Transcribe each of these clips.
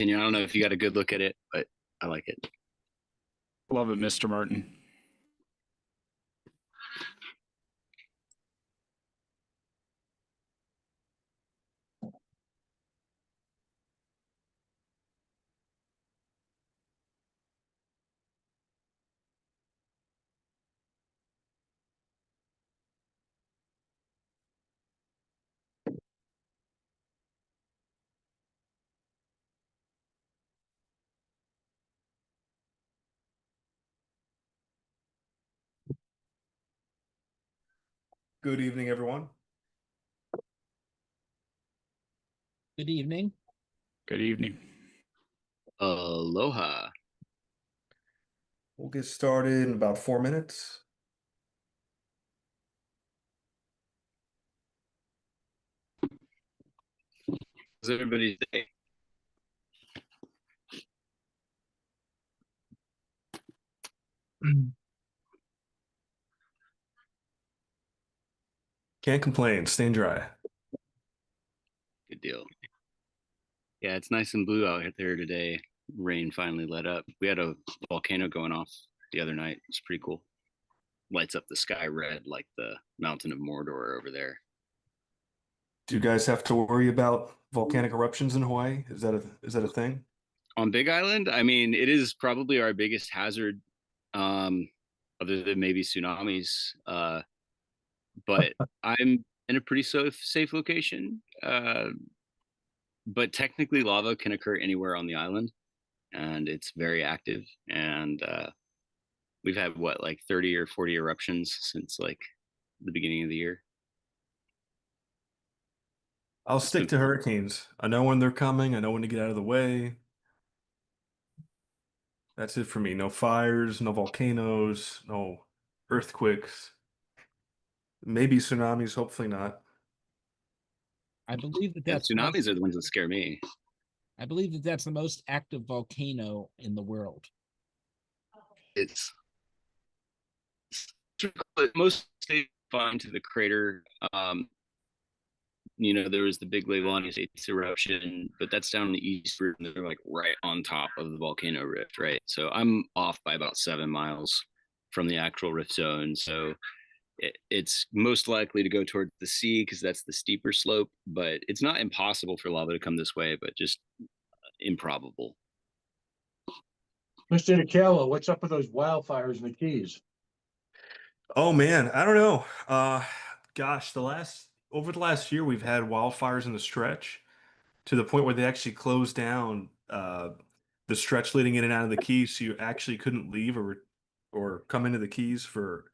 I don't know if you got a good look at it, but I like it. Love it, Mr. Martin. Good evening, everyone. Good evening. Good evening. Aloha. We'll get started in about 4 minutes. How's everybody's day? Can't complain, staying dry. Good deal. Yeah, it's nice and blue out there today. Rain finally let up. We had a volcano going off the other night. It's pretty cool. Lights up the sky red like the mountain of Mordor over there. Do you guys have to worry about volcanic eruptions in Hawaii? Is that a thing? On Big Island, I mean, it is probably our biggest hazard, other than maybe tsunamis. But I'm in a pretty safe location. But technically, lava can occur anywhere on the island, and it's very active. And we've had like 30 or 40 eruptions since like the beginning of the year. I'll stick to hurricanes. I know when they're coming. I know when to get out of the way. That's it for me. No fires, no volcanoes, no earthquakes. Maybe tsunamis, hopefully not. I believe that Yeah, that's tsunamis are the ones that scare me. I believe that that's the most active volcano in the world. It's most stay fine to the crater. There was the big Leilani States eruption, but that's down in the east, and they're like right on top of the volcano rift, right? So I'm off by about 7 miles from the actual rift zone. So it's most likely to go towards the sea because that's the steeper slope, but it's not impossible for lava to come this way, but just improbable. Mr. DiCello, what's up with those wildfires in the Keys? Oh man, I don't know. Gosh, over the last year, we've had wildfires in the stretch to the point where they actually closed down the stretch leading in and out of the Keys, so you actually couldn't leave or come into the Keys for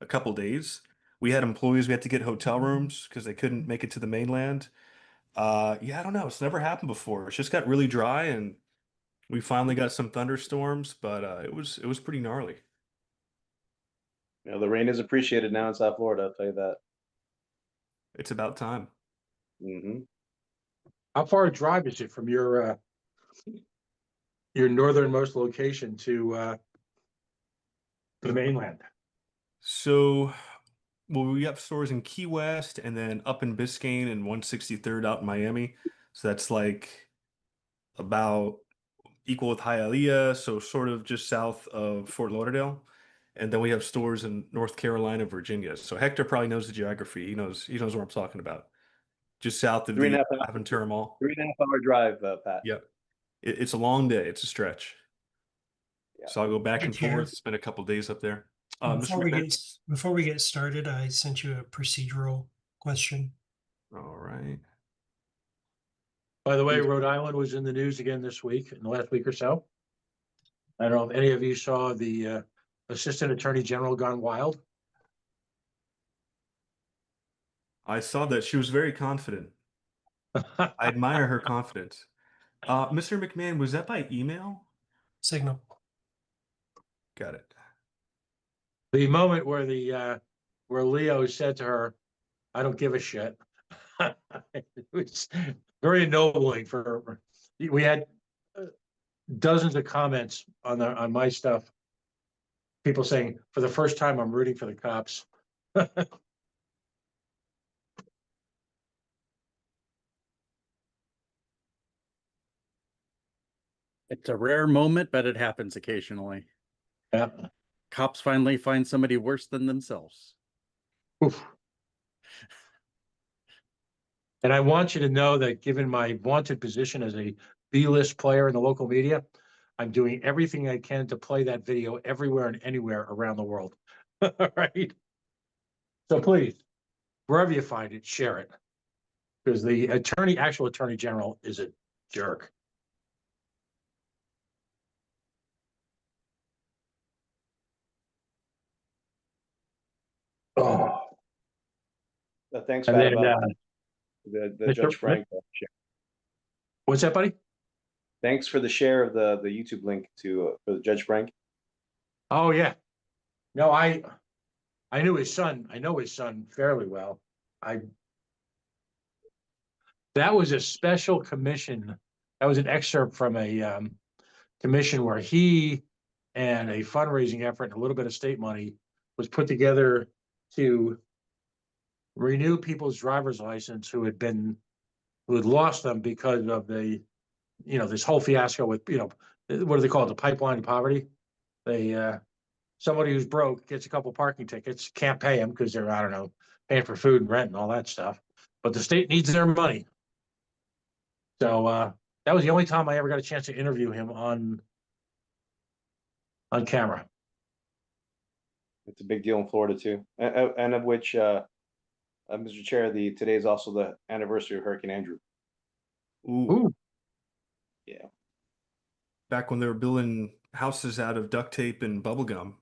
a couple days. We had employees, we had to get hotel rooms because they couldn't make it to the mainland. Yeah, I don't know. It's never happened before. It's just got really dry, and we finally got some thunderstorms, but it was pretty gnarly. The rain is appreciated now in South Florida, I'll tell you that. It's about time. Mm-hmm. How far a drive is it from your northernmost location to the mainland? So, well, we have stores in Key West and then up in Biscayne and 163rd out in Miami. So that's like about equal with Hialeah, so sort of just south of Fort Lauderdale. And then we have stores in North Carolina, Virginia. So Hector probably knows the geography. He knows what I'm talking about. Just south of the Aventura Mall. 3.5 hour drive, Pat. Yep. It's a long day. It's a stretch. Yeah. So I'll go back and Chair. forth, spend a couple days up there. Before we get started, I sent you a procedural question. All right. By the way, Rhode Island was in the news again this week, in the last week or so. I don't know if any of you saw the Assistant Attorney General gone wild. I saw that she was very confident. I admire her confidence. Mr. McMahon, was that by email? Signal. Got it. The moment where where Leo said to her, "I don't give a shit." It was very ennobling for her. We had dozens of comments on my stuff. People saying, "For the first time, I'm rooting for the cops." It's a rare moment, but it happens occasionally. Yeah. Cops finally find somebody worse than themselves. Oof. And I want you to know that given my vaunted position as a B-list player in the local media, I'm doing everything I can to play that video everywhere and anywhere around the world. All right. So please, wherever you find it, share it. Because the actual attorney general is a jerk. Oh, Thanks, and Pat, then, about the Mr. Judge Frank share. what's that, buddy? Thanks for the share of the YouTube link to for the Judge Frank. Oh, yeah. No, I knew his son. I know his son fairly well. That was a special commission. That was an excerpt from a commission where he and a fundraising effort and a little bit of state money was put together to renew people's driver's license who had lost them because of this whole fiasco with, what do they call it? The pipeline of poverty. Somebody who's broke gets a couple parking tickets, can't pay them because they're, I don't know, paying for food and rent and all that stuff. But the state needs their money. So that was the only time I ever got a chance to interview him on camera. It's a big deal in Florida too, and of which, Mr. Chair, today is also the anniversary of Hurricane Andrew. Ooh. Yeah. Back when they were building houses out of duct tape and bubble gum,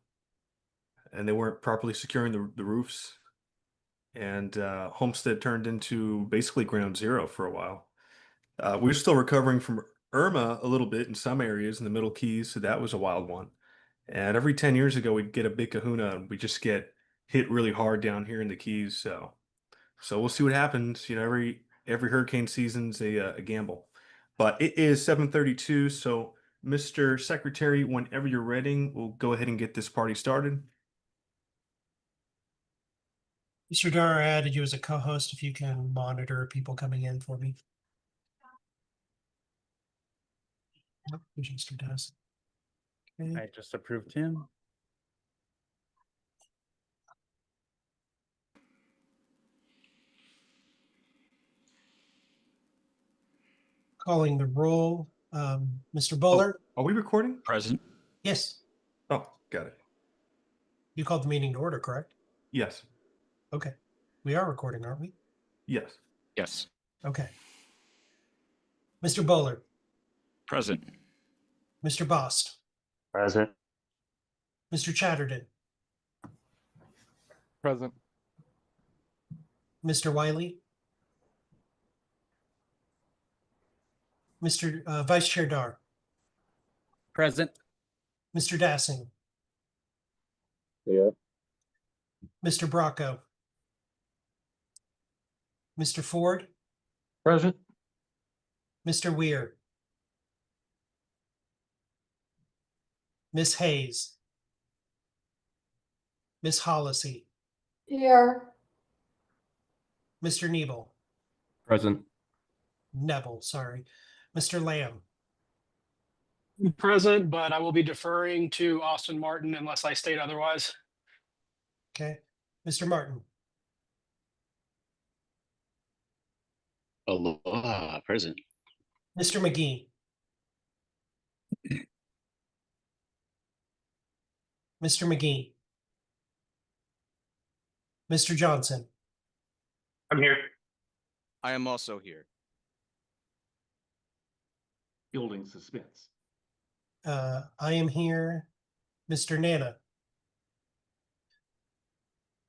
and they weren't properly securing the roofs, and Homestead turned into basically ground zero for a while. We're still recovering from Irma a little bit in some areas in the Middle Keys, so that was a wild one. And every 10 years ago, we'd get a big kahuna, and we just get hit really hard down here in the Keys. So we'll see what happens. Every hurricane season's a gamble. But it is 7:32, so Mr. Secretary, whenever you're ready, we'll go ahead and get this party started. Mr. Dar, I added you as a co-host if you can monitor people coming in for me. Nope, there's Mr. Das. Okay. I just approved him. Calling the roll. Mr. Buller? Are we recording? Present. Yes. Oh, got it. You called the meeting to order, correct? Yes. Okay. We are recording, aren't we? Yes. Yes. Okay. Mr. Buller? Present. Mr. Bost? Present. Mr. Chatterton? Present. Mr. Wiley? Mr. Vice Chair Dar? Present. Mr. Dassing? Yeah. Mr. Bracco? Mr. Ford? Present. Mr. Weir? Miss Hayes? Miss Hollisey? Here. Mr. Present. Neville, sorry. Mr. Lamb? Present, but I will be deferring to Austin Martin unless I state otherwise. Okay. Mr. Martin? Aloha, present. Mr. McGee? Mr. McGee? Mr. Johnson? I'm here. I am also here. Building suspense. I am here. Mr. Nana?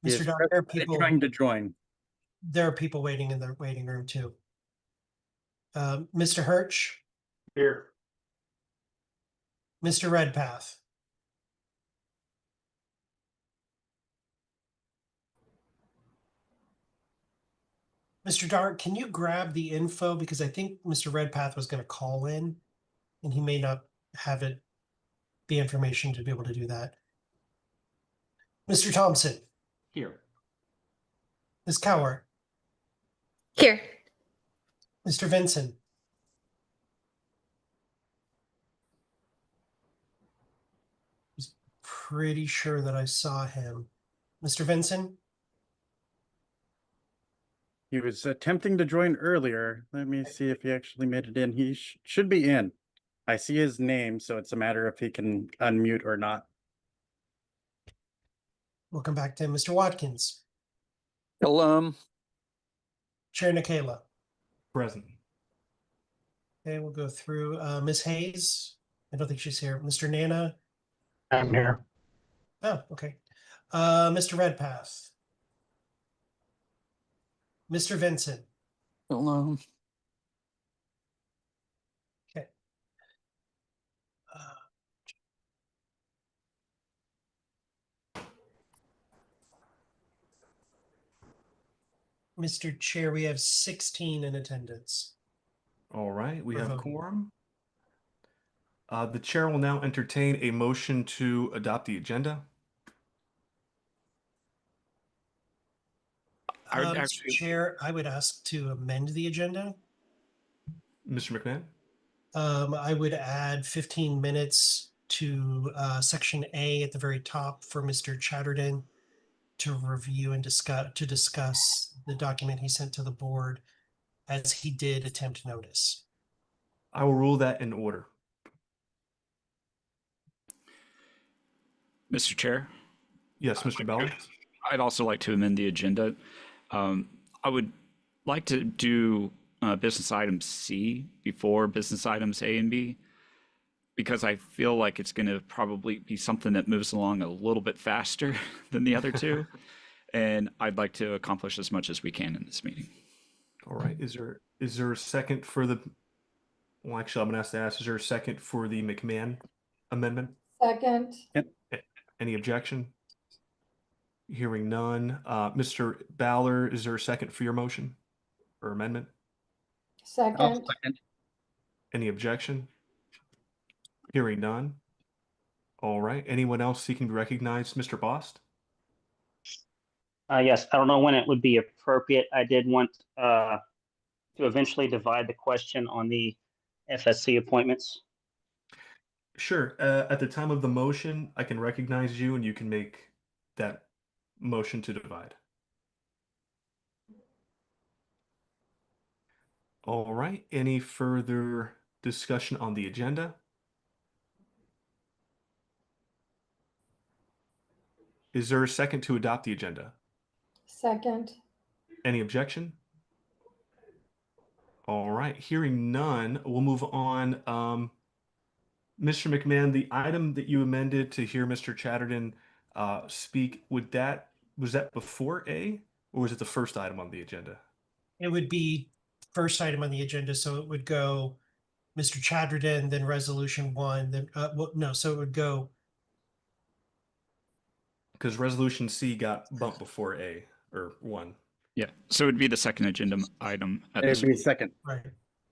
He Mr. is Don, there are present, people, trying to join. there are people waiting in the waiting room too. Mr. Hirsch? Here. Mr. Redpath? Mr. Dart, can you grab the info? Because I think Mr. Redpath was going to call in and he may not have the information to be able to do that. Mr. Thompson? Here. Ms. Cowart? Here. Mr. Vincent? pretty sure that I saw him. Mr. Vinson? He was attempting to join earlier. Let me see if he actually made it in. He should be in. I see his name, so it's a matter if he can unmute or not. We'll come back to Mr. Watkins. Hello. Chair Nikayla. Present. Okay, we'll go through Ms. Hayes. I don't think she's here. Mr. Nana. I'm here. Oh, okay. Mr. Redpath. Mr. Vincent. Hello. Okay. Mr. Chair, we have 16 in attendance. All right, we For have voting. quorum. The chair will now entertain a motion to adopt the agenda. I would Mr. actually, Chair, I would ask to amend the agenda. Mr. McMahon? I would add 15 minutes to section A at the very top for Mr. Chatterton to review and discuss the document he sent to the board as he did attempt notice. I will rule that in order. Mr. Chair, Yes, Mr. Bell? I'd also like to amend the agenda. I would like to do business item C before business items A and B, because I feel like it's going to probably be something that moves along a little bit faster than the other two. And I'd like to accomplish as much as we can in this meeting. All right, is there a second for the, well, actually, I'm going to ask, is there a second for the McMahon amendment? Second. Any objection? Hearing none. Mr. Ballard, is there a second for your motion or amendment? Second. Any objection? Hearing none. All right. Anyone else seeking to recognize Mr. Bost? Yes, I don't know when it would be appropriate. I did want to eventually divide the question on the FSC appointments. Sure. At the time of the motion, I can recognize you and you can make that motion to divide. All right. Any further discussion on the agenda? Is there a second to adopt the agenda? Second. Any objection? All right. Hearing none, we'll move on. Mr. McMahon, the item that you amended to hear Mr. Chatterton speak, was that before A, or was it the first item on the agenda? It would be first item on the agenda, so it would go Mr. Chatterton, then resolution 1, then so it would go. Because resolution C got bumped before A or 1. Yeah, so it would be the second agenda item at It'd this be point. second. Right.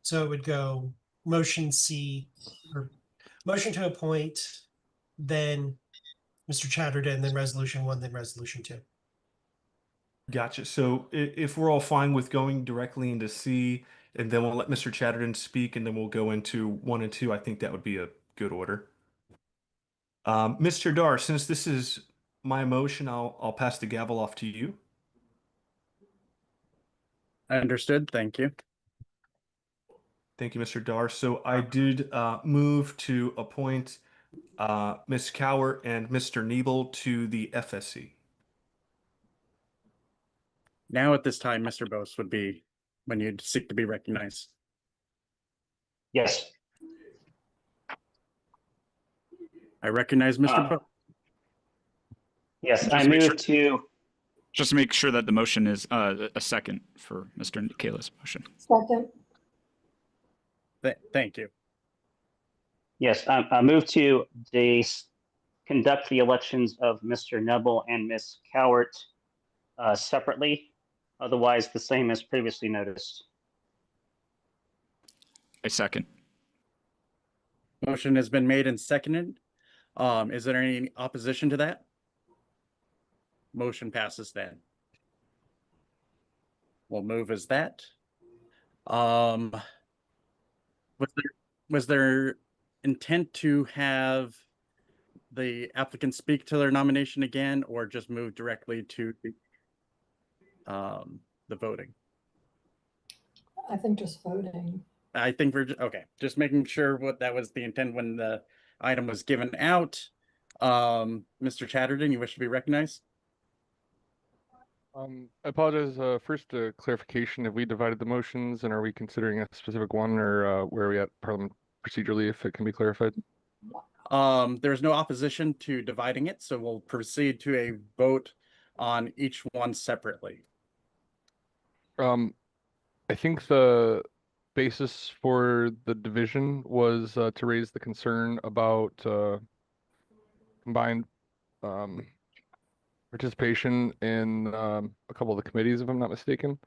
So it would go motion C, or motion to appoint, then Mr. Chatterton, then resolution 1, then resolution 2. Gotcha. So if we're all fine with going directly into C, and then we'll let Mr. Chatterton speak, and then we'll go into 1 and 2, I think that would be a good order. Mr. Dar, since this is my motion, I'll pass the gavel off to you. Understood. Thank you. Thank you, Mr. Dar. So I did move to appoint Ms. Cower and Mr. Niebel to the FSC. Now at this time, Mr. Bose would be when you'd seek to be recognized. Yes. I recognize Mr. Bose. Yes, Just I make move sure- to. Just to make sure that the motion is a second for Mr. Kayla's motion. Second. Thank you. Yes, I move to conduct the elections of Mr. Nebel and Ms. Cowart separately, otherwise the same as previously noticed. I second. Motion has been made and seconded. Is there any opposition to that? Motion passes then. We'll move as that. Was there intent to have the applicant speak to their nomination again, or just move directly to the voting? I think just voting. I think we're okay. Just making sure what that was the intent when the item was given out. Mr. Chatterton, you wish to be recognized? I apologize. First, a clarification: have we divided the motions, and are we considering a specific one, or where are we at Parliament procedurally? If it can be clarified. There's no opposition to dividing it, so we'll proceed to a vote on each one separately. I think the basis for the division was to raise the concern about combined participation in a couple of the committees, if I'm not mistaken.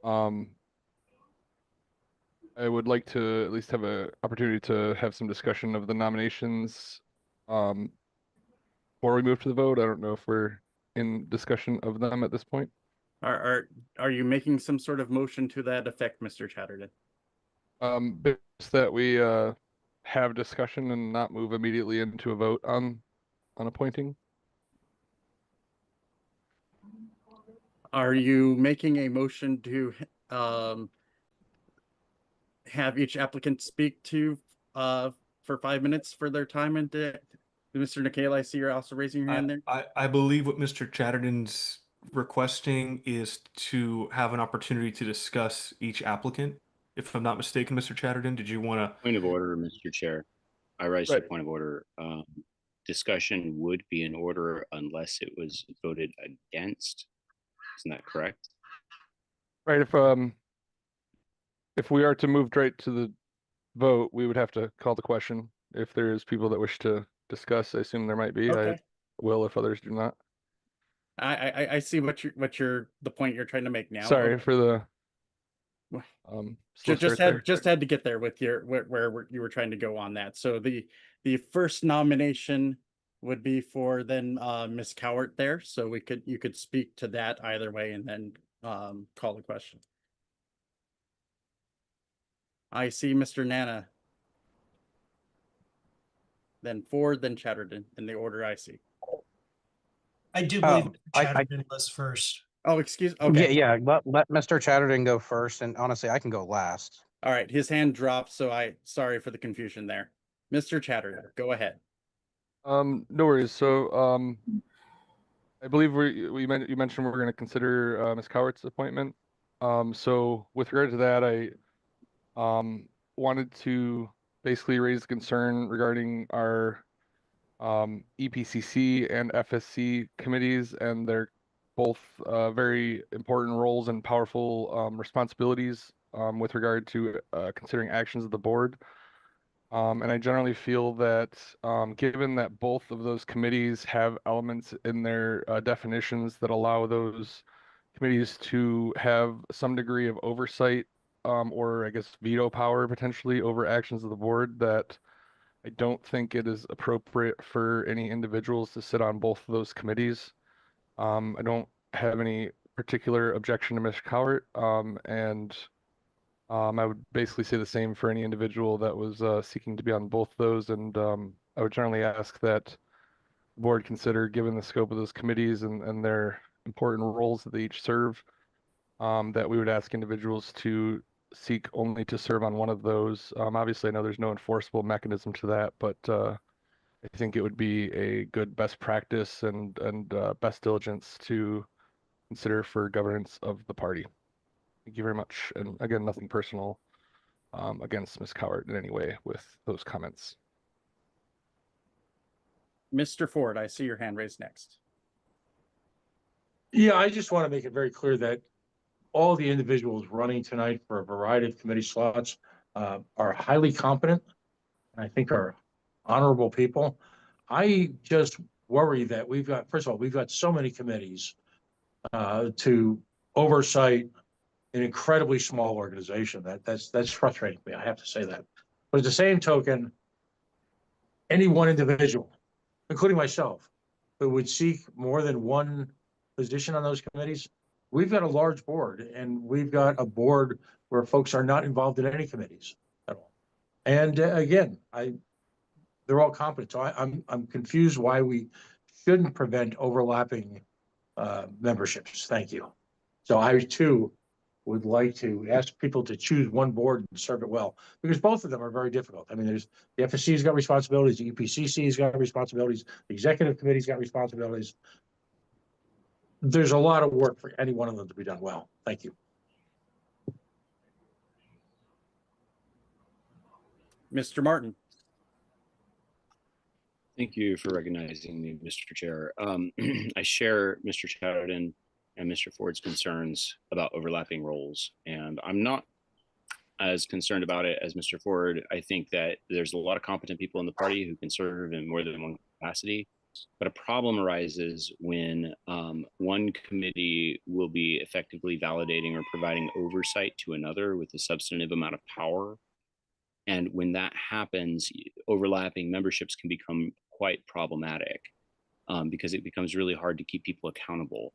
I would like to at least have an opportunity to have some discussion of the nominations before we move to the vote. I don't know if we're in discussion of them at this point. Are you making some sort of motion to that effect, Mr. Chatterton? Just that we have discussion and not move immediately into a vote on appointing. Are you making a motion to have each applicant speak to for 5 minutes for their time? And Mr. Nikhil, I see you're also raising your hand there. I believe what Mr. Chatterton's requesting is to have an opportunity to discuss each applicant. If I'm not mistaken, Mr. Chatterton, did you want to? Point of order, Mr. Chair. I rise to a point of order. Discussion would be in order unless it was voted against. Isn't that correct? Right. If we are to move right to the vote, we would have to call the question. If there's people that wish to discuss, I assume there might be. Okay. I will if others do not. I see what the point you're trying to make now. Sorry for the just had to get there with your where you were trying to go on that. So the first nomination would be for then Ms. Cowart there. So you could speak to that either way and then call the question. I see Mr. Nana. Then Ford, then Chatterton in the order I see. I do believe Chatterton was first. Oh, excuse. Okay. Yeah. Let Mr. Chatterton go first, and honestly, I can go last. All right. His hand dropped, so sorry for the confusion there. Mr. Chatterton, go ahead. No worries. So I believe you mentioned we're going to consider Ms. Cowart's appointment. So with regard to that, I wanted to basically raise concern regarding our EPCC and FSC committees, and they're both very important roles and powerful responsibilities with regard to considering actions of the board. And I generally feel that given that both of those committees have elements in their definitions that allow those committees to have some degree of oversight or I guess veto power potentially over actions of the board, that I don't think it is appropriate for any individuals to sit on both of those committees. I don't have any particular objection to Ms. Cowart, and I would basically say the same for any individual that was seeking to be on both those. And I would generally ask that the board consider, given the scope of those committees and their important roles that they each serve, that we would ask individuals to seek only to serve on one of those. Obviously, I know there's no enforceable mechanism to that, but I think it would be a good best practice and best diligence to consider for governance of the party. Thank you very much. And again, nothing personal against Ms. Cowart in any way with those comments. Mr. Ford, I see your hand raised next. Yeah, I just want to make it very clear that all the individuals running tonight for a variety of committee slots are highly competent, and I think are honorable people. I just worry that first of all, we've got so many committees to oversight an incredibly small organization. That's frustrating me. I have to say that. But at the same token, any one individual, including myself, who would seek more than one position on those committees, we've got a large board, and we've got a board where folks are not involved in any committees at all. And again, they're all competent. So I'm confused why we shouldn't prevent overlapping memberships. Thank you. So I too would like to ask people to choose one board and serve it well, because both of them are very difficult. I mean, there's the FSC's got responsibilities, the EPCC's got responsibilities, the executive committee's got responsibilities. There's a lot of work for any one of them to be done well. Thank you. Mr. Martin. Thank you for recognizing me, Mr. Chair. I share Mr. Chatterton and Mr. Ford's concerns about overlapping roles, and I'm not as concerned about it as Mr. Ford. I think that there's a lot of competent people in the party who can serve in more than one capacity, but a problem arises when one committee will be effectively validating or providing oversight to another with a substantive amount of power. And when that happens, overlapping memberships can become quite problematic because it becomes really hard to keep people accountable.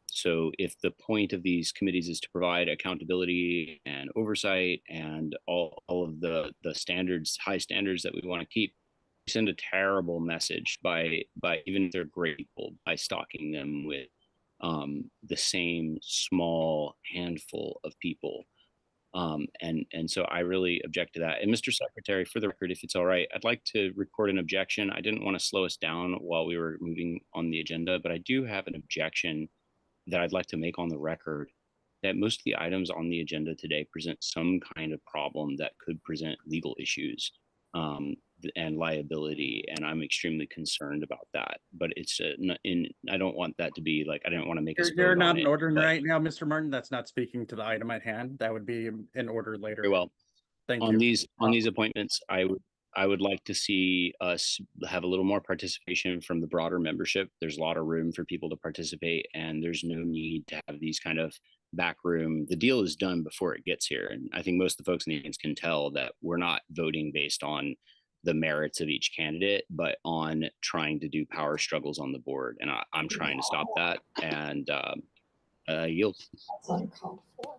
So if the point of these committees is to provide accountability and oversight and all of the standards, high standards that we want to keep, we send a terrible message by even if they're great people, by stocking them with the same small handful of people. And so I really object to that. And Mr. Secretary, for the record, if it's all right, I'd like to record an objection. I didn't want to slow us down while we were moving on the agenda, but I do have an objection that I'd like to make on the record, that most of the items on the agenda today present some kind of problem that could present legal issues and liability, and I'm extremely concerned about that. But it's I don't want that to be like, I didn't want to make us vote You're not on in it, order but right now, Mr. Martin. That's not speaking to the item at hand. That would be in order later. very well. Thank On you. these appointments, I would like to see us have a little more participation from the broader membership. There's a lot of room for people to participate, and there's no need to have these kind of backroom. The deal is done before it gets here, and I think most of the folks in the audience can tell that we're not voting based on the merits of each candidate, but on trying to do power struggles on the board, and I'm trying to stop that. And yield. That's uncalled for.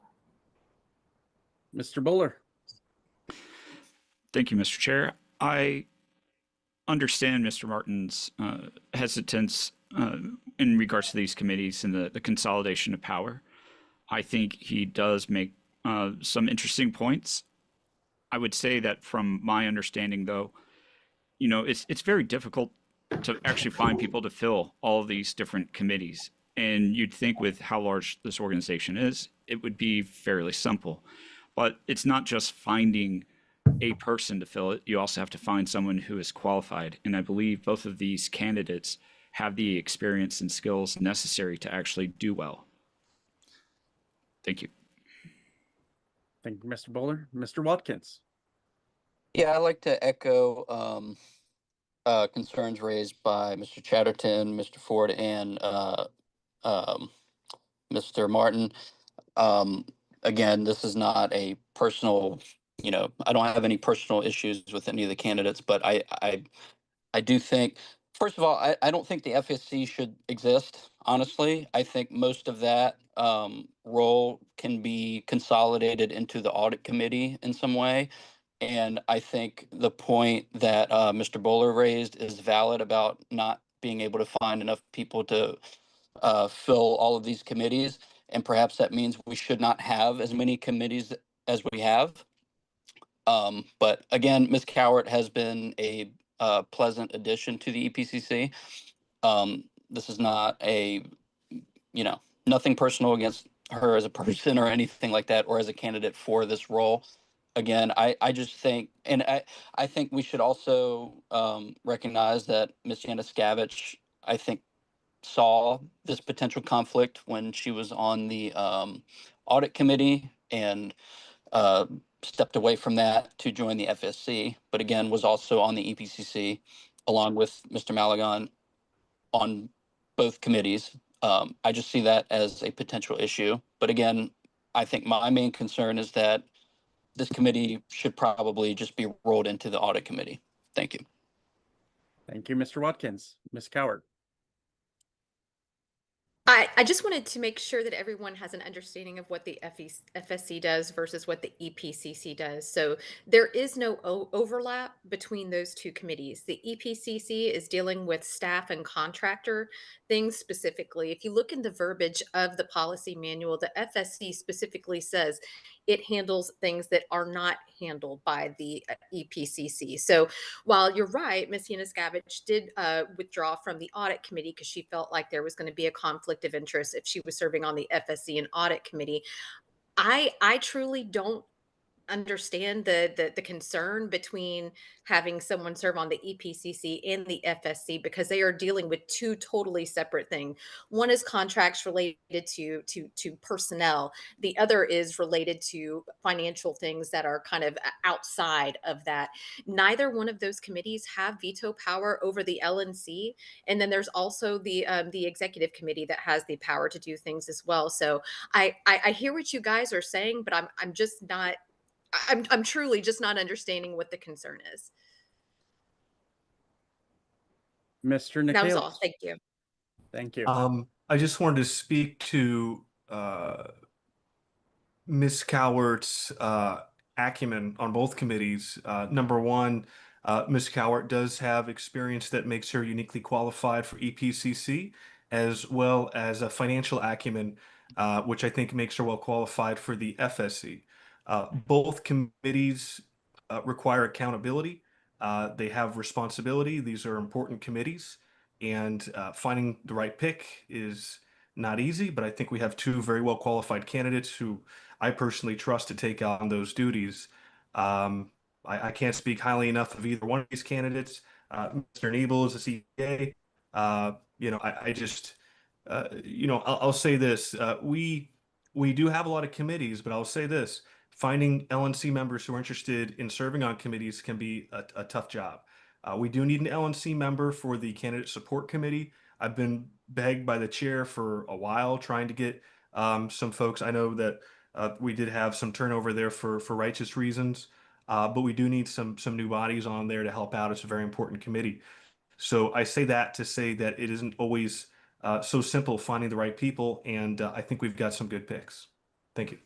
Mr. Buller. Thank you, Mr. Chair. I understand Mr. Martin's hesitance in regards to these committees and the consolidation of power. I think he does make some interesting points. I would say that from my understanding, though, you know, it's very difficult to actually find people to fill all of these different committees. And you'd think with how large this organization is, it would be fairly simple. But it's not just finding a person to fill it. You also have to find someone who is qualified. And I believe both of these candidates have the experience and skills necessary to actually do well. Thank you. Thank you, Mr. Buller. Mr. Watkins. Yeah, I'd like to echo concerns raised by Mr. Chatterton, Mr. Ford, and Mr. Martin. Again, this is not a personal, you know, I don't have any personal issues with any of the candidates, but I do think, first of all, I don't think the FSC should exist, honestly. I think most of that role can be consolidated into the audit committee in some way. And I think the point that Mr. Bowler raised is valid about not being able to find enough people to fill all of these committees. And perhaps that means we should not have as many committees as we have. But again, Ms. Cowart has been a pleasant addition to the EPCC. This is not a, you know, nothing personal against her as a person or anything like that, or as a candidate for this role. Again, I just think, and I think we should also recognize that Ms. Januszkiewicz, I think, saw this potential conflict when she was on the audit committee and stepped away from that to join the FSC, but again, was also on the EPCC along with Mr. Malagon on both committees. I just see that as a potential issue. But again, I think my main concern is that this committee should probably just be rolled into the audit committee. Thank you. Thank you, Mr. Watkins. Ms. Cowart. I just wanted to make sure that everyone has an understanding of what the FSC does versus what the EPCC does. So there is no overlap between those two committees. The EPCC is dealing with staff and contractor things specifically. If you look in the verbiage of the policy manual, the FSC specifically says it handles things that are not handled by the EPCC. So while you're right, Ms. Yanuskavich did withdraw from the audit committee because she felt like there was going to be a conflict of interest if she was serving on the FSC and audit committee. I truly don't understand the concern between having someone serve on the EPCC and the FSC because they are dealing with two totally separate things. One is contracts related to personnel. The other is related to financial things that are kind of outside of that. Neither one of those committees have veto power over the LNC, and then there's also the executive committee that has the power to do things as well. So I hear what you guys are saying, but I'm just not. I'm truly just not understanding what the concern is. Mr. That was Nikhil. all. Thank you. Thank you. I just wanted to speak to Ms. Cowart's acumen on both committees. Number one, Ms. Cowart does have experience that makes her uniquely qualified for EPCC, as well as a financial acumen, which I think makes her well qualified for the FSC. Both committees require accountability. They have responsibility. These are important committees, and finding the right pick is not easy, but I think we have two very well qualified candidates who I personally trust to take on those duties. I can't speak highly enough of either one of these candidates. Mr. Nebel is a CPA. I just, I'll say this. We do have a lot of committees, but I'll say this. Finding LNC members who are interested in serving on committees can be a tough job. We do need an LNC member for the candidate support committee. I've been begged by the chair for a while trying to get some folks. I know that we did have some turnover there for righteous reasons, but we do need some new bodies on there to help out. It's a very important committee. So I say that to say that it isn't always so simple finding the right people, and I think we've got some good picks. Thank you.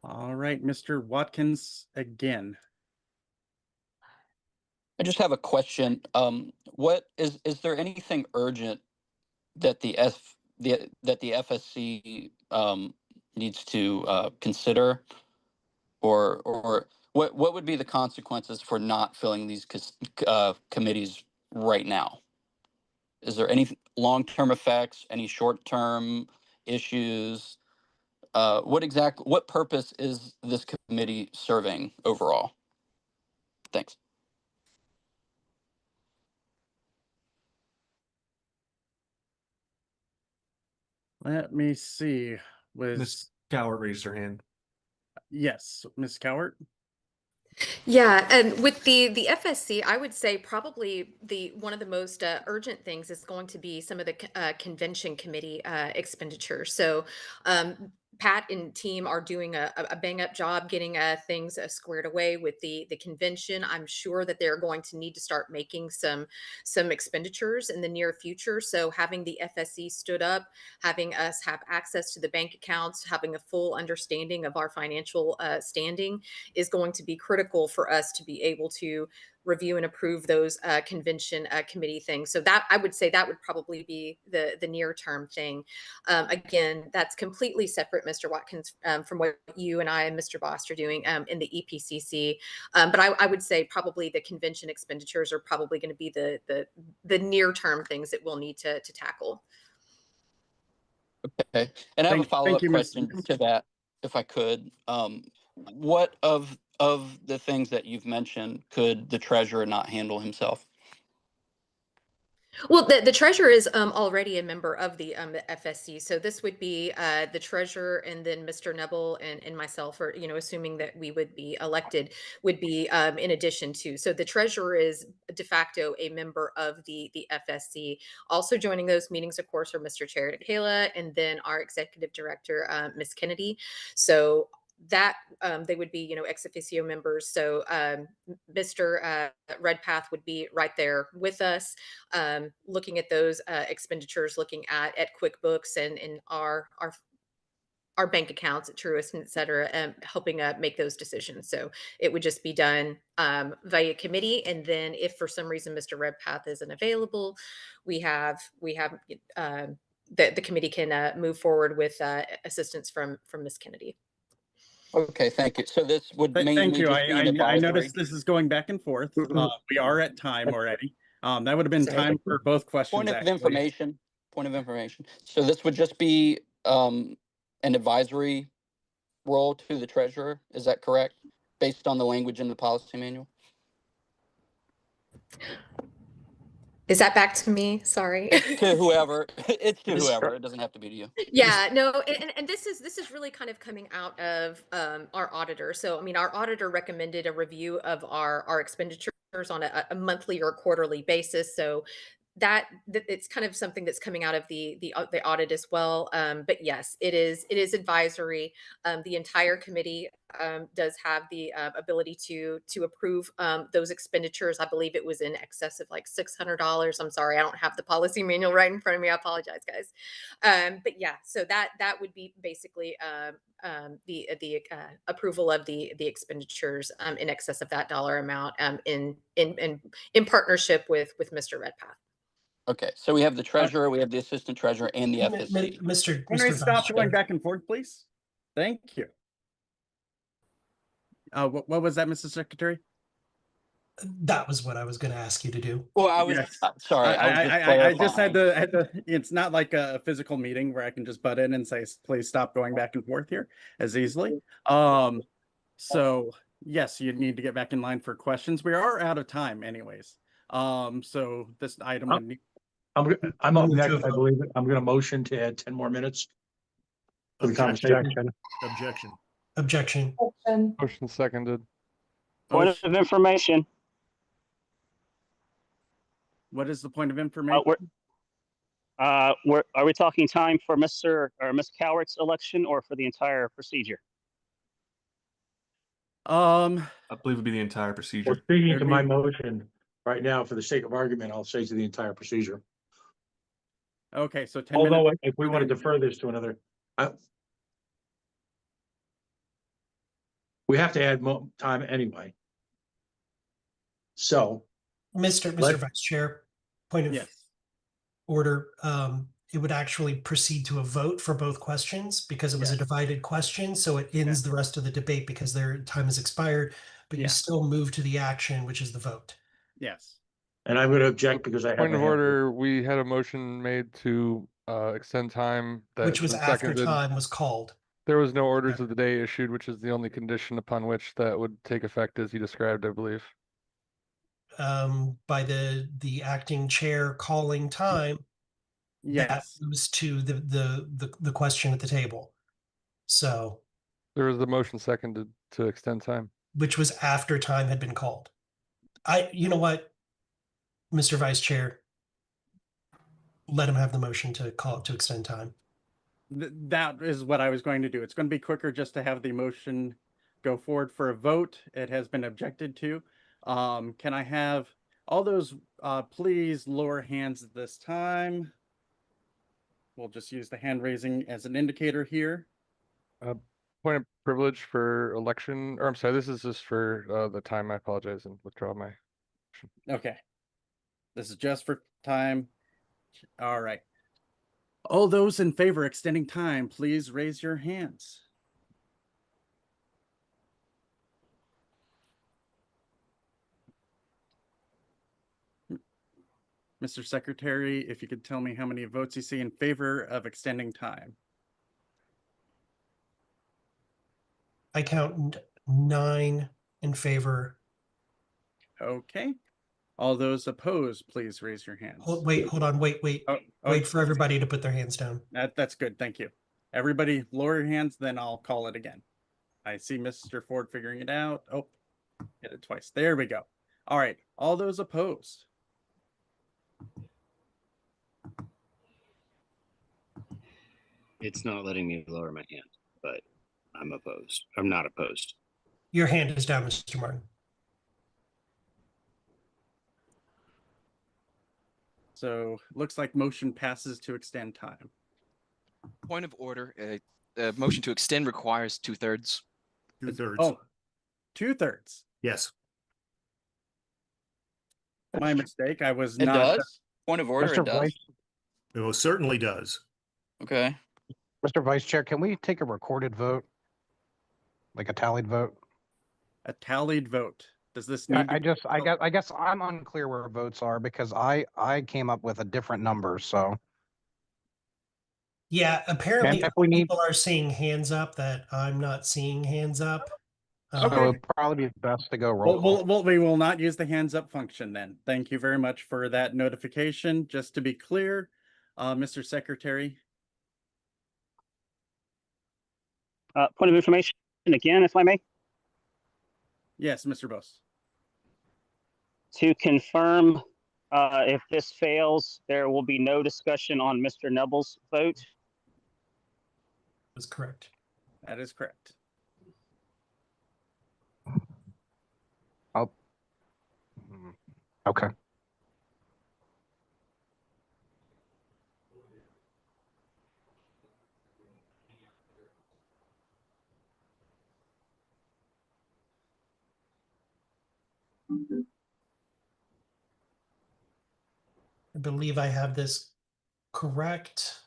All right, Mr. Watkins again. I just have a question. What is there anything urgent that the FSC needs to consider, or what would be the consequences for not filling these committees right now? Is there any long-term effects, any short-term issues? What purpose is this committee serving overall? Thanks. Let me see. Ms. Cowart raised her hand. Yes, Ms. Cowart. Yeah, and with the FSC, I would say probably one of the most urgent things is going to be some of the convention committee expenditures. So Pat and team are doing a bang up job getting things squared away with the convention. I'm sure that they're going to need to start making some expenditures in the near future. So having the FSC stood up, having us have access to the bank accounts, having a full understanding of our financial standing is going to be critical for us to be able to review and approve those convention committee things. So that I would say that would probably be the near term thing. Again, that's completely separate, Mr. Watkins, from what you and I and Mr. Bost are doing in the EPCC. But I would say probably the convention expenditures are probably going to be the near term things that we'll need to tackle. Okay, and I have a follow-up you, question to that, if I could. What of the things that you've mentioned could the treasurer not handle himself? Well, the treasurer is already a member of the FSC, so this would be the treasurer, and then Mr. Nebel and myself, or assuming that we would be elected, would be in addition to. So the treasurer is de facto a member of the FSC. Also joining those meetings, of course, are Mr. Chair Kayla, and then our executive director, Ms. Kennedy. So that they would be, ex officio members. So Mr. Redpath would be right there with us, looking at those expenditures, looking at QuickBooks and our bank accounts at Truist, et cetera, helping make those decisions. So it would just be done via committee. And then if for some reason Mr. Redpath isn't available, we have the committee can move forward with assistance from Ms. Kennedy. Okay, thank you. So this would Thank mainly you. just be an I advisory. noticed this is going back and forth. We are at time already. That would have been time for both questions. Point of actually. information. Point of information. So this would just be an advisory role to the treasurer. Is that correct? Based on the language in the policy manual? Is that back to me? Sorry. To whoever. It's to whoever. It doesn't have to be to you. Yeah, no, and this is really kind of coming out of our auditor. So I mean, our auditor recommended a review of our expenditures on a monthly or quarterly basis. So that it's kind of something that's coming out of the audit as well. But yes, it is advisory. The entire committee does have the ability to approve those expenditures. I believe it was in excess of like $600. I'm sorry, I don't have the policy manual right in front of me. I apologize, guys. But yeah, so that would be basically the approval of the expenditures in excess of that dollar amount in partnership with Mr. Redpath. Okay, so we have the treasurer, we have the assistant treasurer, and the FSC. Mr. Can we stop Vice going Chair. back and forth, please? Thank you. What was that, Mr. Secretary? That was what I was going to ask you to do. Well, I was sorry. I just had to. It's not like a physical meeting where I can just butt in and say, "Please stop going back and forth here," as easily. So yes, you need to get back in line for questions. We are out of time, anyways. So this item would need. I'm up next, I believe. I'm going to motion to add 10 more minutes for the conversation. Objection. Motion seconded. Point of information. What is the point of information? Are we talking time for Mr. or Ms. Cowart's election or for the entire procedure? I believe it'd be the entire procedure. Well, speaking to my motion right now, for the sake of argument, I'll say to the entire procedure. Okay, so 10 Although minutes. if we want to defer this to another, we have to add more time anyway. So, Mr. Vice Chair, point of order. It would actually proceed to a vote for both questions because it was a divided question. So it ends the rest of the debate because their time has expired, but you still move to the action, which is the vote. Yes. And I'm going to object because I have Point of order, we had a motion made to extend time. Which was after time was called. There was no orders of the day issued, which is the only condition upon which that would take effect, as you described, I believe. By the acting chair calling time. Yes. That moves to the question at the table. So there was the motion seconded to extend time, which was after time had been called. You know what, Mr. Vice Chair, let him have the motion to call it to extend time. That is what I was going to do. It's going to be quicker just to have the motion go forward for a vote. It has been objected to. Can I have all those please lower hands at this time? We'll just use the hand raising as an indicator here. Point of privilege for election, or I'm sorry, this is just for the time. I apologize and withdraw my motion. Okay. This is just for time. All right. All those in favor of extending time, please raise your hands. Mr. Secretary, if you could tell me how many votes you see in favor of extending time. I count 9 in favor. Okay. All those opposed, please raise your hands. Hold on. Wait for everybody to put their hands down. That's good. Thank you. Everybody lower your hands, then I'll call it again. I see Mr. Ford figuring it out. Oh, hit it twice. There we go. All right. All those opposed. It's not letting me lower my hand, but I'm opposed. I'm not opposed. Your hand is down, Mr. Martin. So looks like motion passes to extend time. Point of order. A motion to extend requires 2/3. 2/3. Oh, 2/3. Yes. My mistake. I was It not. does? Point of order, Mr. it does? Vice, It most certainly does. Okay. Mr. Vice Chair, can we take a recorded vote? Like a tallied vote? A tallied vote. Does this I, need to I guess I'm unclear where votes are because I came up with a different number, so. Yeah, apparently And if we need, people are seeing hands up that I'm not seeing hands up. so it'd probably be best to go roll call. we will not use the hands up function then. Thank you very much for that notification. Just to be clear, Mr. Secretary. Point of information again, if I may. Yes, Mr. Bose. To confirm, if this fails, there will be no discussion on Mr. Nubble's vote. That's correct. That is correct. Okay. I believe I have this correct.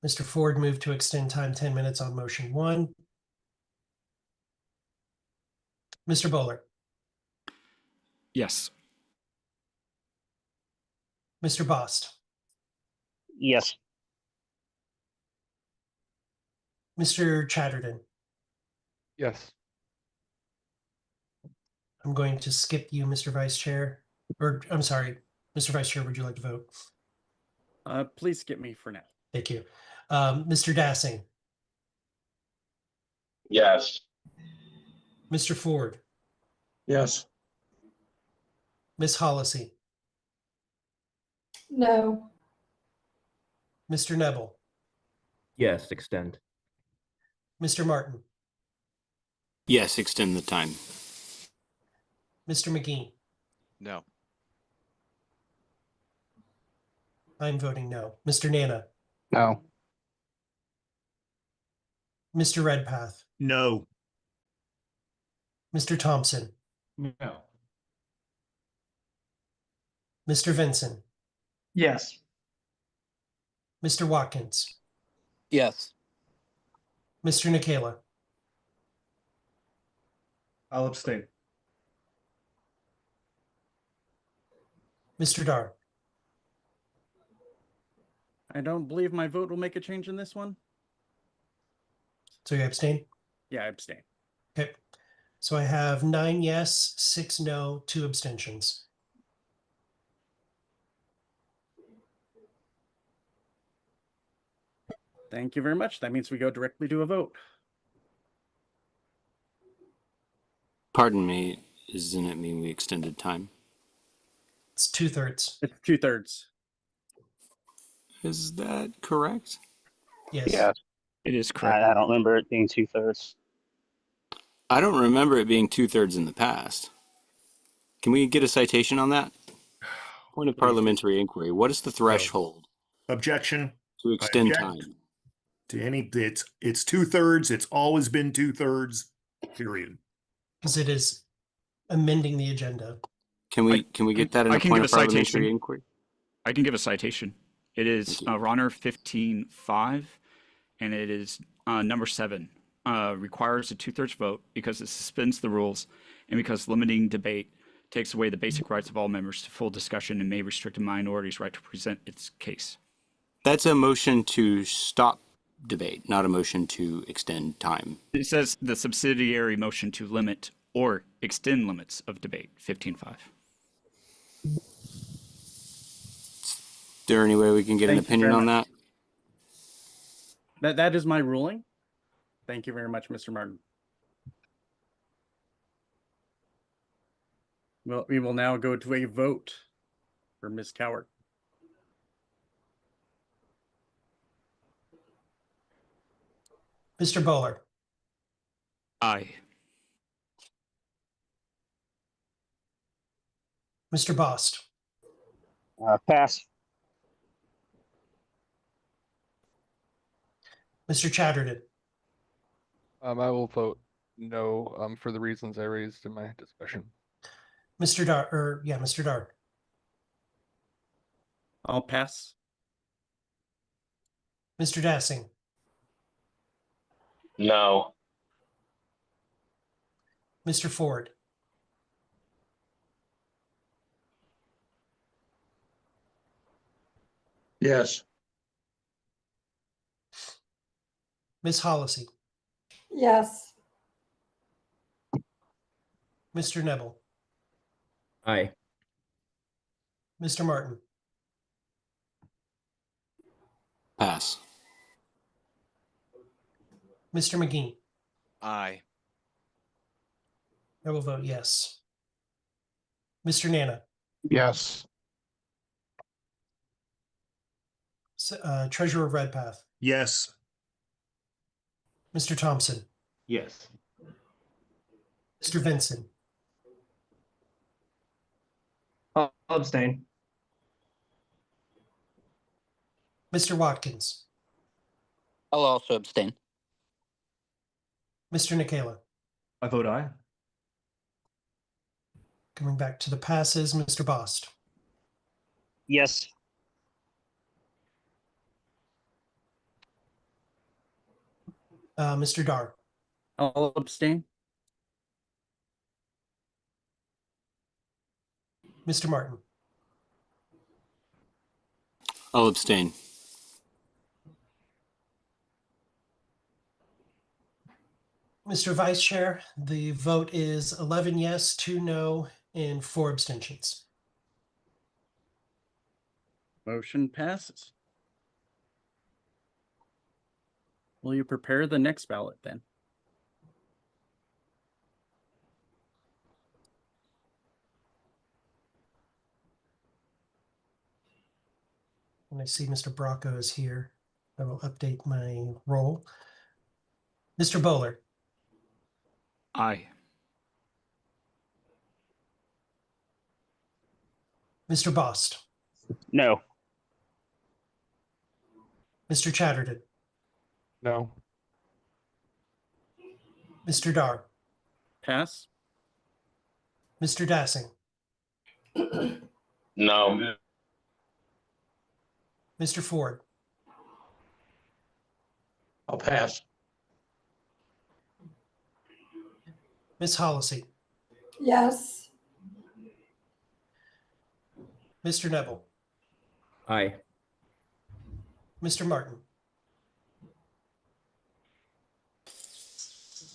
Mr. Ford moved to extend time 10 minutes on motion 1. Mr. Bowler, Yes. Mr. Bost, Yes. Mr. Chatterton. Yes. I'm going to skip you, Mr. Vice Chair. Or, I'm sorry, Mr. Vice Chair, would you like to vote? Please skip me for now. Thank you. Mr. Dassing. Yes. Mr. Ford. Yes. Miss Hollisey. No. Mr. Nebel. Yes, extend. Mr. Martin. Yes, extend the time. Mr. McGee. No. I'm voting no. Mr. Nana. No. Mr. Redpath. No. Mr. Thompson. No. Mr. Vinson. Yes. Mr. Watkins. Yes. Mr. Nikela. I'll abstain. Mr. Dar. I don't believe my vote will make a change in this one. So you abstain? Yeah, I abstain. Okay. So I have 9 yes, 6 no, 2 abstentions. Thank you very much. That means we go directly to a vote. Pardon me, doesn't it mean we extended time? It's 2/3. It's 2/3. Is that correct? Yes. Yes. It is correct. I don't remember it being 2/3. I don't remember it being 2/3 in the past. Can we get a citation on that? Point of parliamentary inquiry. What is the threshold Objection. to extend object. time? To any, it's 2/3. It's always been 2/3. Period. Because it is amending the agenda. Can we get that in I a can point give of a parliamentary citation. inquiry? I can give a citation. It is Runner 15.5, and it is number 7. Requires a 2/3 vote because it suspends the rules and because limiting debate takes away the basic rights of all members to full discussion and may restrict a minority's right to present its case. That's a motion to stop debate, not a motion to extend time. It says the subsidiary motion to limit or extend limits of debate, 15.5. Is there any way we can get an Thank you opinion very on much. that? That is my ruling. Thank you very much, Mr. Martin. Well, we will now go to a vote for Ms. Cowart. Mr. Bowler. Aye. Mr. Bost, Pass. Mr. Chatterton, I will vote no, for the reasons I raised in my discussion. Mr. Mr. Dart, I'll pass. Mr. Dassing, No. Mr. Ford, Yes. Miss Hollisey, Yes. Mr. Nebel, Aye. Mr. Martin, Pass. Mr. McGee. Aye. I will vote yes. Mr. Nana, Yes. Treasurer Redpath, Yes. Mr. Thompson, Yes. Mr. Vincent, I'll abstain. Mr. Watkins, I'll also abstain. Mr. Nicola. I vote aye. Coming back to the passes, Mr. Bost, Yes. Mr. Dar, I'll abstain. Mr. Martin, I'll abstain. Mr. Vice Chair, the vote is 11 yes, 2 no, and 4 abstentions. Motion passes. Will you prepare the next ballot then? And I see Mr. Bracco is here. I will update my roll. Mr. Bowler, Aye. Mr. Bost, No. Mr. Chatterton, No. Mr. Dar, Pass. Mr. Dassing, No. Mr. Ford, I'll pass. Miss Hollisey, Yes. Mr. Neville, Aye. Mr. Martin,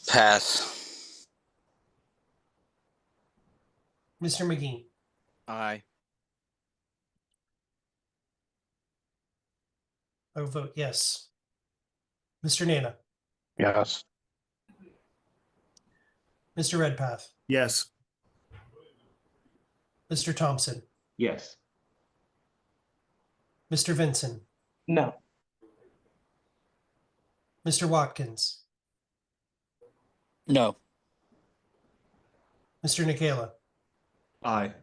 Pass. Mr. McGee. Aye. I will vote yes. Mr. Nana, Yes. Mr. Redpath, Yes. Mr. Thompson, Yes. Mr. Vincent, No. Mr. Watkins, No. Mr. Nicola, Aye.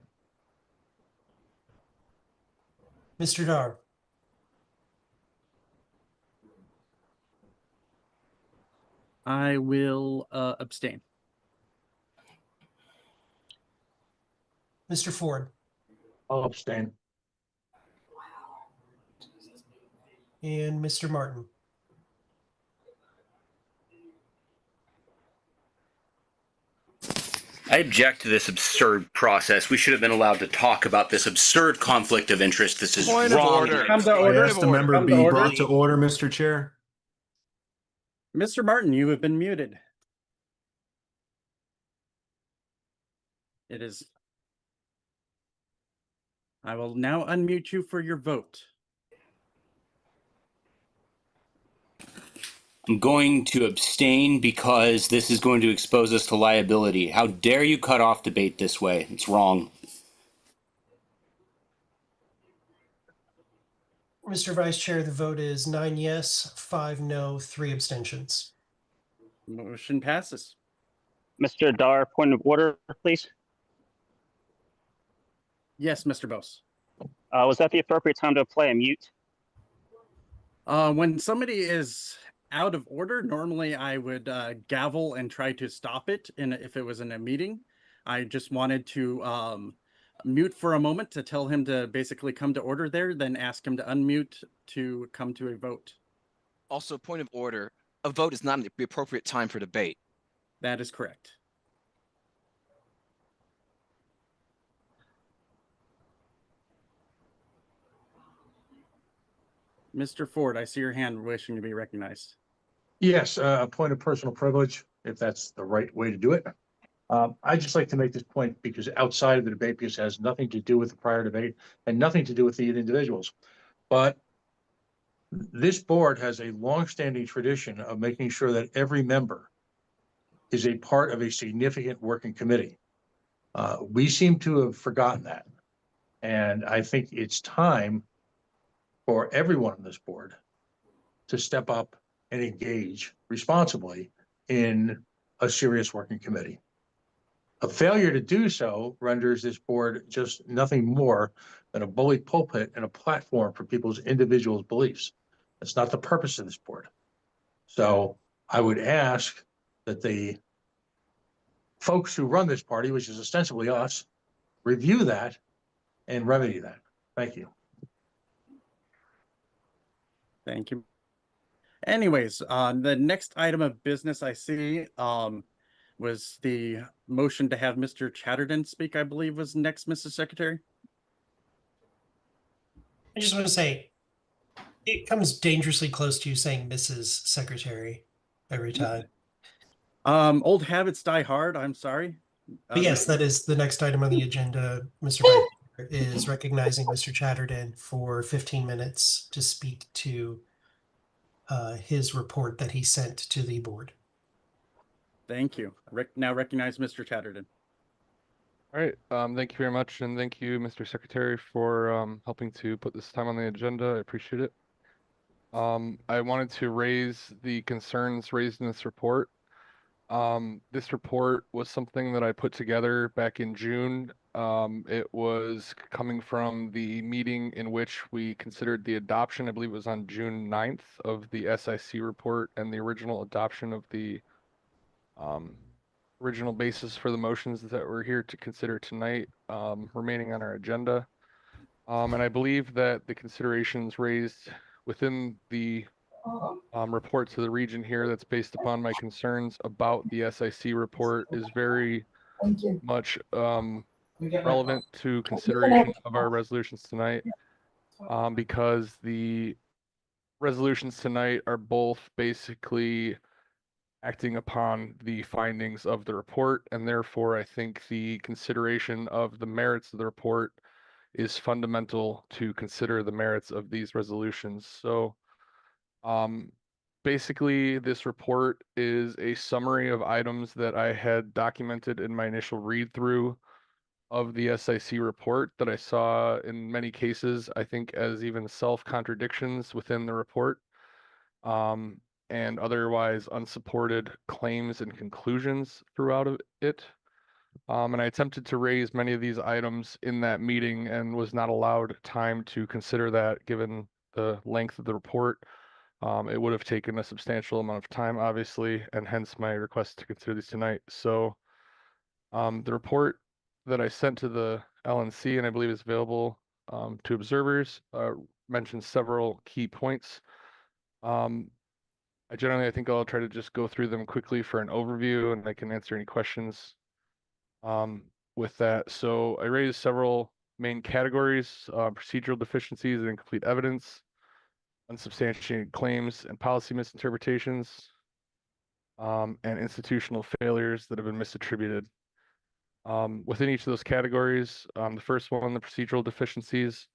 Mr. Dar, I will abstain. Mr. Ford, I'll abstain. and Mr. Martin. I object to this absurd process. We should have been allowed to talk about this absurd conflict of interest. This is Point of wrong. order. Come to I order. ask the member Come be to order. brought to order, Mr. Chair. Mr. Martin, you have been muted. It is. I will now unmute you for your vote. I'm going to abstain because this is going to expose us to liability. How dare you cut off debate this way? It's wrong. Mr. Vice Chair, the vote is 9 yes, 5 no, 3 abstentions. Motion passes. Mr. Dar, point of order, please. Yes, Mr. Bose. Was that the appropriate time to apply a mute? When somebody is out of order, normally I would gavel and try to stop it. And if it was in a meeting, I just wanted to mute for a moment to tell him to basically come to order there, then ask him to unmute to come to a vote. Also, point of order, a vote is not the appropriate time for debate. That is correct. Mr. Ford, I see your hand wishing to be recognized. Yes, a point of personal privilege, if that's the right way to do it. I'd just like to make this point because outside of the debate, because it has nothing to do with the prior debate and nothing to do with the individuals. But this board has a longstanding tradition of making sure that every member is a part of a significant working committee. We seem to have forgotten that. And I think it's time for everyone on this board to step up and engage responsibly in a serious working committee. A failure to do so renders this board just nothing more than a bully pulpit and a platform for people's individual beliefs. That's not the purpose of this board. So I would ask that the folks who run this party, which is ostensibly us, review that and remedy that. Thank you. Thank you. Anyways, the next item of business I see was the motion to have Mr. Chatterton speak, I believe was next, Mrs. Secretary. I just want to say, it comes dangerously close to you saying Mrs. Secretary every time. Old habits die hard. I'm sorry. But yes, that is the next item on the agenda. Mr. Vice Chair is recognizing Mr. Chatterton for 15 minutes to speak to his report that he sent to the board. Thank you. Now recognize Mr. Chatterton. All right. Thank you very much. And thank you, Mr. Secretary, for helping to put this time on the agenda. I appreciate it. I wanted to raise the concerns raised in this report. This report was something that I put together back in June. It was coming from the meeting in which we considered the adoption, I believe it was on June 9th, of the SIC report and the original adoption of the original basis for the motions that we're here to consider tonight, remaining on our agenda. And I believe that the considerations raised within the report to the region here that's based upon my concerns about the SIC report is very much relevant to consideration of our resolutions tonight, because the resolutions tonight are both basically acting upon the findings of the report, and therefore I think the consideration of the merits of the report is fundamental to consider the merits of these resolutions. So basically this report is a summary of items that I had documented in my initial read through of the SIC report that I saw in many cases, I think, as even self-contradictions within the report. And otherwise unsupported claims and conclusions throughout of it. And I attempted to raise many of these items in that meeting and was not allowed time to consider that given the length of the report. It would have taken a substantial amount of time, obviously, and hence my request to consider these tonight. So the report that I sent to the LNC, and I believe is available to observers, mentions several key points. I think I'll try to just go through them quickly for an overview, and I can answer any questions with that. So I raised several main categories: procedural deficiencies and incomplete evidence, unsubstantiated claims and policy misinterpretations, and institutional failures that have been misattributed. Within each of those categories, the first one, the procedural deficiencies,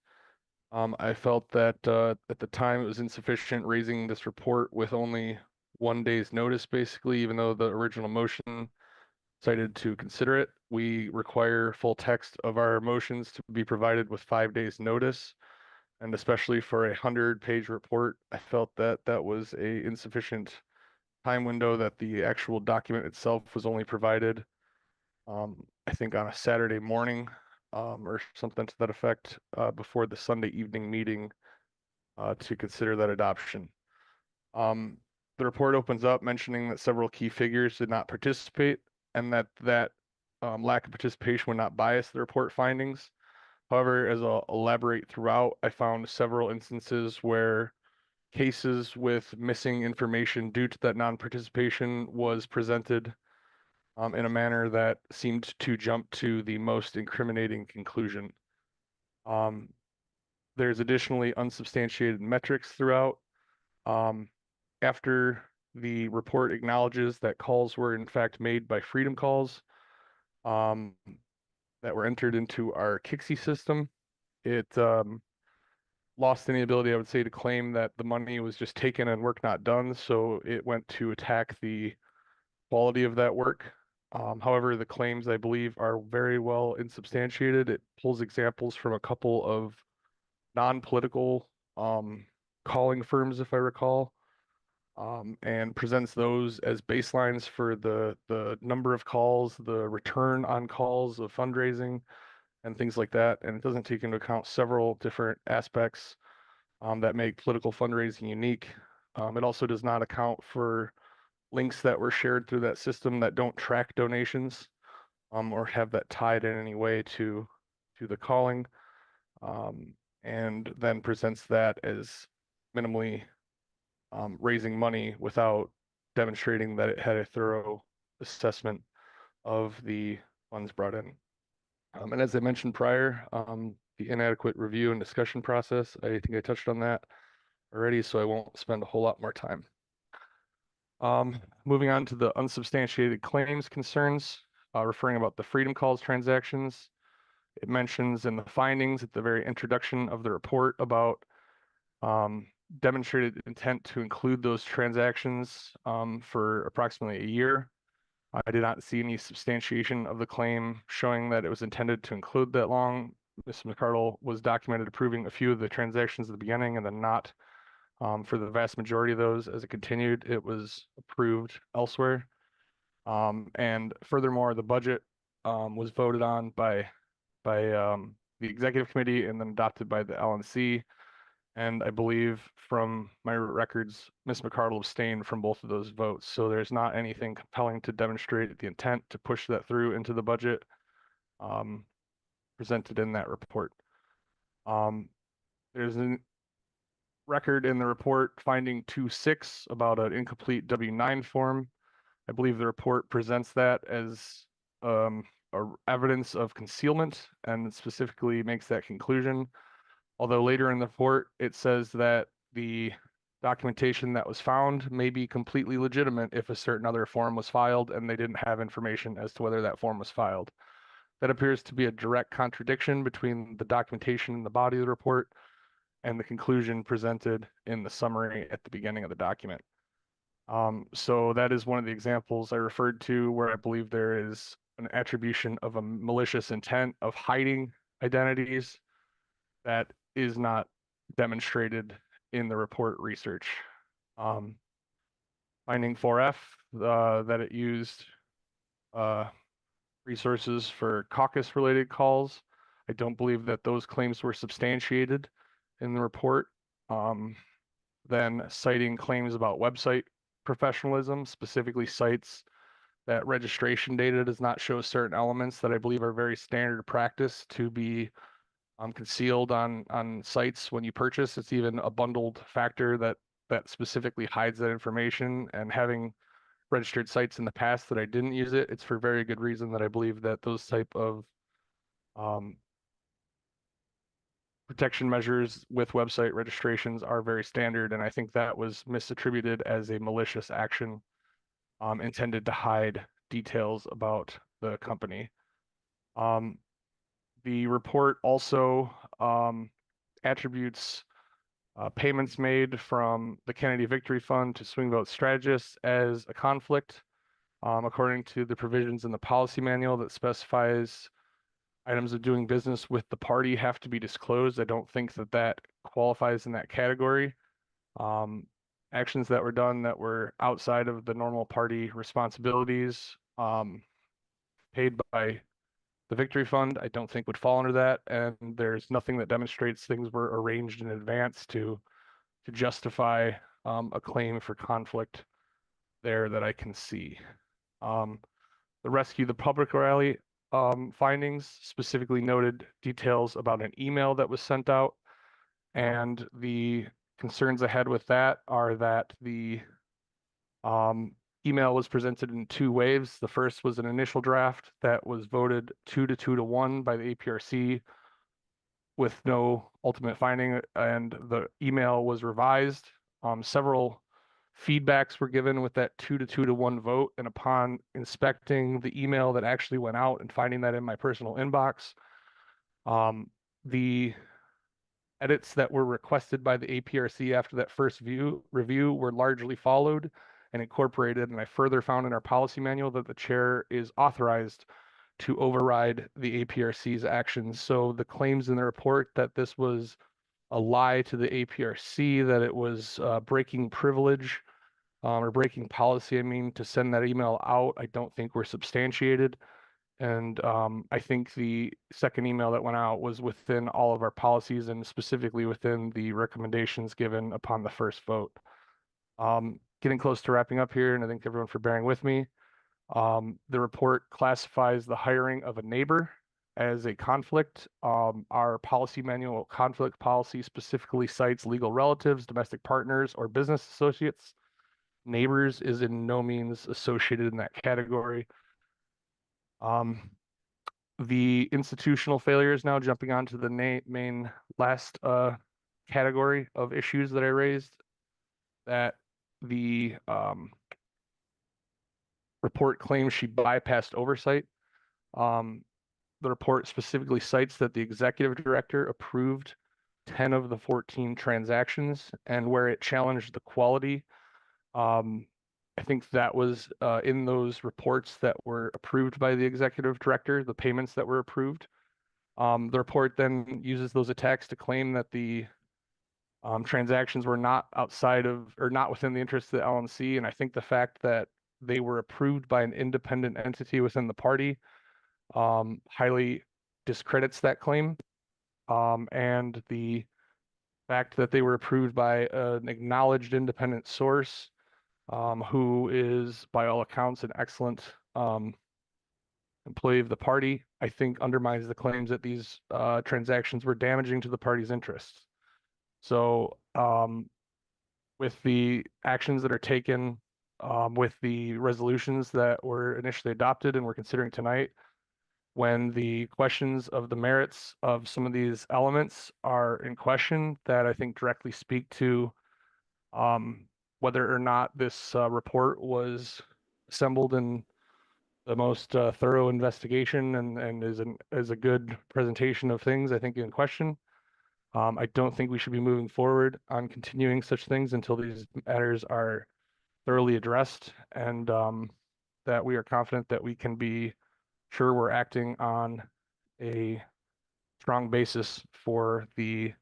I felt that at the time it was insufficient raising this report with only 1 day's notice, basically, even though the original motion cited to consider it. We require full text of our motions to be provided with 5 days notice. And especially for a 100-page report, I felt that that was a insufficient time window that the actual document itself was only provided, I think on a Saturday morning, or something to that effect, before the Sunday evening meeting, to consider that adoption. The report opens up mentioning that several key figures did not participate and that lack of participation would not bias the report findings. However, as I'll elaborate throughout, I found several instances where cases with missing information due to that non-participation was presented in a manner that seemed to jump to the most incriminating conclusion. There's additionally unsubstantiated metrics throughout. After the report acknowledges that calls were in fact made by Freedom Calls that were entered into our Kixie system, it lost any ability, I would say, to claim that the money was just taken and work not done. So it went to attack the quality of that work. However, the claims, I believe, are very well insubstantiated. It pulls examples from a couple of non-political calling firms, if I recall, and presents those as baselines for the number of calls, the return on calls of fundraising, and things like that. And it doesn't take into account several different aspects that make political fundraising unique. It also does not account for links that were shared through that system that don't track donations or have that tied in any way to the calling, and then presents that as minimally raising money without demonstrating that it had a thorough assessment of the funds brought in. And as I mentioned prior, the inadequate review and discussion process, I think I touched on that already, so I won't spend a whole lot more time. Moving on to the unsubstantiated claims concerns, referring about the Freedom Calls transactions. It mentions in the findings at the very introduction of the report about demonstrated intent to include those transactions for approximately a year. I did not see any substantiation of the claim showing that it was intended to include that long. Ms. McArdle was documented approving a few of the transactions at the beginning and then not for the vast majority of those. As it continued, it was approved elsewhere. And furthermore, the budget was voted on by the executive committee and then adopted by the LNC. And I believe from my records, Ms. McArdle abstained from both of those votes. So there's not anything compelling to demonstrate the intent to push that through into the budget presented in that report. There's a record in the report finding 2.6 about an incomplete W-9 form. I believe the report presents that as evidence of concealment and specifically makes that conclusion. Although later in the report, it says that the documentation that was found may be completely legitimate if a certain other form was filed and they didn't have information as to whether that form was filed. That appears to be a direct contradiction between the documentation in the body of the report and the conclusion presented in the summary at the beginning of the document. So that is one of the examples I referred to where I believe there is an attribution of a malicious intent of hiding identities that is not demonstrated in the report research. Finding 4F, that it used resources for caucus-related calls. I don't believe that those claims were substantiated in the report. Then citing claims about website professionalism, specifically cites that registration data does not show certain elements that I believe are very standard practice to be concealed on sites when you purchase. It's even a bundled factor that specifically hides that information. And having registered sites in the past that I didn't use it, it's for very good reason that I believe that those type of protection measures with website registrations are very standard. And I think that was misattributed as a malicious action intended to hide details about the company. The report also attributes payments made from the Kennedy Victory Fund to swing vote strategists as a conflict, according to the provisions in the policy manual that specifies items of doing business with the party have to be disclosed. I don't think that that qualifies in that category. And actions that were done that were outside of the normal party responsibilities, paid by the Victory Fund, I don't think would fall under that. And there's nothing that demonstrates things were arranged in advance to justify a claim for conflict there that I can see. The Rescue the Public Rally findings specifically noted details about an email that was sent out. And the concerns I had with that are that the email was presented in two waves. The first was an initial draft that was voted 2 to 1 by the APRC with no ultimate finding, and the email was revised. Several feedbacks were given with that 2 to 1 vote, and upon inspecting the email that actually went out and finding that in my personal inbox, the edits that were requested by the APRC after that first review were largely followed and incorporated. And I further found in our policy manual that the chair is authorized to override the APRC's actions. So the claims in the report that this was a lie to the APRC, that it was breaking privilege or breaking policy, I mean, to send that email out, I don't think were substantiated. And I think the second email that went out was within all of our policies and specifically within the recommendations given upon the first vote. Getting close to wrapping up here, and I thank everyone for bearing with me. The report classifies the hiring of a neighbor as a conflict. Our policy manual conflict policy specifically cites legal relatives, domestic partners, or business associates. Neighbors is in no means associated in that category. The institutional failures, now jumping onto the main last category of issues that I raised, that the report claims she bypassed oversight. The report specifically cites that the executive director approved 10 of the 14 transactions, and where it challenged the quality, I think that was in those reports that were approved by the executive director, the payments that were approved. The report then uses those attacks to claim that the transactions were not outside of or not within the interests of the LNC. And I think the fact that they were approved by an independent entity within the party highly discredits that claim. And the fact that they were approved by an acknowledged independent source who is, by all accounts, an excellent employee of the party, I think undermines the claims that these transactions were damaging to the party's interests. So with the actions that are taken, with the resolutions that were initially adopted and we're considering tonight, when the questions of the merits of some of these elements are in question that I think directly speak to whether or not this report was assembled in the most thorough investigation and is a good presentation of things, I think, in question. I don't think we should be moving forward on continuing such things until these matters are thoroughly addressed, and that we are confident that we can be sure we're acting on a strong basis for the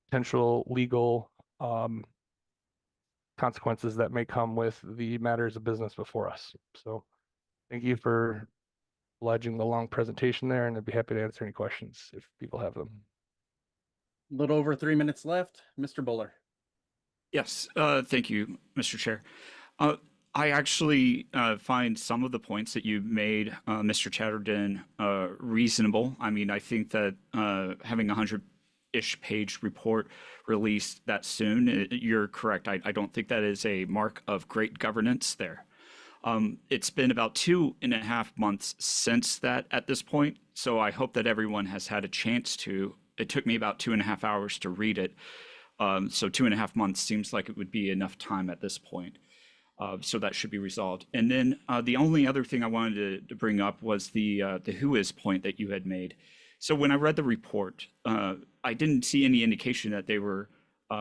potential legal consequences that may come with the matters of business before us. So thank you for obliging the long presentation there, and I'd be happy to answer any questions if people have them. A little over 3 minutes left. Mr. Buller. Yes, thank you, Mr. Chair. I actually find some of the points that you made, Mr. Chatterton, reasonable. I mean, I think that having a 100-ish page report released that soon, you're correct. I don't think that is a mark of great governance there. It's been about 2.5 months since that at this point, so I hope that everyone has had a chance to. It took me about 2.5 hours to read it, so 2.5 months seems like it would be enough time at this point. So that should be resolved. And then the only other thing I wanted to bring up was the who is point that you had made. So when I read the report, I didn't see any indication that they were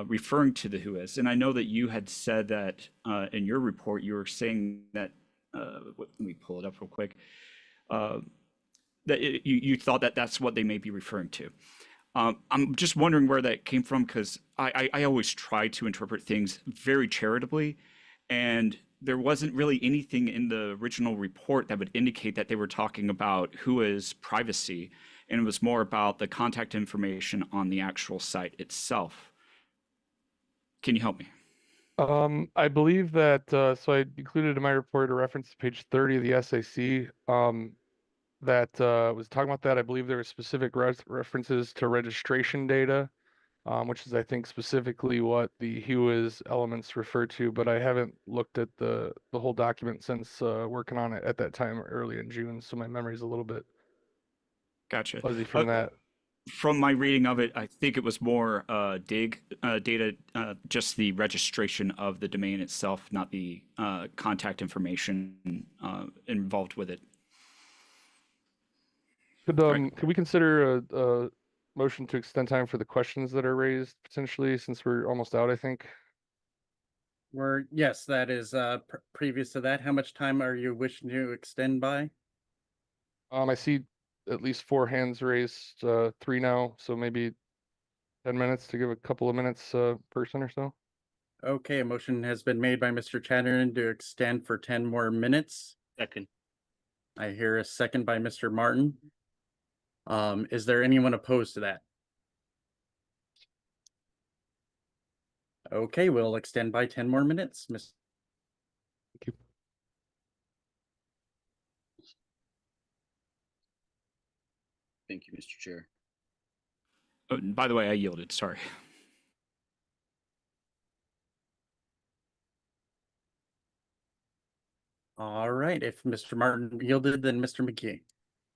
referring to the who is. And I know that you had said that in your report, you were saying that, let me pull it up real quick, that you thought that that's what they may be referring to. I'm just wondering where that came from because I always try to interpret things very charitably, and there wasn't really anything in the original report that would indicate that they were talking about who is privacy, and it was more about the contact information on the actual site itself. Can you help me? I believe that, so I included in my report a reference to page 30 of the SAC that was talking about that. I believe there were specific references to registration data, which is, I think, specifically what the HUIS elements refer to, but I haven't looked at the whole document since working on it at that time early in June, so my memory's a little bit Gotcha. fuzzy from that. From my reading of it, I think it was more dig data, just the registration of the domain itself, not the contact information involved with it. Could we consider a motion to extend time for the questions that are raised potentially, since we're almost out, I think? Yes, that is previous to that. How much time are you wishing to extend by? I see at least 4 hands raised, 3 now, so maybe 10 minutes to give a couple of minutes person or so. Okay, a motion has been made by Mr. Chatterton to extend for 10 more minutes. Second. I hear a second by Mr. Martin. Is there anyone opposed to that? Okay, we'll extend by 10 more minutes. Miss. Thank you. Thank you, Mr. Chair. Oh, and by the way, I yielded. Sorry. All right, if Mr. Martin yielded, then Mr. McGee.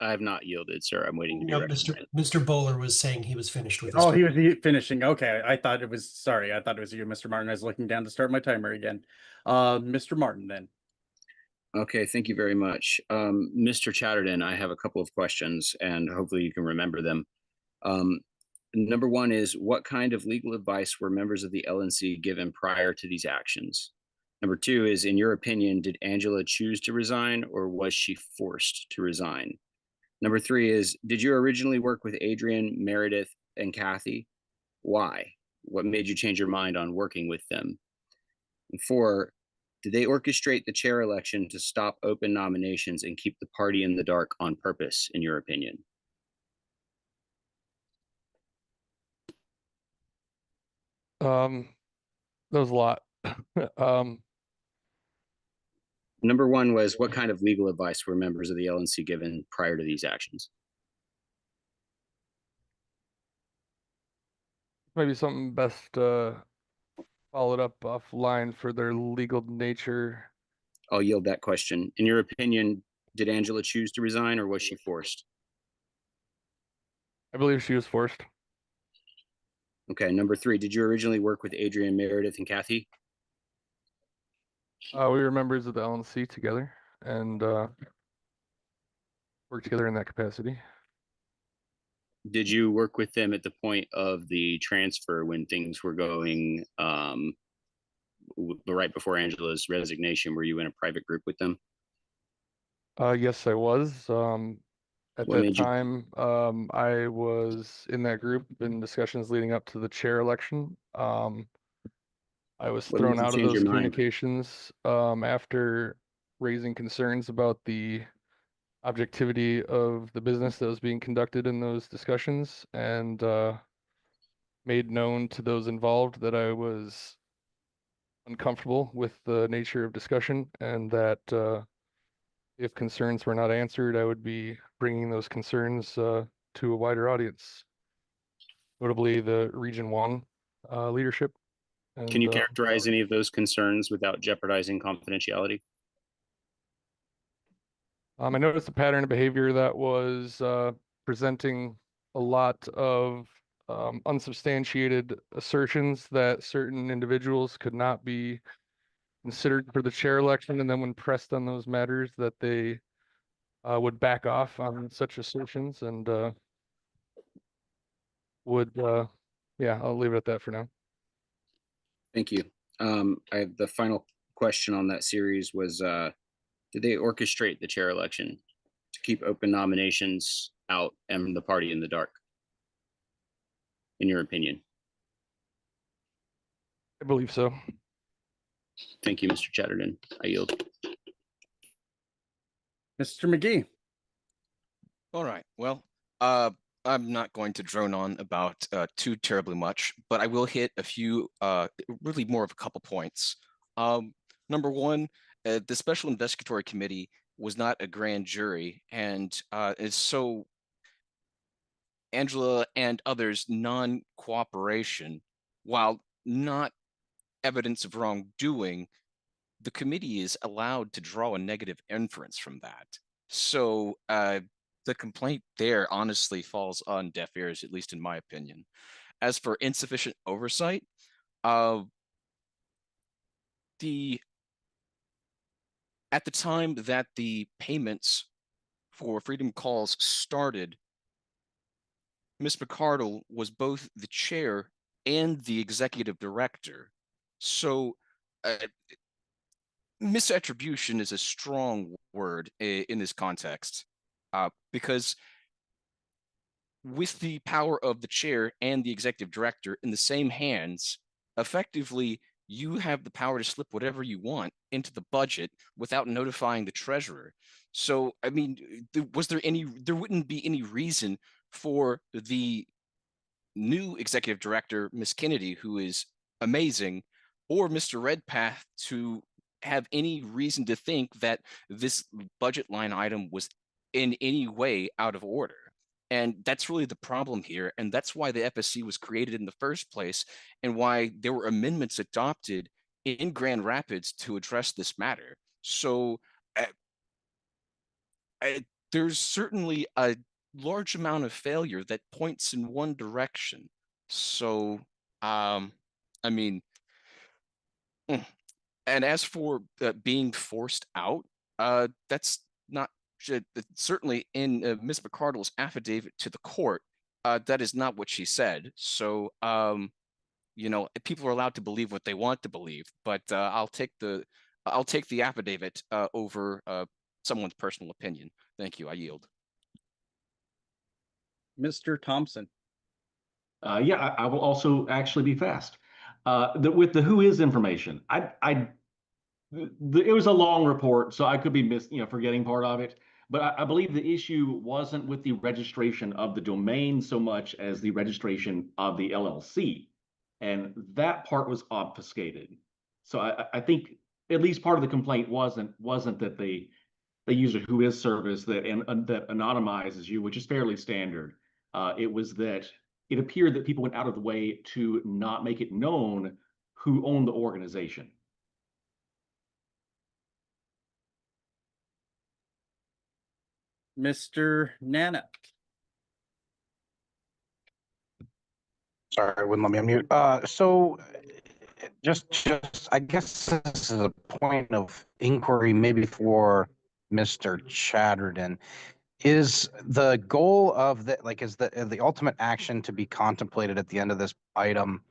I have not yielded, sir. I'm waiting to be No, recognized. Mr. Bowler was saying he was finished with his. Oh, he was finishing. Okay, I thought it was, sorry, I thought it was you, Mr. Martin. I was looking down to start my timer again. Mr. Martin, then. Okay, thank you very much. Mr. Chatterton, I have a couple of questions and hopefully you can remember them. Number one is, what kind of legal advice were members of the LNC given prior to these actions? Number two is, in your opinion, did Angela choose to resign or was she forced to resign? Number three is, did you originally work with Adrian, Meredith, and Kathy? Why? What made you change your mind on working with them? And four, did they orchestrate the chair election to stop open nominations and keep the party in the dark on purpose, in your opinion? That was a lot. Number one was, what kind of legal advice were members of the LNC given prior to these actions? Maybe something best followed up offline for their legal nature. I'll yield that question. In your opinion, did Angela choose to resign or was she forced? I believe she was forced. Okay, number three, did you originally work with Adrian, Meredith, and Kathy? We were members of the LNC together and worked together in that capacity. Did you work with them at the point of the transfer when things were going right before Angela's resignation? Were you in a private group with them? Yes, I was. At What that made you- time, I was in that group in discussions leading up to the chair election. I was What thrown made you out of change those your mind? communications after raising concerns about the objectivity of the business that was being conducted in those discussions, and made known to those involved that I was uncomfortable with the nature of discussion, and that if concerns were not answered, I would be bringing those concerns to a wider audience, notably the Region 1 leadership. And, Can you characterize any of those concerns without jeopardizing confidentiality? I noticed a pattern of behavior that was presenting a lot of unsubstantiated assertions that certain individuals could not be considered for the chair election, and then when pressed on those matters, that they would back off on such assertions and would, yeah, I'll leave it at that for now. Thank you. The final question on that series was, did they orchestrate the chair election to keep open nominations out and the party in the dark? in your opinion? I believe so. Thank you, Mr. Chatterton. I yield. Mr. McGee. All right. Well, I'm not going to drone on about too terribly much, but I will hit a few, really more of a couple points. Number one, the Special Investigatory Committee was not a grand jury, and so Angela and others' non-cooperation, while not evidence of wrongdoing, the committee is allowed to draw a negative inference from that. So the complaint there honestly falls on deaf ears, at least in my opinion. As for insufficient oversight, at the time that the payments for Freedom Calls started, Ms. McArdle was both the chair and the executive director. So misattribution is a strong word in this context, because with the power of the chair and the executive director in the same hands, effectively, you have the power to slip whatever you want into the budget without notifying the treasurer. So, I mean, there wouldn't be any reason for the new executive director, Ms. Kennedy, who is amazing, or Mr. Redpath to have any reason to think that this budget line item was in any way out of order. And that's really the problem here. And that's why the FSC was created in the first place, and why there were amendments adopted in Grand Rapids to address this matter. So there's certainly a large amount of failure that points in one direction. So, I mean, and as for being forced out, that's not certainly in Ms. McArdle's affidavit to the court. That is not what she said. So, you know, people are allowed to believe what they want to believe, but I'll take the affidavit over someone's personal opinion. Thank you. I yield. Mr. Thompson. Yeah, I will also actually be fast. With the who is information, it was a long report, so I could be forgetting part of it. But I believe the issue wasn't with the registration of the domain so much as the registration of the LLC, and that part was obfuscated. So I think at least part of the complaint wasn't that they use a who is service that anonymizes you, which is fairly standard. It was that it appeared that people went out of the way to not make it known who owned the organization. Mr. Nana. Sorry, it wouldn't let me unmute. So just I guess this is a point of inquiry maybe for Mr. Chatterton. Is the goal of is the ultimate action to be contemplated at the end of this item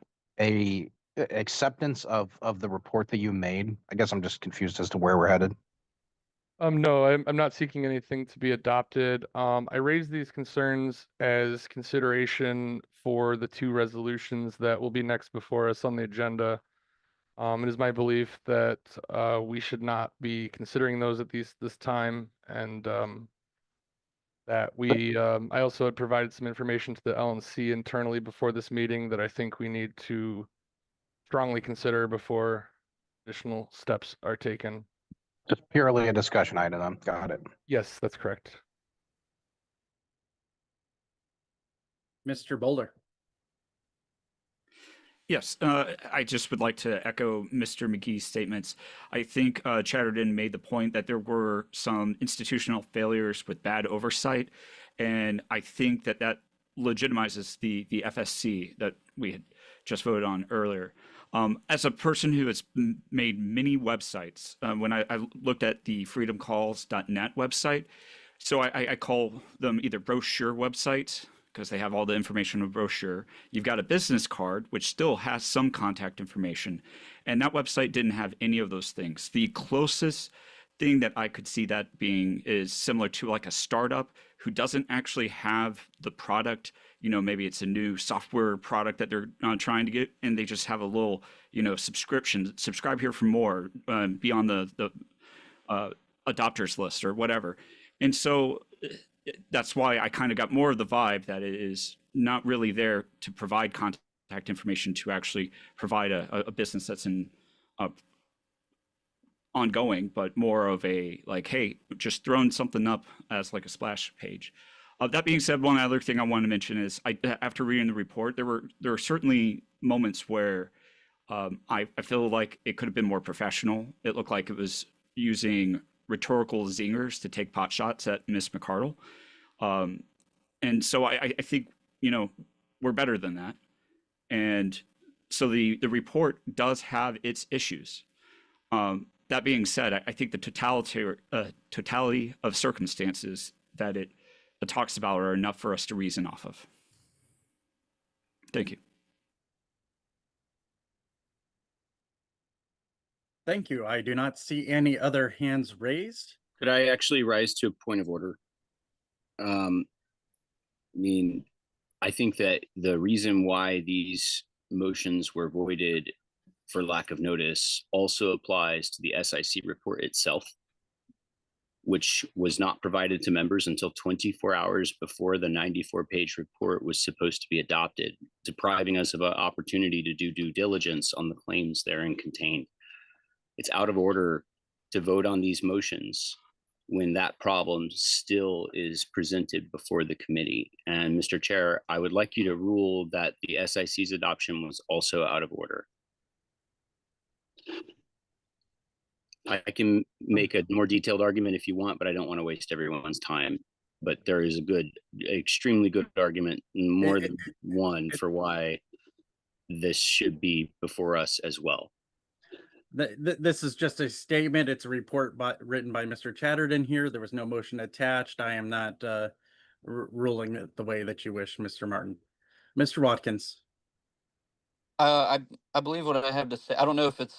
a acceptance of the report that you made? I guess I'm just confused as to where we're headed. No, I'm not seeking anything to be adopted. I raised these concerns as consideration for the two resolutions that will be next before us on the agenda. It is my belief that we should not be considering those at this time, and that I also had provided some information to the LNC internally before this meeting that I think we need to strongly consider before additional steps are taken. Just purely a discussion item. Got it. Yes, that's correct. Mr. Boulder. Yes, I just would like to echo Mr. McGee's statements. I think Chatterton made the point that there were some institutional failures with bad oversight, and I think that legitimizes the FSC that we had just voted on earlier. As a person who has made many websites, when I looked at the freedomcalls.net website, so I call them either brochure websites, because they have all the information in a brochure. You've got a business card, which still has some contact information. And that website didn't have any of those things. The closest thing that I could see that being is similar to like a startup who doesn't actually have the product. You know, maybe it's a new software product that they're trying to get, and they just have a little, you know, subscription. Subscribe here for more. Be on the adopters list or whatever. And so that's why I kind of got more of the vibe that it is not really there to provide contact information to actually provide a business that's in ongoing, but more of a like, hey, just throwing something up as like a splash page. That being said, one other thing I want to mention is after reading the report, there were certainly moments where I feel like it could have been more professional. It looked like it was using rhetorical zingers to take pot shots at Miss McArdle. And so I think, you know, we're better than that. And so the report does have its issues. That being said, I think the totality of circumstances that it talks about are enough for us to reason off of. Thank you. Thank you. I do not see any other hands raised. Could I actually rise to a point of order? I mean, I think that the reason why these motions were voided for lack of notice also applies to the SIC report itself, which was not provided to members until 24 hours before the 94-page report was supposed to be adopted, depriving us of an opportunity to do due diligence on the claims therein contained. It's out of order to vote on these motions when that problem still is presented before the committee. And Mr. Chair, I would like you to rule that the SIC's adoption was also out of order. I can make a more detailed argument if you want, but I don't want to waste everyone's time. But there is a good, extremely good argument, more than one, for why this should be before us as well. This is just a statement. It's a report written by Mr. Chatterton here. There was no motion attached. I am not ruling it the way that you wish, Mr. Martin. Mr. Watkins. I believe what I have to say. I don't know if it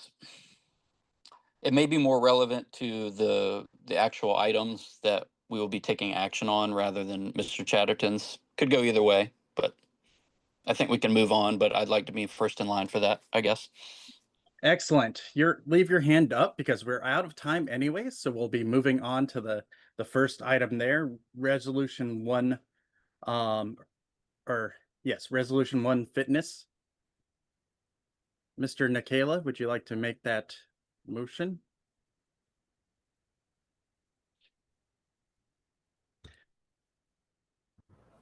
may be more relevant to the actual items that we will be taking action on rather than Mr. Chatterton's. Could go either way, but I think we can move on, but I'd like to be first in line for that, I guess. Excellent. Leave your hand up because we're out of time anyway, so we'll be moving on to the first item there, Resolution 1, Resolution 1 Fitness. Mr. Nikela, would you like to make that motion?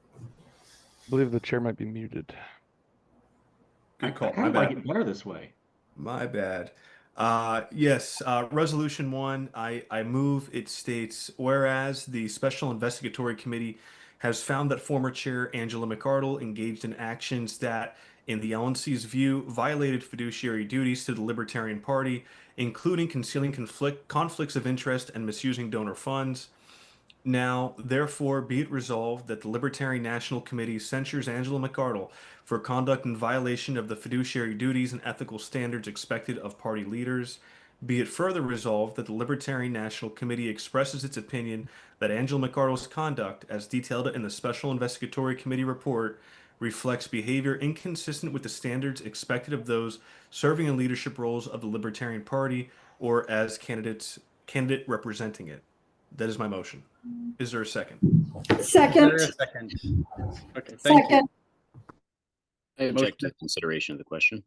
I believe the chair might be muted. Good call. I like it better this way. My bad. Yes, Resolution 1, I move. It states, whereas the Special Investigatory Committee has found that former Chair Angela McArdle engaged in actions that, in the LNC's view, violated fiduciary duties to the Libertarian Party, including concealing conflicts of interest and misusing donor funds. Now, therefore, be it resolved that the Libertarian National Committee censures Angela McArdle for conduct in violation of the fiduciary duties and ethical standards expected of party leaders. Be it further resolved that the Libertarian National Committee expresses its opinion that Angela McArdle's conduct, as detailed in the Special Investigatory Committee report, reflects behavior inconsistent with the standards expected of those serving in leadership roles of the Libertarian Party or as candidate representing it. That is my motion. Is there a second? Second. Is there a second? Okay, thank you. I object to consideration of the question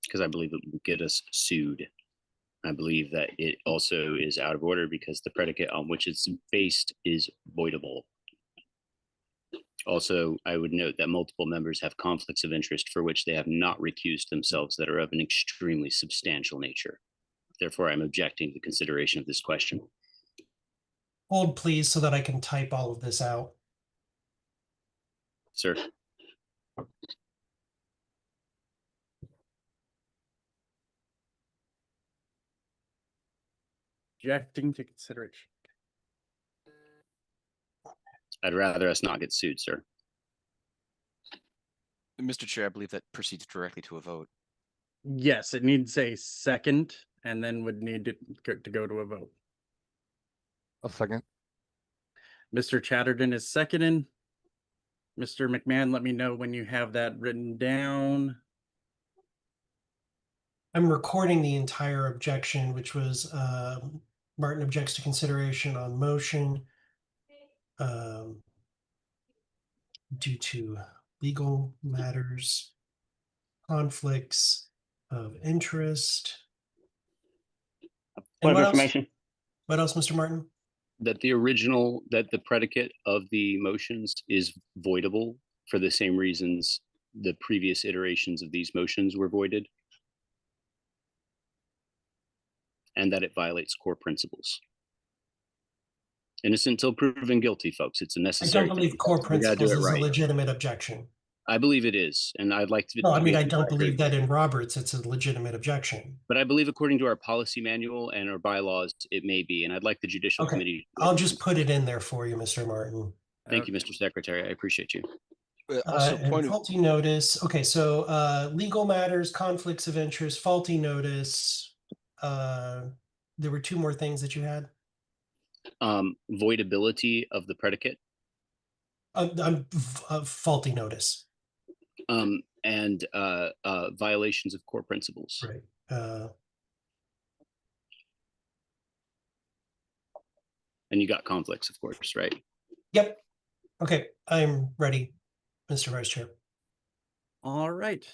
because I believe it will get us sued. I believe that it also is out of order because the predicate on which it's based is voidable. Also, I would note that multiple members have conflicts of interest for which they have not recused themselves that are of an extremely substantial nature. Therefore, I'm objecting to consideration of this question. Hold, please, so that I can type all of this out. Sir. Objecting to consideration. I'd rather us not get sued, sir. Mr. Chair, I believe that proceeds directly to a vote. Yes, it needs a second, and then would need to go to a vote. A second. Mr. Chatterton is seconding. Mr. McMahon, let me know when you have that written down. I'm recording the entire objection, which was Martin objects to consideration on motion due to legal matters, conflicts of interest. Point And of information. What else, Mr. Martin? That the predicate of the motions is voidable for the same reasons the previous iterations of these motions were voided, and that it violates core principles. Innocent until proven guilty, folks. It's a I necessary don't believe thing. core We gotta do principles it is a right. legitimate objection. I believe it is, and I'd like to. No, I mean, be I on don't record. believe that in Roberts it's a legitimate objection. But I believe according to our policy manual and our bylaws, it may be, and I'd like the judicial Okay, committee. I'll just put it in there for you, Mr. Martin. Thank you, Mr. Secretary. I appreciate you. Also, And point of faulty notice. Okay, so legal matters, conflicts of interest, faulty notice. There were two more things that you had. Voidability of the predicate. Faulty notice. And violations of core principles. Right. And you got conflicts, of course, right? Yep. Okay, I'm ready, Mr. Vice Chair. All right.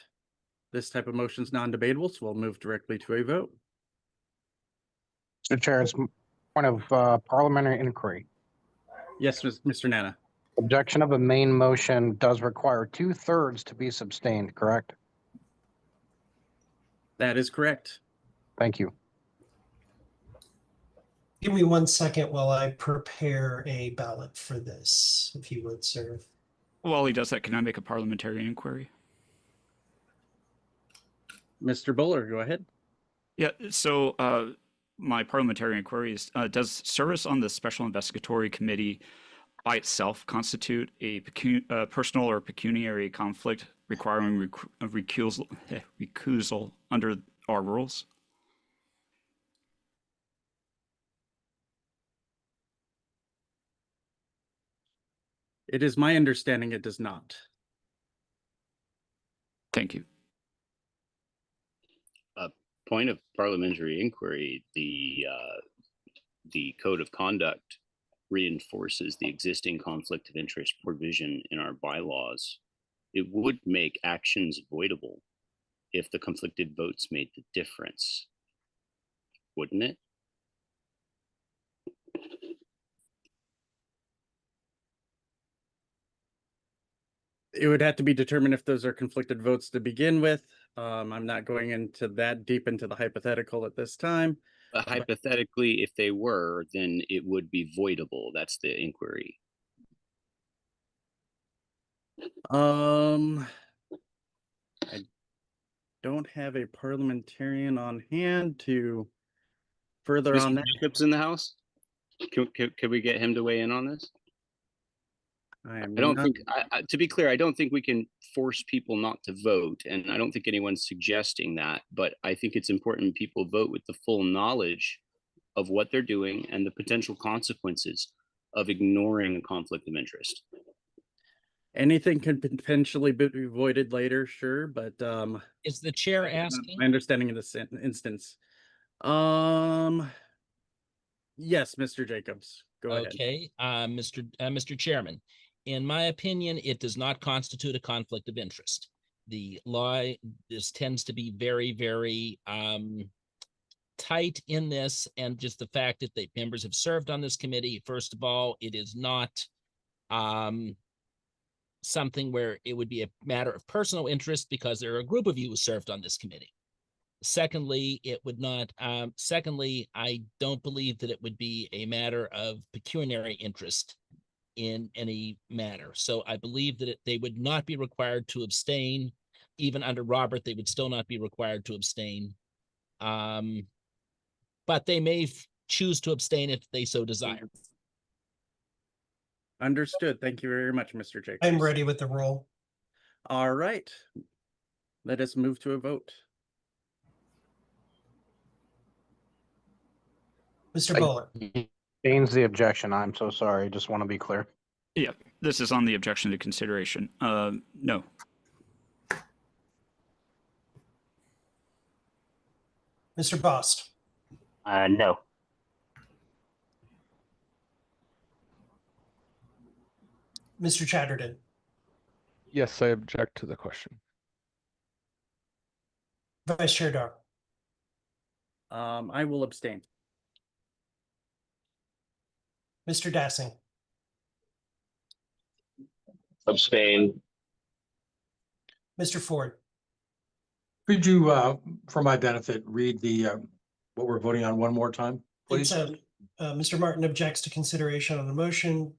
This type of motion is non-debatable, so we'll move directly to a vote. Mr. Chair, it's point of parliamentary inquiry. Yes, Mr. Nana. Objection of a main motion does require 2/3 to be sustained, correct? That is correct. Thank you. Give me 1 second while I prepare a ballot for this, if you would, sir. While he does that, can I make a parliamentary inquiry? Mr. Buller, go ahead. Yeah, so my parliamentary inquiry is, does service on the Special Investigatory Committee by itself constitute a personal or pecuniary conflict requiring recusal under our rules? It is my understanding it does not. Thank you. Point of parliamentary inquiry, the code of conduct reinforces the existing conflict of interest provision in our bylaws. It would make actions voidable if the conflicted votes made the difference, wouldn't it? It would have to be determined if those are conflicted votes to begin with. I'm not going into that deep into the hypothetical at this time. But hypothetically, if they were, then it would be voidable. That's the inquiry. I don't have a parliamentarian on hand to further on that. Jacobs in the house? Can we get him to weigh in on this? I don't think, to be clear, I don't think we can force people not to vote, and I don't think anyone's suggesting that, but I think it's important people vote with the full knowledge of what they're doing and the potential consequences of ignoring a conflict of interest. Anything can potentially be voided later, sure, but is the chair asking? My understanding in this instance. Yes, Mr. Jacobs, go ahead. Okay, Mr. Chairman, in my opinion, it does not constitute a conflict of interest. The law, this tends to be very, very tight in this, and just the fact that the members have served on this committee, first of all, it is not something where it would be a matter of personal interest because there are a group of you who served on this committee. Secondly, it would not. Secondly, I don't believe that it would be a matter of pecuniary interest in any matter. So I believe that they would not be required to abstain. Even under Robert, they would still not be required to abstain. But they may choose to abstain if they so desire. Understood. Thank you very much, Mr. Jacobs. I'm ready with the roll. All right. Let us move to a vote. Mr. Bowler. Abstains the objection. I'm so sorry. Just want to be clear. Yeah, this is on the objection to consideration. No. Mr. Bost. No. Mr. Chatterton. Yes, I object to the question. Vice Chair Dar. I will abstain. Mr. Dassing. Abstain. Mr. Ford. Could you, for my benefit, read the, what we're voting on one more time, please? It's Mr. Martin objects to consideration on the motion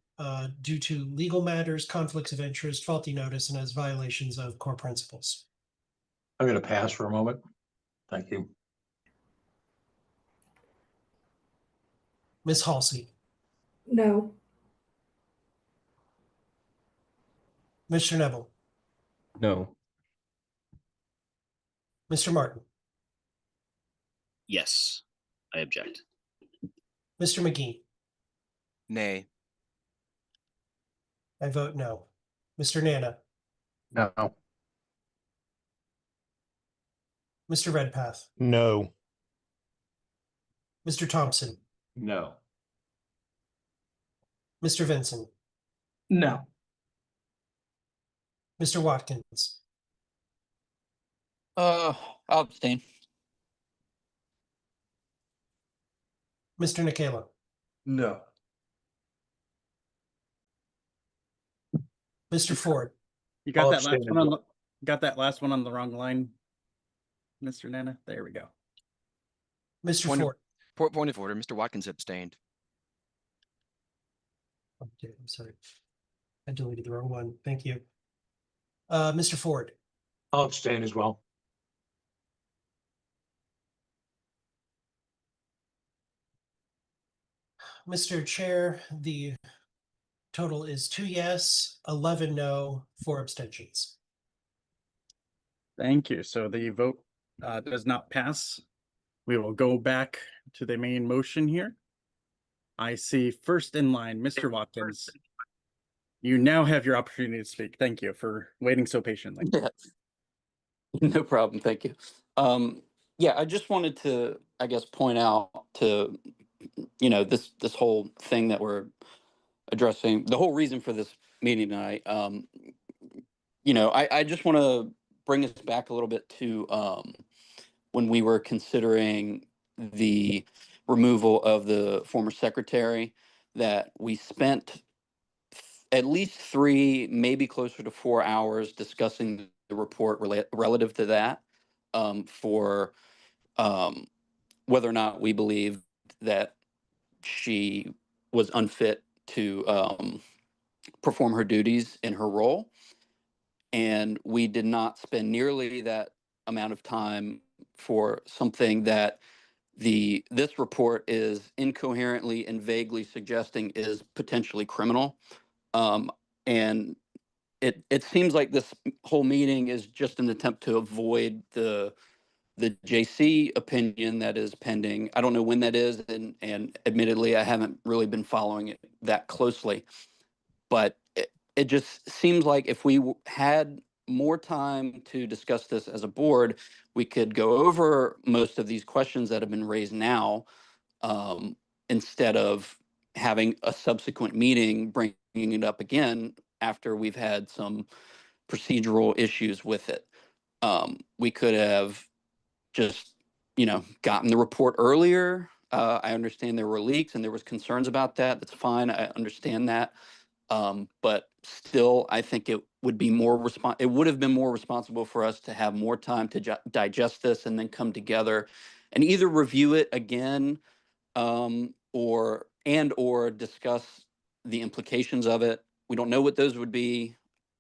due to legal matters, conflicts of interest, faulty notice, and as violations of core principles. I'm going to pass for a moment. Thank you. Ms. Halsey. No. Mr. Neville. No. Mr. Martin. Yes, I object. Mr. McGee. Nay. I vote no. Mr. Nana. No. Mr. Redpath. No. Mr. Thompson. No. Mr. Vinson. No. Mr. Watkins. I'll abstain. Mr. Nicola. No. Mr. Ford. You got I'll that last abstain one as on the got that last one on the wrong line, Mr. Nana. There we go. Mr. Point Ford. point of order. Mr. Watkins abstained. Okay, I'm sorry. I deleted the wrong one. Thank you. Mr. Ford. I'll abstain as well. Mr. Chair, the total is 2 yes, 11 no, 4 abstentions. Thank you. So the vote does not pass. We will go back to the main motion here. I see first in line, Mr. Watkins. You now have your opportunity to speak. Thank you for waiting so patiently. Yeah. No problem. Thank you. Yeah, I just wanted to, I guess, point out to, this whole thing that we're addressing, the whole reason for this meeting tonight. I just want to bring us back a little bit to when we were considering the removal of the former secretary, that we spent at least 3, maybe closer to 4 hours discussing the report relative to that, for whether or not we believe that she was unfit to perform her duties in her role. And we did not spend nearly that amount of time for something that this report is incoherently and vaguely suggesting is potentially criminal. And it seems like this whole meeting is just an attempt to avoid the JC opinion that is pending. I don't know when that is, and admittedly, I haven't really been following it that closely. But it just seems like if we had more time to discuss this as a board, we could go over most of these questions that have been raised now, instead of having a subsequent meeting bringing it up again after we've had some procedural issues with it. We could have just, gotten the report earlier. I understand there were leaks and there was concerns about that. That's fine. I understand that. But still, I think it would be it would have been more responsible for us to have more time to digest this and then come together and either review it again, or discuss the implications of it. We don't know what those would be.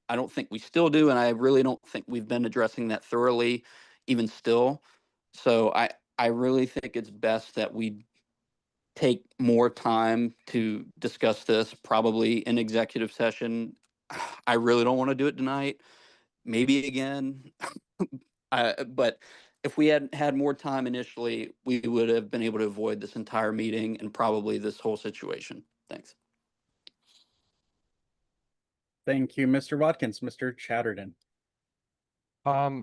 I don't think we still do, and I really don't think we've been addressing that thoroughly, even still. So I really think it's best that we take more time to discuss this, probably in executive session. I really don't want to do it tonight. Maybe again, but if we had had more time initially, we would have been able to avoid this entire meeting and probably this whole situation. Thanks. Thank you, Mr. Watkins. Mr. Chatterton.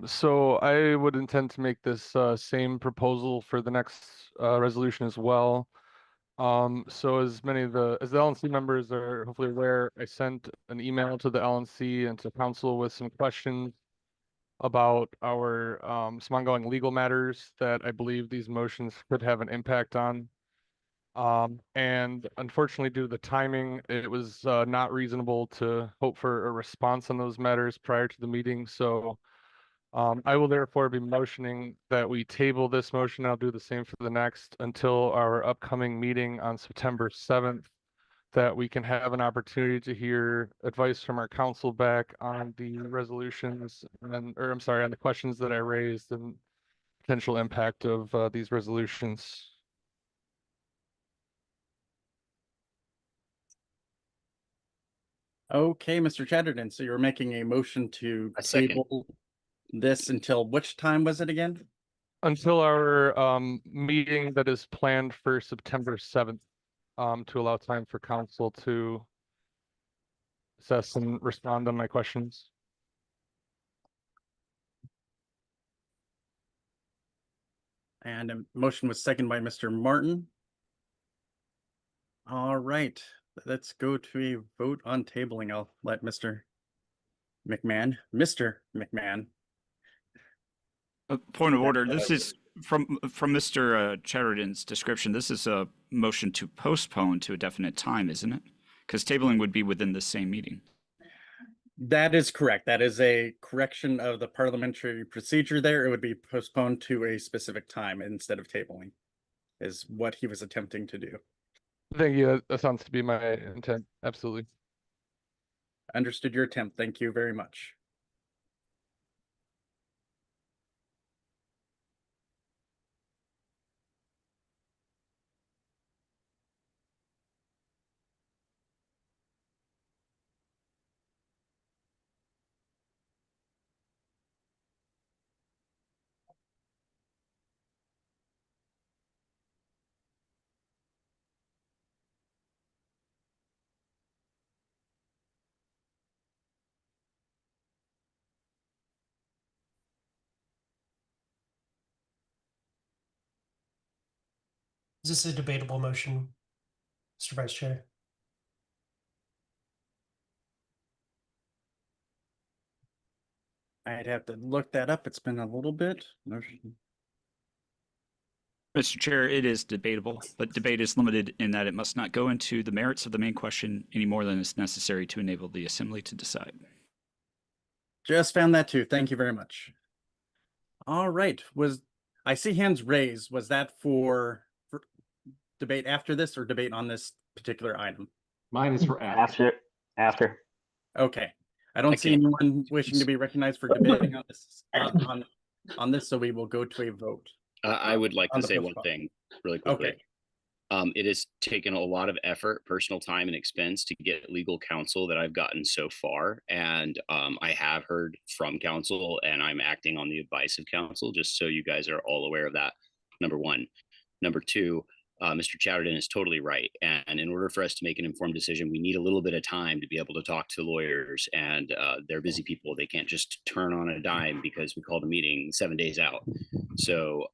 So I would intend to make this same proposal for the next resolution as well. So as the LNC members are hopefully aware, I sent an email to the LNC and to council with some questions about our some ongoing legal matters that I believe these motions could have an impact on. And unfortunately, due to the timing, it was not reasonable to hope for a response on those matters prior to the meeting. So I will therefore be motioning that we table this motion. I'll do the same for the next until our upcoming meeting on September 7th, that we can have an opportunity to hear advice from our council back on the resolutions on the questions that I raised and potential impact of these resolutions. Okay, Mr. Chatterton, so you're making a motion to A second. table this until which time was it again? Until our meeting that is planned for September 7th, to allow time for council to assess and respond on my questions. And a motion was seconded by Mr. Martin. All right, let's go to a vote on tabling. I'll let Mr. McMahon. Point of order. This is from Mr. Chatterton's description. This is a motion to postpone to a definite time, isn't it? Because tabling would be within the same meeting. That is correct. That is a correction of the parliamentary procedure there. It would be postponed to a specific time instead of tabling, is what he was attempting to do. Thank you. That sounds to be my intent. Absolutely. Understood your attempt. Thank you very much. Is this a debatable motion, Mr. Vice Chair? I'd have to look that up. It's been a little bit. Mr. Chair, it is debatable, but debate is limited in that it must not go into the merits of the main question any more than is necessary to enable the assembly to decide. Just found that too. Thank you very much. All right. I see hands raised. Was that for debate after this or debate on this particular item? Mine is for after. After. Okay. I don't see anyone wishing to be recognized for debating on this, on this, so we will go to a vote. I would like on to the say one postpone. thing really quickly. Okay. It has taken a lot of effort, personal time, and expense to get legal counsel that I've gotten so far. And I have heard from counsel, and I'm acting on the advice of counsel, just so you guys are all aware of that, number one. Number two, Mr. Chatterton is totally right. And in order for us to make an informed decision, we need a little bit of time to be able to talk to lawyers, and they're busy people. They can't just turn on a dime because we called a meeting 7 days out. So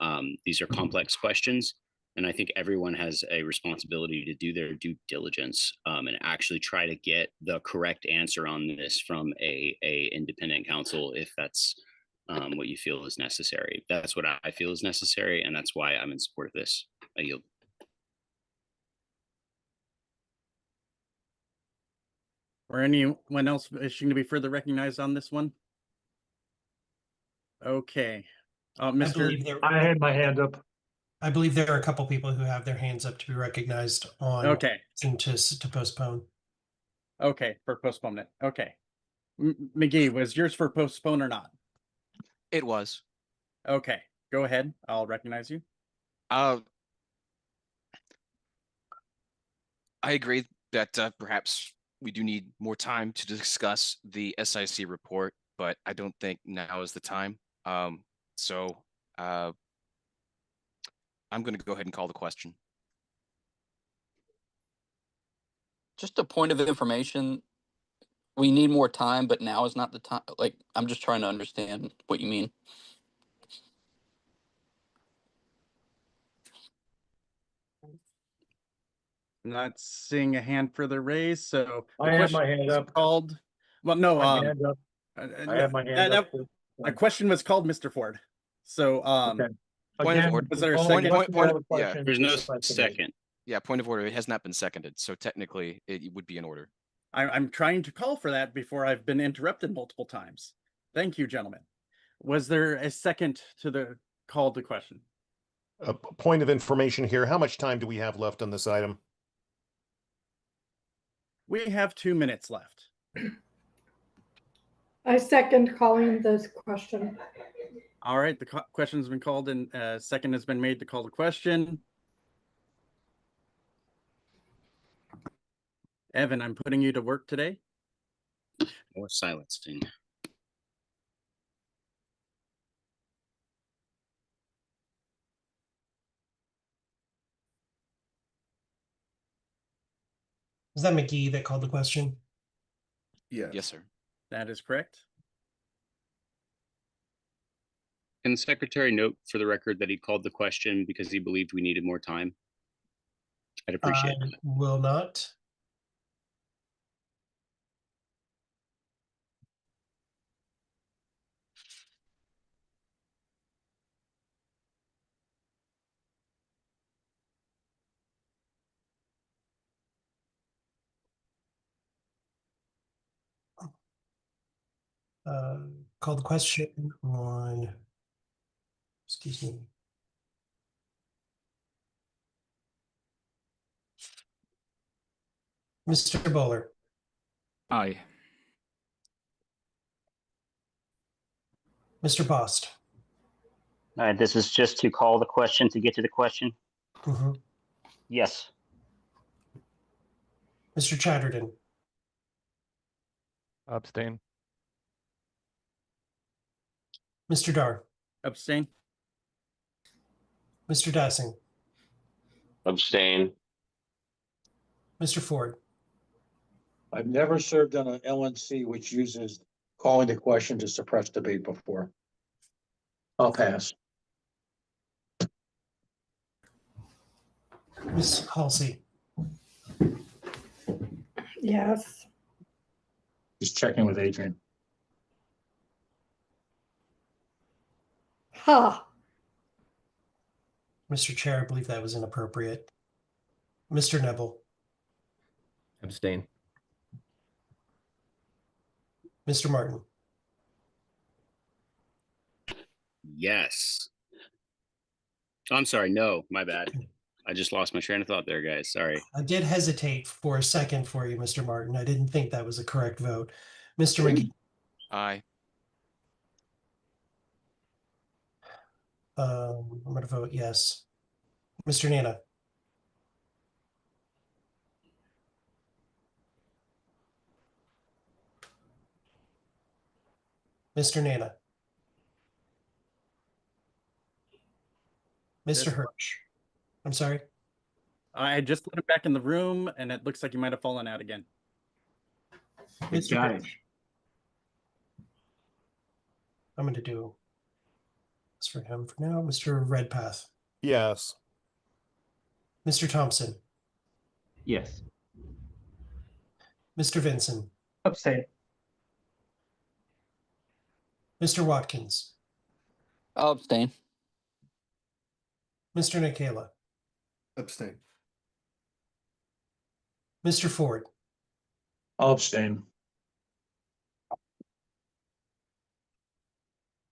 these are complex questions. And I think everyone has a responsibility to do their due diligence and actually try to get the correct answer on this from a independent counsel if that's what you feel is necessary. That's what I feel is necessary, and that's why I'm in support of this. I yield. Or anyone else wishing to be further recognized on this one? Okay. I had my hand up. I believe there are a couple people who have their hands up to be recognized on Okay. to postpone. Okay, for postponement. Okay. McGee, was yours for postpone or not? It was. Okay, go ahead. I'll recognize you. I agree that perhaps we do need more time to discuss the SIC report, but I don't think now is the time. So I'm going to go ahead and call the question. Just a point of information. We need more time, but now is not the time. Like, I'm just trying to understand what you mean. Not seeing a hand further raised, so the I have question my hand was up. called. Well, no, My hand up. I have my hand up. my question was called, Mr. Ford. So, Okay. Point of Again, order. was there a call second? question, Point call of, the yeah. question, There's no press the button. second. Yeah, point of order. It has not been seconded, so technically it would be in order. I'm trying to call for that before I've been interrupted multiple times. Thank you, gentlemen. Was there a second to the call to question? A point of information here. How much time do we have left on this item? We have 2 minutes left. I second calling this question. All right, the question has been called and second has been made to call the question. Evan, I'm putting you to work today. Or silencing. Was that McGee that called the question? Yeah. Yes, sir. That is correct. Can the secretary note for the record that he called the question because he believed we needed more time? I'd appreciate I that. will not. Call the question on, excuse me. Mr. Bowler, Aye. Mr. Bost. All right, this is just to call the question to get to the question. Mhm. Yes. Mr. Chatterton, Abstain. Mr. Dar, Abstain. Mr. Dassing, Abstain. Mr. Ford. I've never served on an LNC which uses calling the question to suppress debate before. I'll pass. Ms. Halsey, Yes. Just checking with Adrian. Ha. Mr. Chair, I believe that was inappropriate. Mr. Neville, Abstain. Mr. Martin, Yes. I'm sorry. No, my bad. I just lost my train of thought there, guys. Sorry. I did hesitate for a second for you, Mr. Martin. I didn't think that was a correct vote. Mr. McGee, Aye. I'm going to vote yes. Mr. Nana, Mr. Nana, Mr. Hirsch. I'm sorry. I just put him back in the room and it looks like he might have fallen out again. Mr. Hirsch. I'm going to do this for him for now. Mr. Redpath, Yes. Mr. Thompson, Yes. Mr. Vinson, Abstain. Mr. Watkins, I'll abstain. Mr. Nikela, Abstain. Mr. Ford, I'll abstain.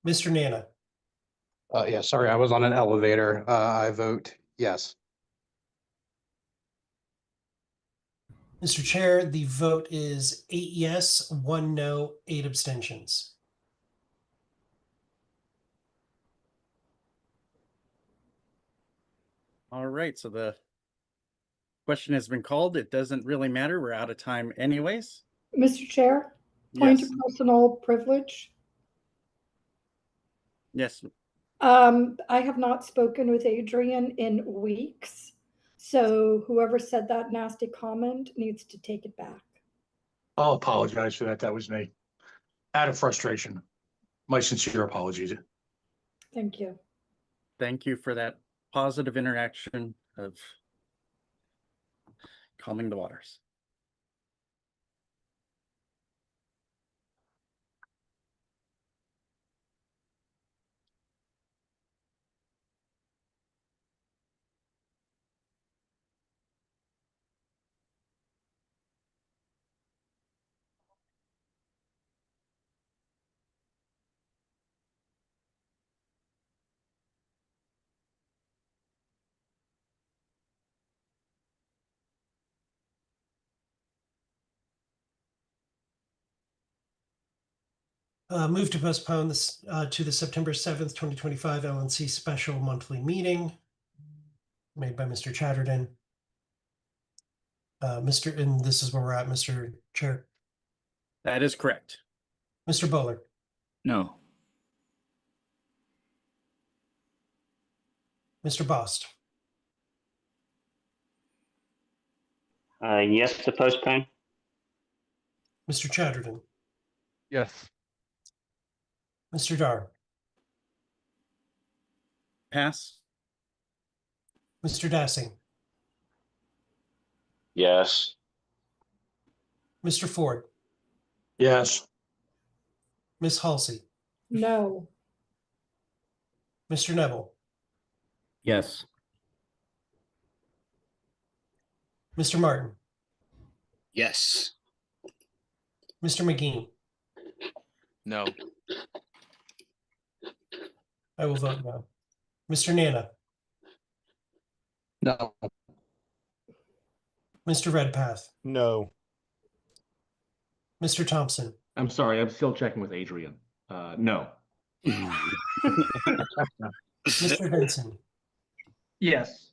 Mr. Nana, Yeah, sorry, I was on an elevator. I vote yes. Mr. Chair, the vote is 8 yes, 1 no, 8 abstentions. All right, so the question has been called. It doesn't really matter. We're out of time anyways. Mr. Chair, point Yes. of personal privilege. Yes. I have not spoken with Adrian in weeks. So whoever said that nasty comment needs to take it back. I'll apologize for that. That was me. Out of frustration. My sincere apologies. Thank you. Thank you for that positive interaction of calming the waters. Move to postpone this to the September 7th, 2025 LNC special monthly meeting made by Mr. Chatterton. And this is where we're at, Mr. Chair. That is correct. Mr. Bowler, No. Mr. Bost, Yes to postpone. Mr. Chatterton, Yes. Mr. Dar, Pass. Mr. Dassing, Yes. Mr. Ford, Yes. Miss Halsey, No. Mr. Neville, Yes. Mr. Martin, Yes. Mr. McGee. No. I will vote no. Mr. Nana, No. Mr. Redpath, No. Mr. Thompson, I'm sorry, I'm still checking with Adrian. No. Mr. Benson, Yes.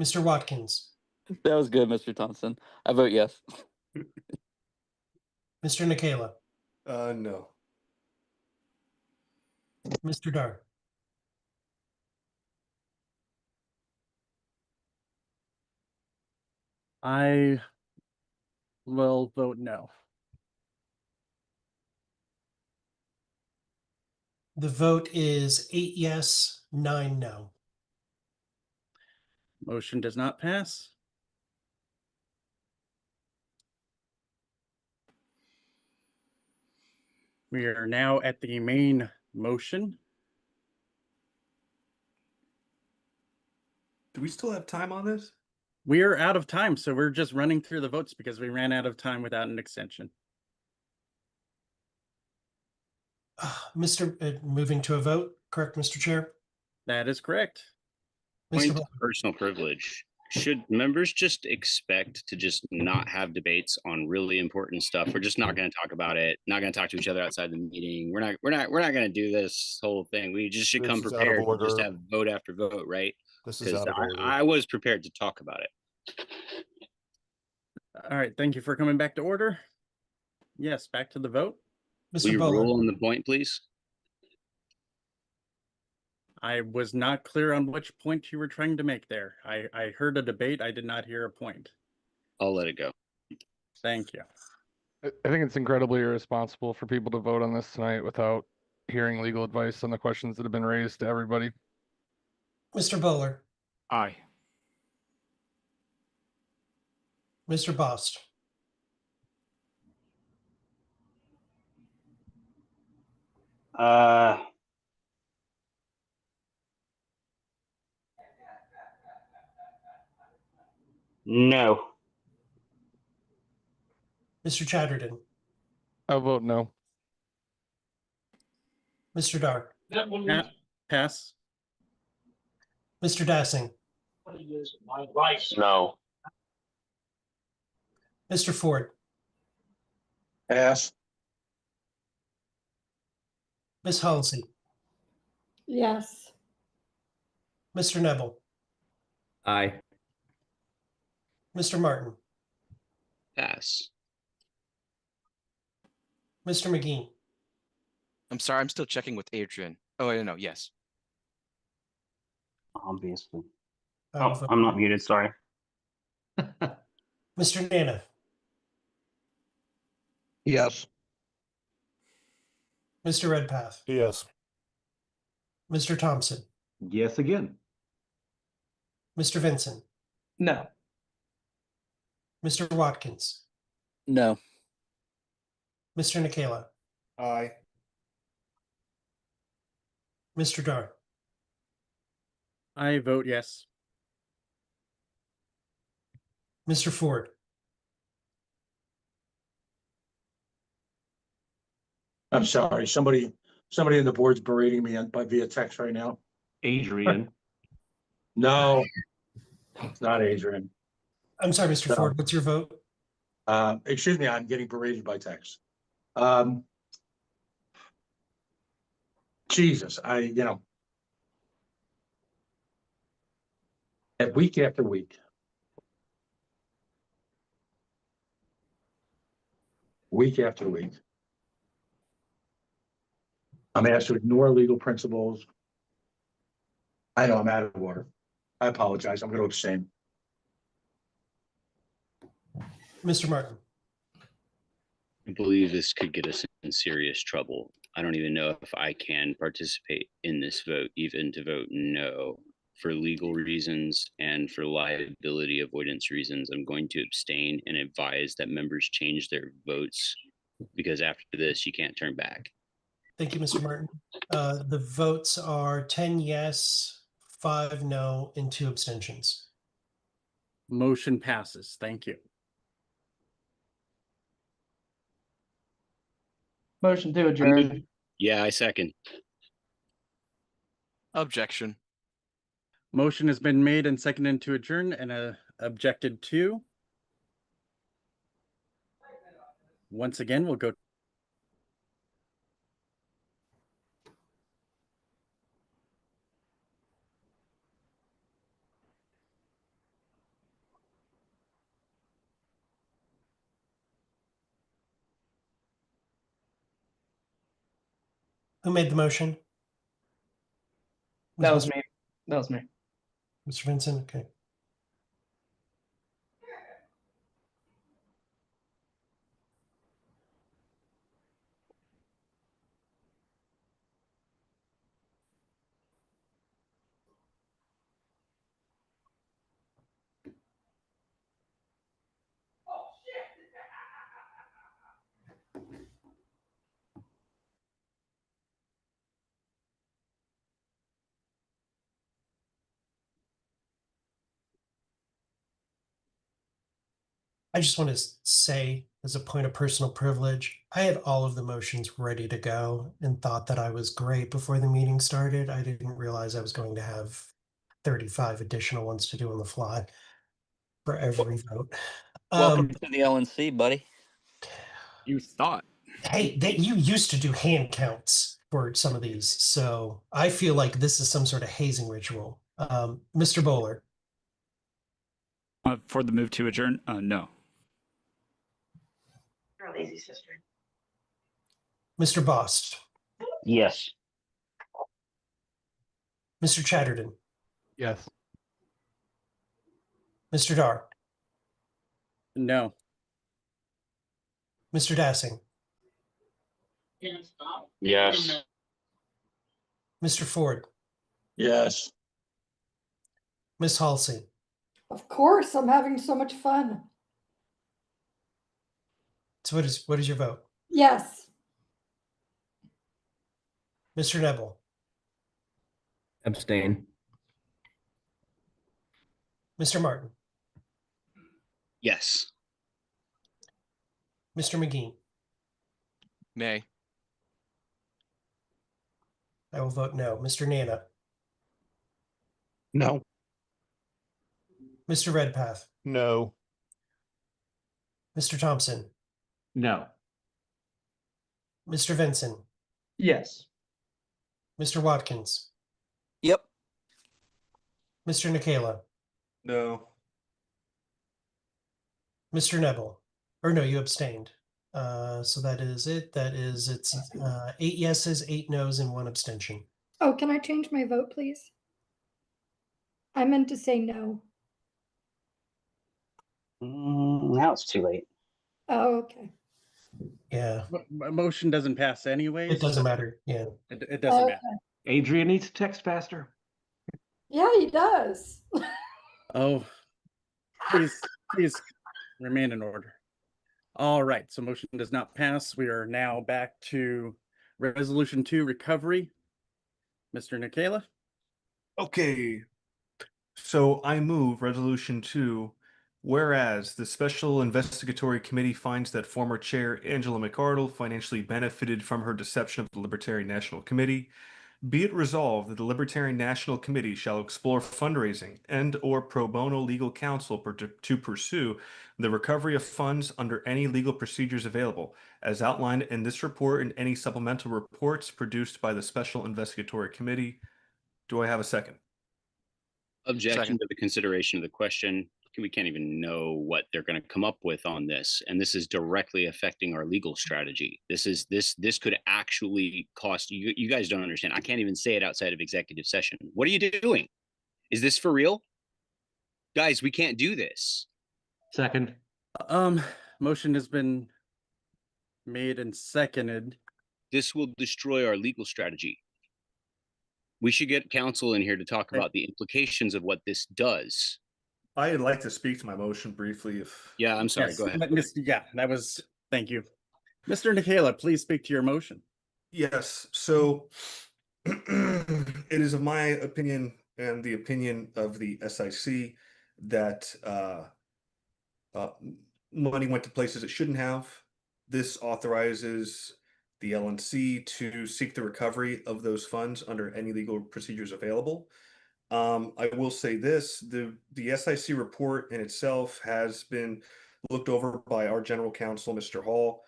Mr. Watkins, That was good, Mr. Thompson. I vote yes. Mr. Nikela, No. Mr. Dar, I will vote no. The vote is 8 yes, 9 no. Motion does not pass. We are now at the main motion. Do we still have time on this? We are out of time, so we're just running through the votes because we ran out of time without an extension. Moving to a vote, correct, Mr. Chair? That is correct. Point of personal privilege. Should members just expect to just not have debates on really important stuff? We're just not going to talk about it. Not going to talk to each other outside the meeting. We're not going to do this whole thing. We just should come prepared to just have vote after vote, right? This is out of order. I was prepared to talk about it. All right, thank you for coming back to order. Yes, back to the vote. Will you rule on the point, please? I was not clear on which point you were trying to make there. I heard a debate. I did not hear a point. I'll let it go. Thank you. I think it's incredibly irresponsible for people to vote on this tonight without hearing legal advice on the questions that have been raised to everybody. Mr. Bowler, Aye. Mr. Bost, No. Mr. Chatterton, I'll vote no. Mr. Dar, Pass. Mr. Dassing, No. Mr. Ford, Pass. Miss Halsey, Yes. Mr. Neville, Aye. Mr. Martin, Pass. Mr. McGee, I'm sorry, I'm still checking with Adrian. Oh, no, yes. Obviously. I will Oh, vote I'm not muted, sorry. Mr. Nana, Yes. Mr. Redpath, Yes. Mr. Thompson, Yes, again. Mr. Vincent, No. Mr. Watkins, No. Mr. Nikela, Aye. Mr. Dar. I vote yes. Mr. Ford, I'm sorry, somebody in the board's berating me by via text right now. Adrian. No, it's not Adrian. I'm sorry, Mr. No. Ford, what's your vote? Excuse me, I'm getting berated by text. Jesus, at week after week. Week after week. I'm asked to ignore legal principles. I know I'm out of order. I apologize. I'm going to abstain. Mr. Martin. I believe this could get us in serious trouble. I don't even know if I can participate in this vote, even to vote no. For legal reasons and for liability avoidance reasons, I'm going to abstain and advise that members change their votes, because after this, you can't turn back. Thank you, Mr. Martin. The votes are 10 yes, 5 no, and 2 abstentions. Motion passes. Thank you. Motion to adjourn. Yeah, I second. Objection. Motion has been made and seconded to adjourn and objected to. Once again, we'll go. Who made the motion? That was me. That was me. Mr. Vincent, okay. I just want to say, as a point of personal privilege, I had all of the motions ready to go and thought that I was great before the meeting started. I didn't realize I was going to have 35 additional ones to do on the fly for every vote. Welcome to the LNC, buddy. You thought. Hey, you used to do hand counts for some of these, so I feel like this is some sort of hazing ritual. Mr. Bowler. For the move to adjourn, no. You're a lazy sister. Mr. Bost. Yes. Mr. Chatterton. Yes. Mr. Dar. No. Mr. Dassing. Yes. Mr. Ford. Yes. Miss Halsey. Of course, I'm having so much fun. So what is your vote? Yes. Mr. Neville. Abstain. Mr. Martin. Yes. Mr. McGee. Nay. I will vote no. Mr. Nana. No. Mr. Redpath. No. Mr. Thompson. No. Mr. Vincent. Yes. Mr. Watkins. Yep. Mr. Nikela. No. Mr. Neville. Or no, you abstained. So that is it. It's 8 yeses, 8 nos, and 1 abstention. Oh, can I change my vote, please? I meant to say no. Now it's too late. Oh, okay. Yeah. Motion doesn't pass anyways. It doesn't matter. Yeah. It doesn't Okay. matter. Adrian needs to text faster. Yeah, he does. Oh, please remain in order. All right, so motion does not pass. We are now back to resolution 2 recovery. Mr. Nikela. Okay. So I move resolution 2. Whereas the Special Investigatory Committee finds that former Chair Angela McArdle financially benefited from her deception of the Libertarian National Committee, be it resolved that the Libertarian National Committee shall explore fundraising and/or pro bono legal counsel to pursue the recovery of funds under any legal procedures available, as outlined in this report and any supplemental reports produced by the Special Investigatory Committee. Do I have a second? Objection to the consideration of the question. We can't even know what they're going to come up with on this, and this is directly affecting our legal strategy. This could actually cost you. You guys don't understand. I can't even say it outside of executive session. What are you doing? Is this for real? Guys, we can't do this. Second. Motion has been made and seconded. This will destroy our legal strategy. We should get counsel in here to talk about the implications of what this does. I'd like to speak to my motion briefly if... Yeah, I'm sorry. Yes, Go ahead. Yeah, that was, thank you. Mr. Nikela, please speak to your motion. Yes, so it is of my opinion and the opinion of the SIC that money went to places it shouldn't have. This authorizes the LNC to seek the recovery of those funds under any legal procedures available. I will say this, the SIC report in itself has been looked over by our general counsel, Mr. Hall.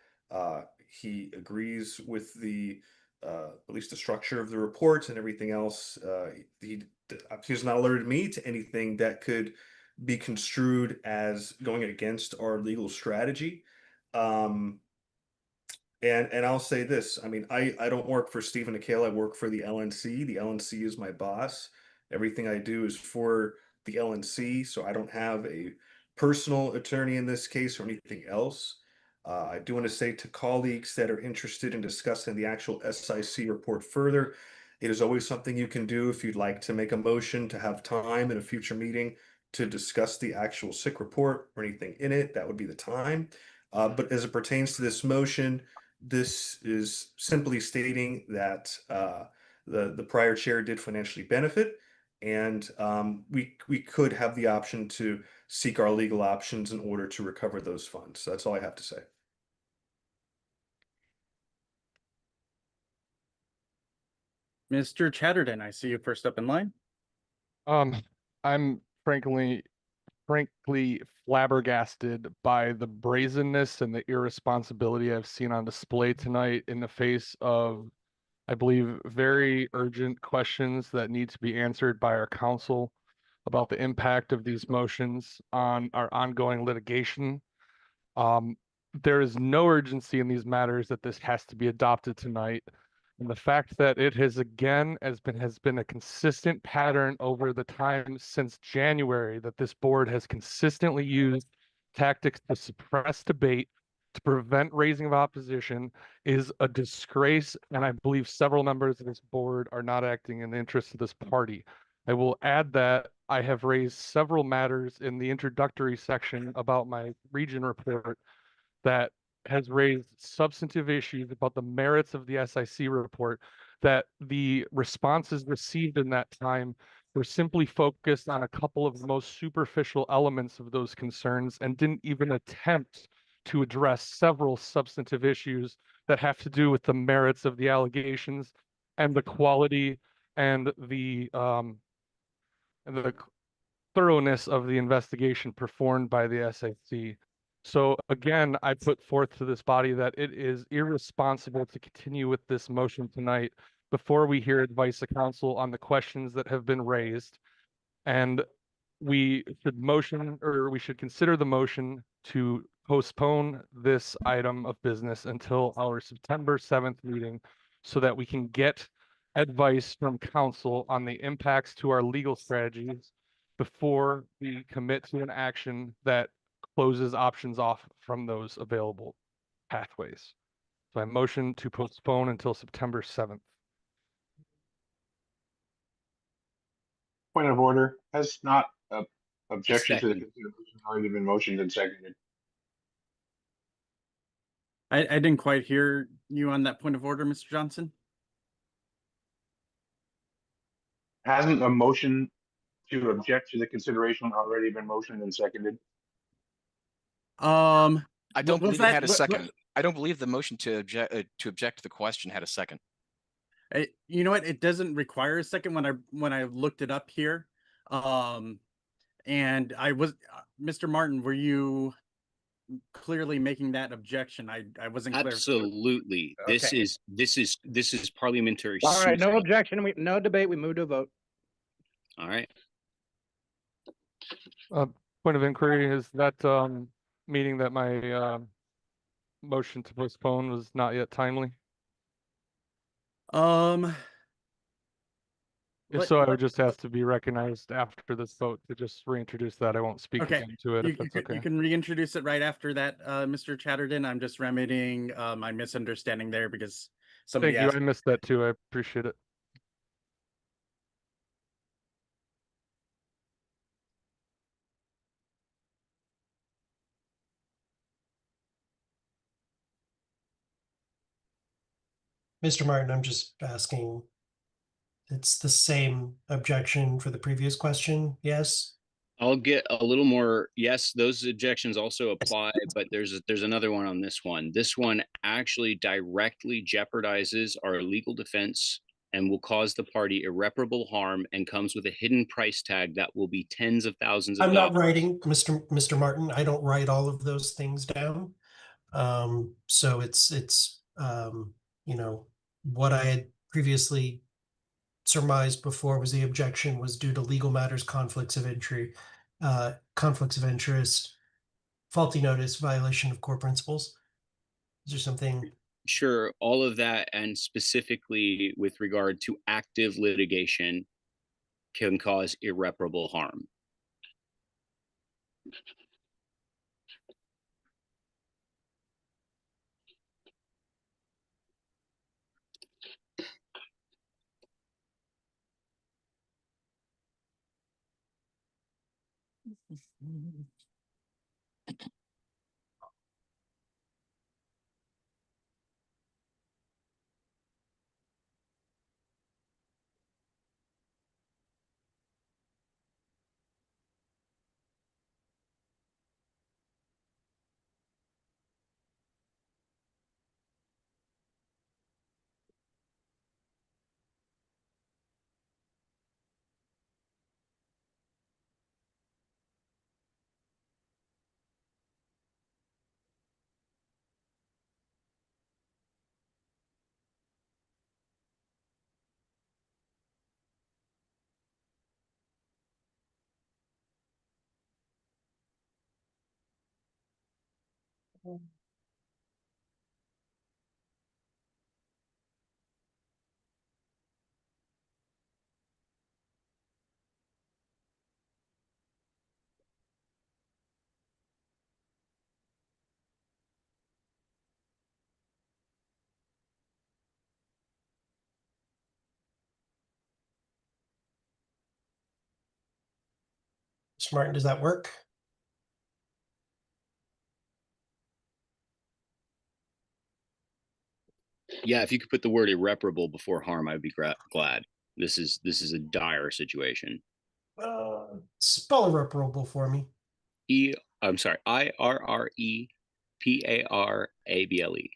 He agrees with at least the structure of the reports and everything else. He has not alerted me to anything that could be construed as going against our legal strategy. And I'll say this, I mean, I don't work for Stephen Nikela, I work for the LNC. The LNC is my boss. Everything I do is for the LNC, so I don't have a personal attorney in this case or anything else. I do want to say to colleagues that are interested in discussing the actual SIC report further, it is always something you can do if you'd like to make a motion to have time in a future meeting to discuss the actual SIC report or anything in it. That would be the time. But as it pertains to this motion, this is simply stating that the prior chair did financially benefit, and we could have the option to seek our legal options in order to recover those funds. So that's all I have to say. Mr. Chatterton, I see you first up in line. I'm frankly flabbergasted by the brazenness and the irresponsibility I've seen on display tonight in the face of, I believe, very urgent questions that need to be answered by our counsel about the impact of these motions on our ongoing litigation. There is no urgency in these matters that this has to be adopted tonight. And the fact that it has been a consistent pattern over the time since January that this board has consistently used tactics to suppress debate, to prevent raising of opposition, is a disgrace. And I believe several members of this board are not acting in the interest of this party. I will add that I have raised several matters in the introductory section about my region report that has raised substantive issues about the merits of the SIC report, that the responses received in that time were simply focused on a couple of the most superficial elements of those concerns and didn't even attempt to address several substantive issues that have to do with the merits of the allegations and the quality and the thoroughness of the investigation performed by the SIC. So again, I put forth to this body that it is irresponsible to continue with this motion tonight before we hear advice of counsel on the questions that have been raised. And we should consider the motion to postpone this item of business until our September 7th meeting so that we can get advice from counsel on the impacts to our legal strategies before we commit to an action that closes options off from those available pathways. So I motion to postpone until September 7th. Point of order, has not objection to the Second. consideration already been motioned and seconded. I didn't quite hear you on that point of order, Mr. Johnson. Hasn't a motion to object to the consideration already been motioned and seconded? I don't was believe it had a that- second. I don't believe the motion to object to the question had a second. You know what? It doesn't require a second when I looked it up here. And I was, Mr. Martin, were you clearly making that objection? I wasn't clear. Absolutely. Okay. This is parliamentary. All right, no suicide. objection. No debate. We move to a vote. All right. Point of inquiry is that meeting that my motion to postpone was not yet timely. If so, I would just ask to be recognized after this vote to just reintroduce that. I won't speak Okay. again to it if that's okay. You can reintroduce it right after that, Mr. Chatterton. I'm just remedying my misunderstanding there because somebody Thank you. asked. I missed that too. I appreciate it. Mr. Martin, I'm just asking. It's the same objection for the previous question, yes? I'll get a little more. Yes, those objections also apply, but there's another one on this one. This one actually directly jeopardizes our legal defense and will cause the party irreparable harm and comes with a hidden price tag that will be tens of thousands of I'm dollars. not writing, Mr. Martin, I don't write all of those things down. So it's you know, what I had previously surmised before was the objection was due to legal matters, conflicts of interest, faulty notice, violation of core principles. Is there something? Sure, all of that, and specifically with regard to active litigation, can cause irreparable harm. Mr. Martin, does that work? Yeah, if you could put the word irreparable before harm, I'd be glad. This is a dire situation. Spell irreparable for me. I'm sorry, IRREPARABLE.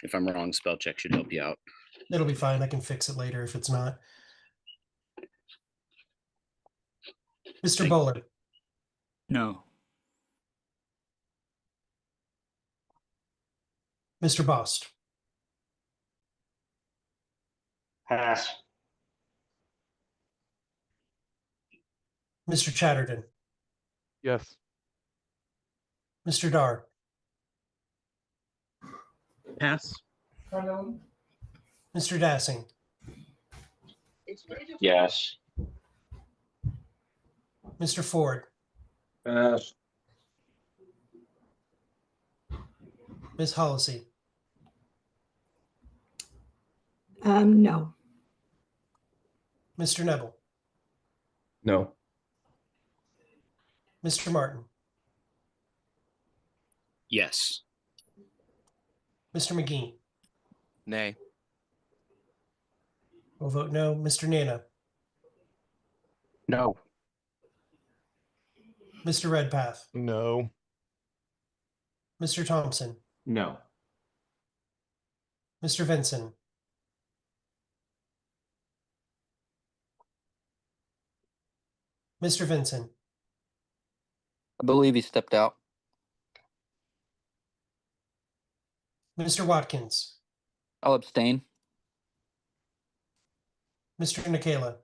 If I'm wrong, spell check should help you out. It'll be fine. I can fix it later if it's not. Mr. Bowler. No. Mr. Bost. Pass. Mr. Chatterton. Yes. Mr. Dar, Pass. Mr. Dassing, Yes. Mr. Ford, Pass. Ms. Hollisey, No. Mr. Neville, No. Mr. Martin, Yes. Mr. McGee. Nay. We'll vote no. Mr. Nana, No. Mr. Redpath, No. Mr. Thompson, No. Mr. Vinson, Mr. Vinson, I believe he stepped out. Mr. Watkins, I'll abstain. Mr. Nikela,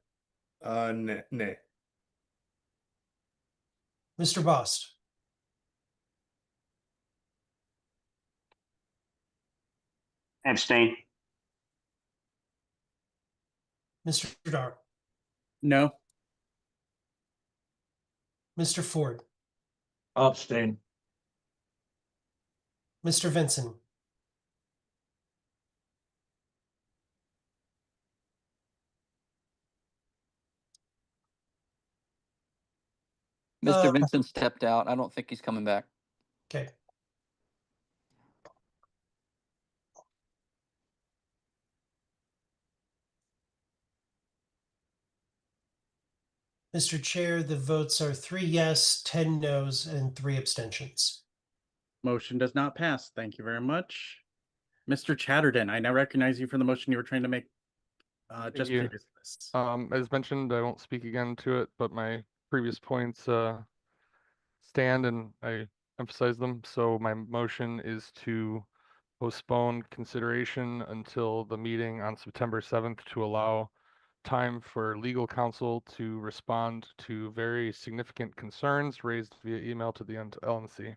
Nay. Mr. Bost, Abstain. Mr. Dar, No. Mr. Ford, Abstain. Mr. Vinson, Mr. Vincent stepped out. I don't think he's coming back. Okay. Mr. Chair, the votes are 3 yes, 10 noes, and 3 abstentions. Motion does not pass. Thank you very much. Mr. Chatterton, I now recognize you for the motion you were trying to make just you. previously. As mentioned, I won't speak again to it, but my previous points stand and I emphasize them. So my motion is to postpone consideration until the meeting on September 7th to allow time for legal counsel to respond to very significant concerns raised via email to the LNC.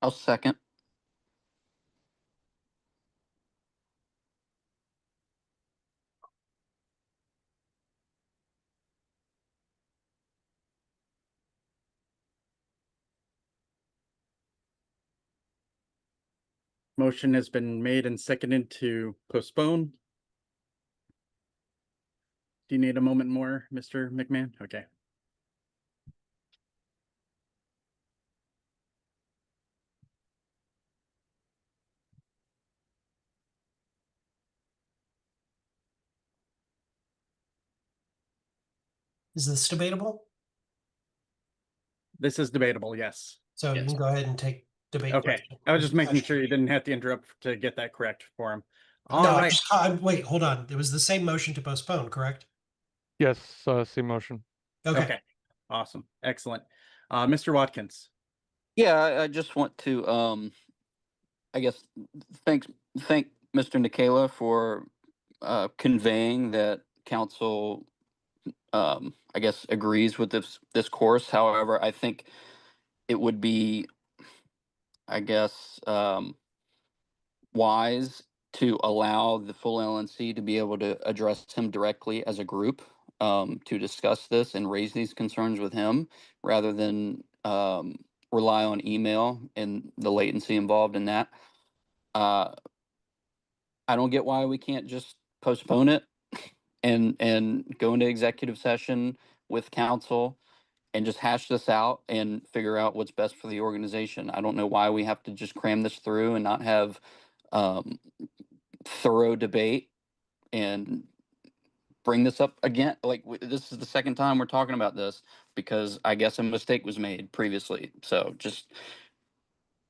I'll second. Motion has been made and seconded to postpone. Do you need a moment more, Mr. McMahon? Okay. Is this debatable? This is debatable, yes. So you can go ahead and take debate. Okay, question. I was just making sure you didn't have to interrupt to get that correct for him. All No, right. wait, hold on. It was the same motion to postpone, correct? Yes, same motion. Okay. Awesome. Excellent. Mr. Watkins. Yeah, I just want to, I guess, thank Mr. Nikela for conveying that council, I guess, agrees with this course. However, I think it would be, I guess, wise to allow the full LNC to be able to address him directly as a group to discuss this and raise these concerns with him rather than rely on email and the latency involved in that. I don't get why we can't just postpone it and go into executive session with council and just hash this out and figure out what's best for the organization. I don't know why we have to just cram this through and not have thorough debate and bring this up again. Like this is the second time we're talking about this because I guess a mistake was made previously. So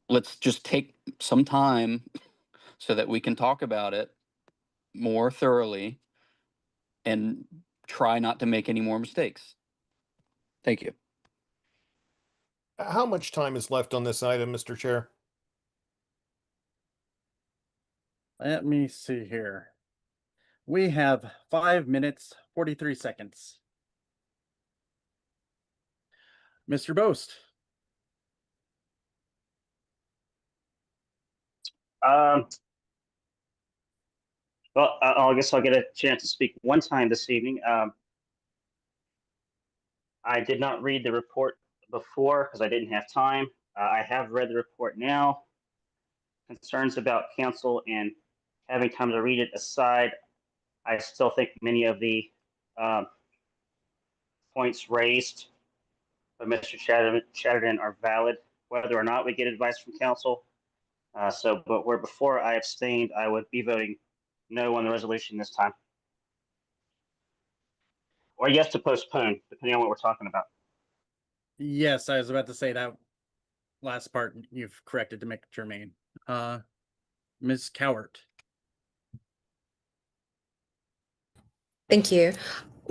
let's just take some time so that we can talk about it more thoroughly and try not to make any more mistakes. Thank you. How much time is left on this item, Mr. Chair? Let me see here. We have 5 minutes, 43 seconds. Mr. Boast. Well, I guess I'll get a chance to speak one time this evening. I did not read the report before because I didn't have time. I have read the report now. Concerns about council and having time to read it aside, I still think many of the points raised by Mr. Chatterton are valid, whether or not we get advice from council. But where before I abstained, I would be voting no on the resolution this time. Or yes to postpone, depending on what we're talking about. Yes, I was about to say that last part you've corrected to make it germane. Ms. Cowart. Thank you.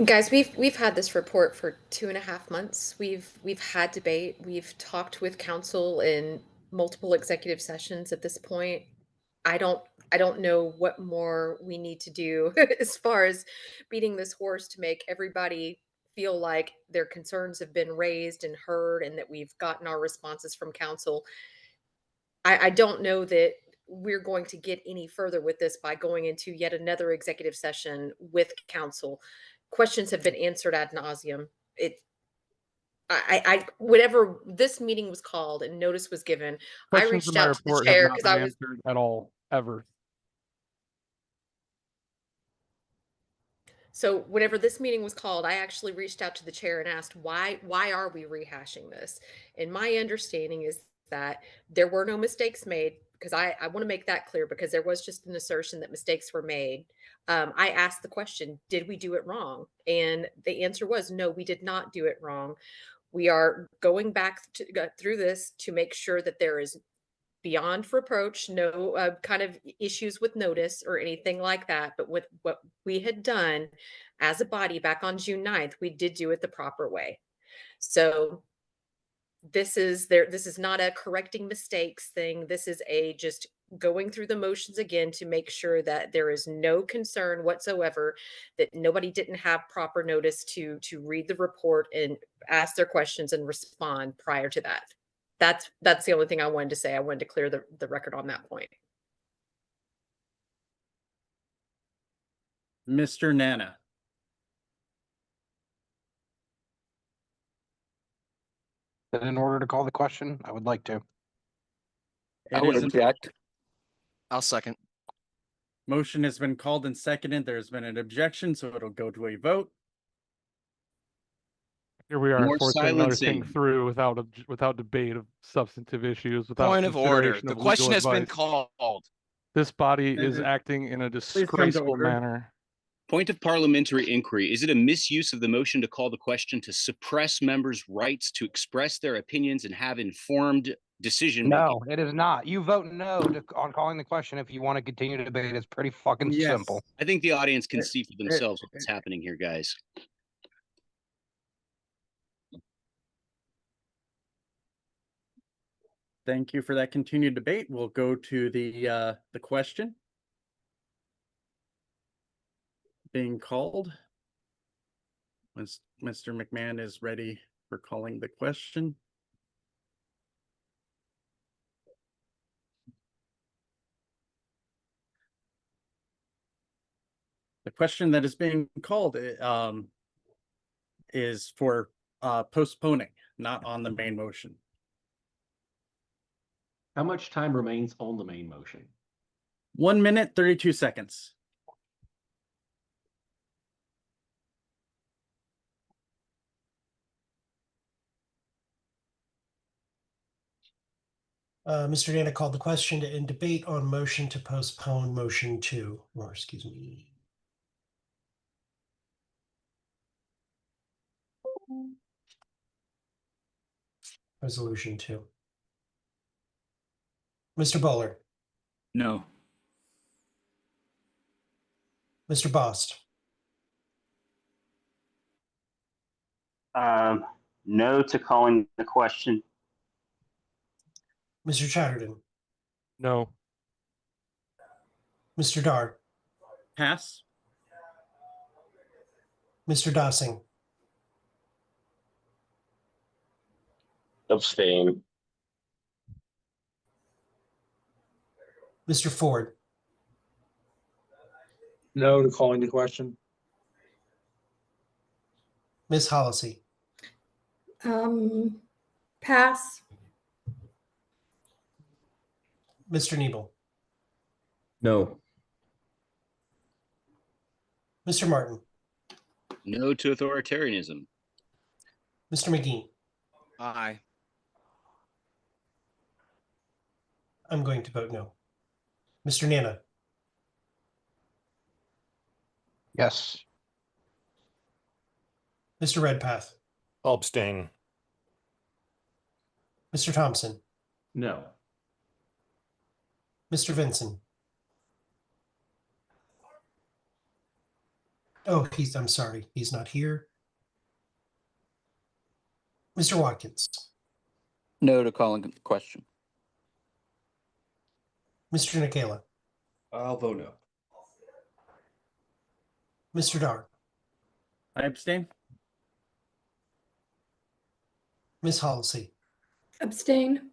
Guys, we've had this report for 2.5 months. We've had debate. We've talked with council in multiple executive sessions at this point. I don't know what more we need to do as far as beating this horse to make everybody feel like their concerns have been raised and heard and that we've gotten our responses from council. I don't know that we're going to get any further with this by going into yet another executive session with council. Questions have been answered ad nauseum. Whenever this meeting was called and notice was given, I Questions reached in my out to the report have chair not because been I was answered at all, ever. So whenever this meeting was called, I actually reached out to the chair and asked, why are we rehashing this? And my understanding is that there were no mistakes made, because I want to make that clear, because there was just an assertion that mistakes were made. I asked the question, did we do it wrong? And the answer was, no, we did not do it wrong. We are going back through this to make sure that there is beyond reproach, no kind of issues with notice or anything like that. But with what we had done as a body back on June 9th, we did do it the proper way. So this is not a correcting mistakes thing. This is a just going through the motions again to make sure that there is no concern whatsoever, that nobody didn't have proper notice to read the report and ask their questions and respond prior to that. That's the only thing I wanted to say. I wanted to clear the record on that point. Mr. Nana. Then in order to call the question, I would like to. I would object. I'll second. Motion has been called and seconded. There's been an objection, so it'll go to a vote. Here we are More forcing another thing silencing. through without debate of substantive issues, without Point of order. consideration The of legal question has been advice. called. This body is acting in a come to disgraceful order. manner. Point of parliamentary inquiry. Is it a misuse of the motion to call the question to suppress members' rights to express their opinions and have informed decision making? No, it is not. You vote no on calling the question if you want to continue to debate. It's pretty fucking simple. I think the audience can see for themselves what's happening here, guys. Thank you for that continued debate. We'll go to the question being called. Once Mr. McMahon is ready for calling the question. The question that is being called is for postponing, not on the main motion. How much time remains on the main motion? 1 minute, 32 seconds. Mr. Dana called the question to end debate on motion to postpone motion 2, or excuse me. Resolution 2. Mr. Bowler. No. Mr. Bost. No to calling the question. Mr. Chatterton. No. Mr. Dart. Pass. Mr. Dossing. Abstain. Mr. Ford, No to calling the question. Ms. Hollisey, Pass. Mr. Nebel, No. Mr. Martin, No to authoritarianism. Mr. McGee. Aye. I'm going to vote no. Mr. Nana, Yes. Mr. Redpath, I'll abstain. Mr. Thompson, No. Mr. Vinson. Oh, I'm sorry, he's not here. Mr. Watkins, No to calling the question. Mr. Nikela, I'll vote no. Mr. Dar, I abstain. Ms. Hollisey. Abstain.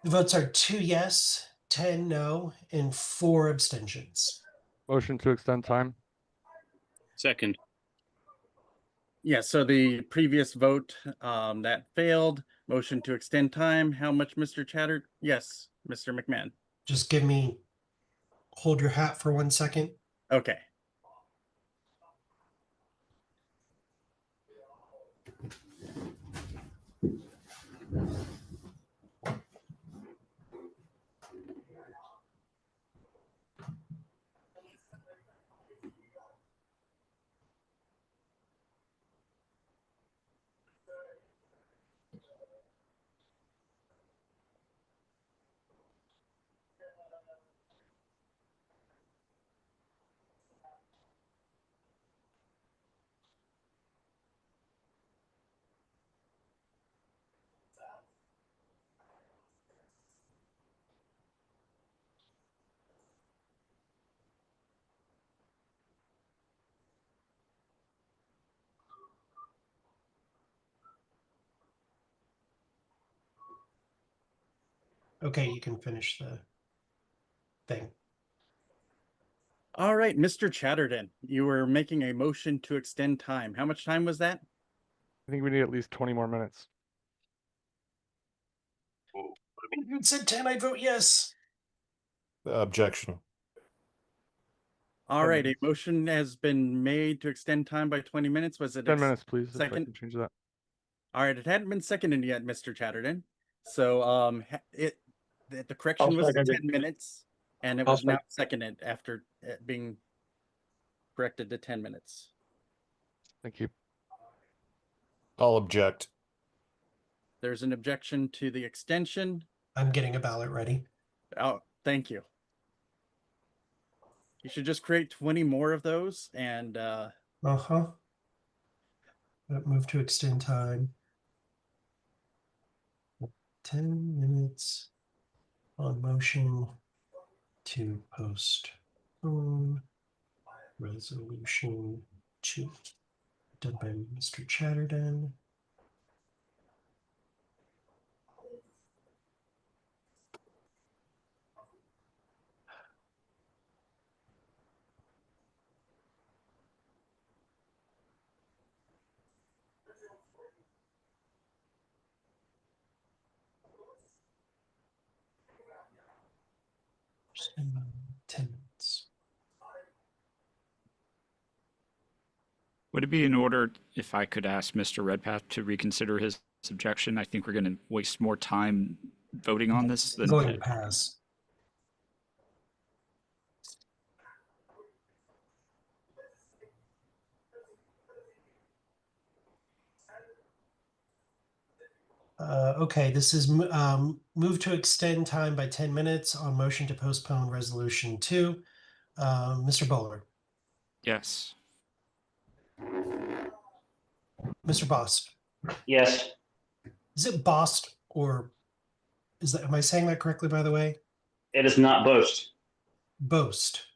The votes are 2 yes, 10 no, and 4 abstentions. Motion to extend time. Second. Yeah, so the previous vote that failed. Motion to extend time. How much, Mr. Chatter? Yes, Mr. McMahon. Just hold your hat for 1 second. Okay. Okay, you can finish the thing. All right, Mr. Chatterton, you were making a motion to extend time. How much time was that? I think we need at least 20 more minutes. If you said 10, I'd vote yes. Objection. All right, a motion has been made to extend time by 20 minutes. Was it 10 minutes, please. If I second? can change that. All right, it hadn't been seconded yet, Mr. Chatterton. So the correction was 10 minutes, and it was now seconded after it being corrected to 10 minutes. Thank you. I'll object. There's an objection to the extension. I'm getting a ballot ready. Oh, thank you. You should just create 20 more of those and Move to extend time. 10 minutes on motion to postpone resolution 2. Done by Mr. Chatterton. Just 10 minutes. Would it be in order if I could ask Mr. Redpath to reconsider his objection? I think we're going to waste more time voting on this than Going to pass. Okay, this is move to extend time by 10 minutes on motion to postpone resolution 2. Mr. Bowler. Yes. Mr. Bost. Yes. Is it Bost or am I saying that correctly, by the way? It is not boast. Boast.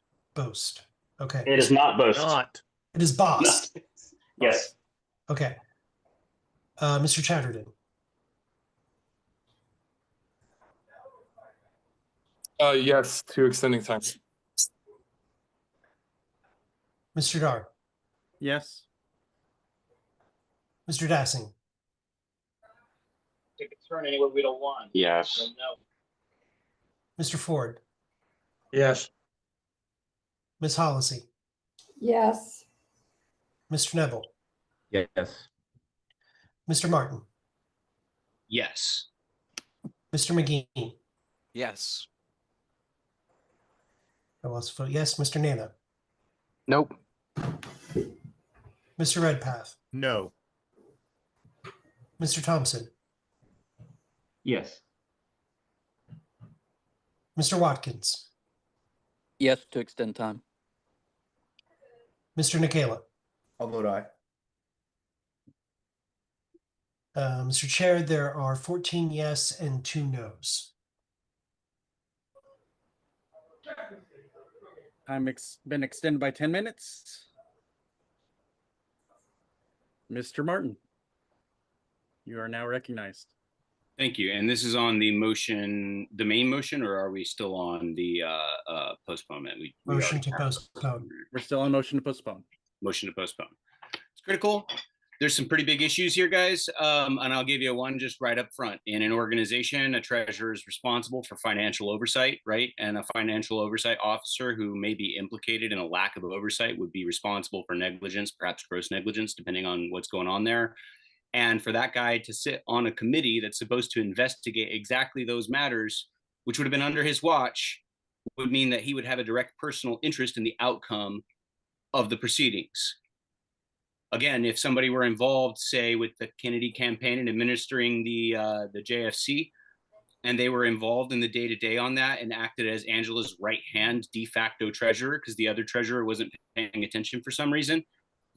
Okay. It is not boast. It is Bost. Yes. Okay. Mr. Chatterton, Yes, to extending time. Mr. Dar, Yes. Mr. Dassing, Take a turn anywhere we don't want. Yes. No. Mr. Ford, Yes. Ms. Hollisey, Yes. Mr. Neville, Yes. Mr. Martin, Yes. Mr. McGee. Yes. I will also vote yes. Mr. Nana, Nope. Mr. Redpath, No. Mr. Thompson, Yes. Mr. Watkins, Yes, to extend time. Mr. Nikela. I'll vote aye. Mr. Chair, there are 14 yes and 2 no's. Time been extended by 10 minutes. Mr. Martin, you are now recognized. Thank you. And this is on the motion, the main motion, or are we still on the postponement? We Motion to postpone. We're still on motion to postpone. Motion to postpone. It's critical. There's some pretty big issues here, guys. And I'll give you one just right up front. In an organization, a treasurer is responsible for financial oversight, right? And a financial oversight officer who may be implicated in a lack of oversight would be responsible for negligence, perhaps gross negligence, depending on what's going on there. And for that guy to sit on a committee that's supposed to investigate exactly those matters, which would have been under his watch, would mean that he would have a direct personal interest in the outcome of the proceedings. Again, if somebody were involved, say, with the Kennedy campaign and administering the JFC, and they were involved in the day-to-day on that and acted as Angela's right-hand de facto treasurer because the other treasurer wasn't paying attention for some reason,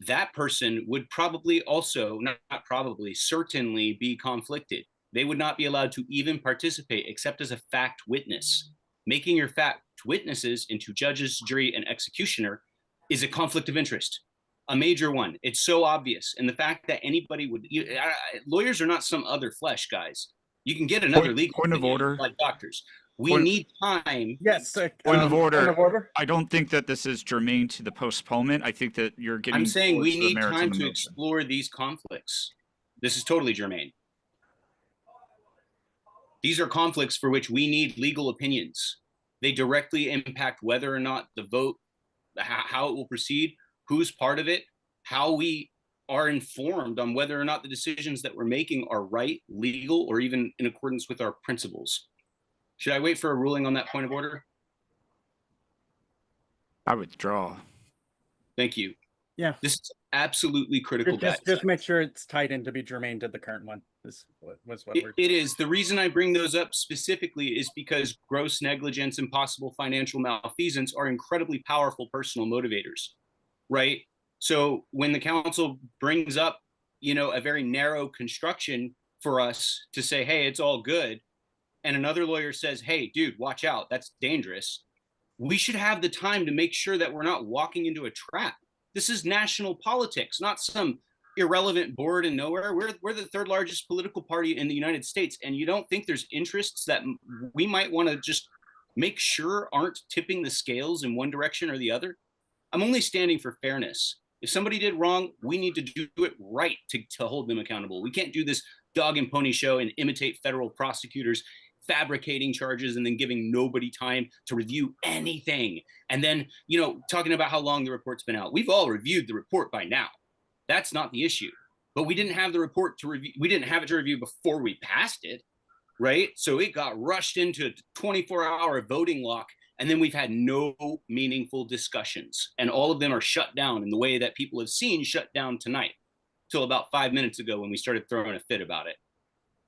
that person would probably also, not probably, certainly be conflicted. They would not be allowed to even participate except as a fact witness. Making your fact witnesses into judges, jury, and executioner is a conflict of interest, a major one. It's so obvious. And the fact that anybody would, lawyers are not some other flesh, guys. You can get another legal point of order, like doctors. We need time. Yes. Point of order. I don't think that this is germane to the postponement. I think that you're getting. I'm saying we need time to motion. explore these conflicts. This is totally germane. These are conflicts for which we need legal opinions. They directly impact whether or not the vote, how it will proceed, who's part of it, how we are informed on whether or not the decisions that we're making are right, legal, or even in accordance with our principles. Should I wait for a ruling on that point of order? I withdraw. Thank you. Yeah. This is absolutely critical, guys. Just make sure it's tied in to be germane to the current one. This was what It is. The reason I bring those up specifically is because gross negligence and possible financial malfeasance are incredibly powerful personal motivators, right? So when the council brings up, a very narrow construction for us to say, hey, it's all good, and another lawyer says, hey, dude, watch out, that's dangerous, we should have the time to make sure that we're not walking into a trap. This is national politics, not some irrelevant board in nowhere. We're the third largest political party in the United States, and you don't think there's interests that we might want to just make sure aren't tipping the scales in one direction or the other? I'm only standing for fairness. If somebody did wrong, we need to do it right to hold them accountable. We can't do this dog and pony show and imitate federal prosecutors fabricating charges and then giving nobody time to review anything. And then, talking about how long the report's been out. We've all reviewed the report by now. That's not the issue. But we didn't have the report to review. We didn't have it to review before we passed it, right? So it got rushed into a 24-hour voting lock. And then we've had no meaningful discussions. And all of them are shut down in the way that people have seen shut down tonight, till about 5 minutes ago when we started throwing a fit about it.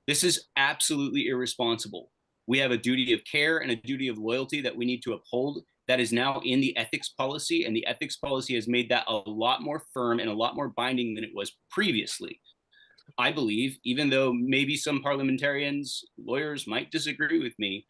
This is absolutely irresponsible. We have a duty of care and a duty of loyalty that we need to uphold that is now in the ethics policy, and the ethics policy has made that a lot more firm and a lot more binding than it was previously. I believe, even though maybe some parliamentarians, lawyers might disagree with me,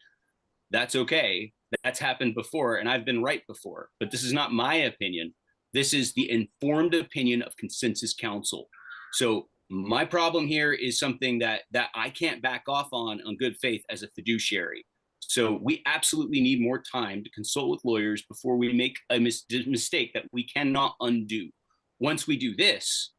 that's okay. That's happened before, and I've been right before. But this is not my opinion. This is the informed opinion of consensus counsel. So My problem here is something that I can't back off on good faith as a fiduciary. So we absolutely need more time to consult with lawyers before we make a mistake that we cannot undo. Once we do this,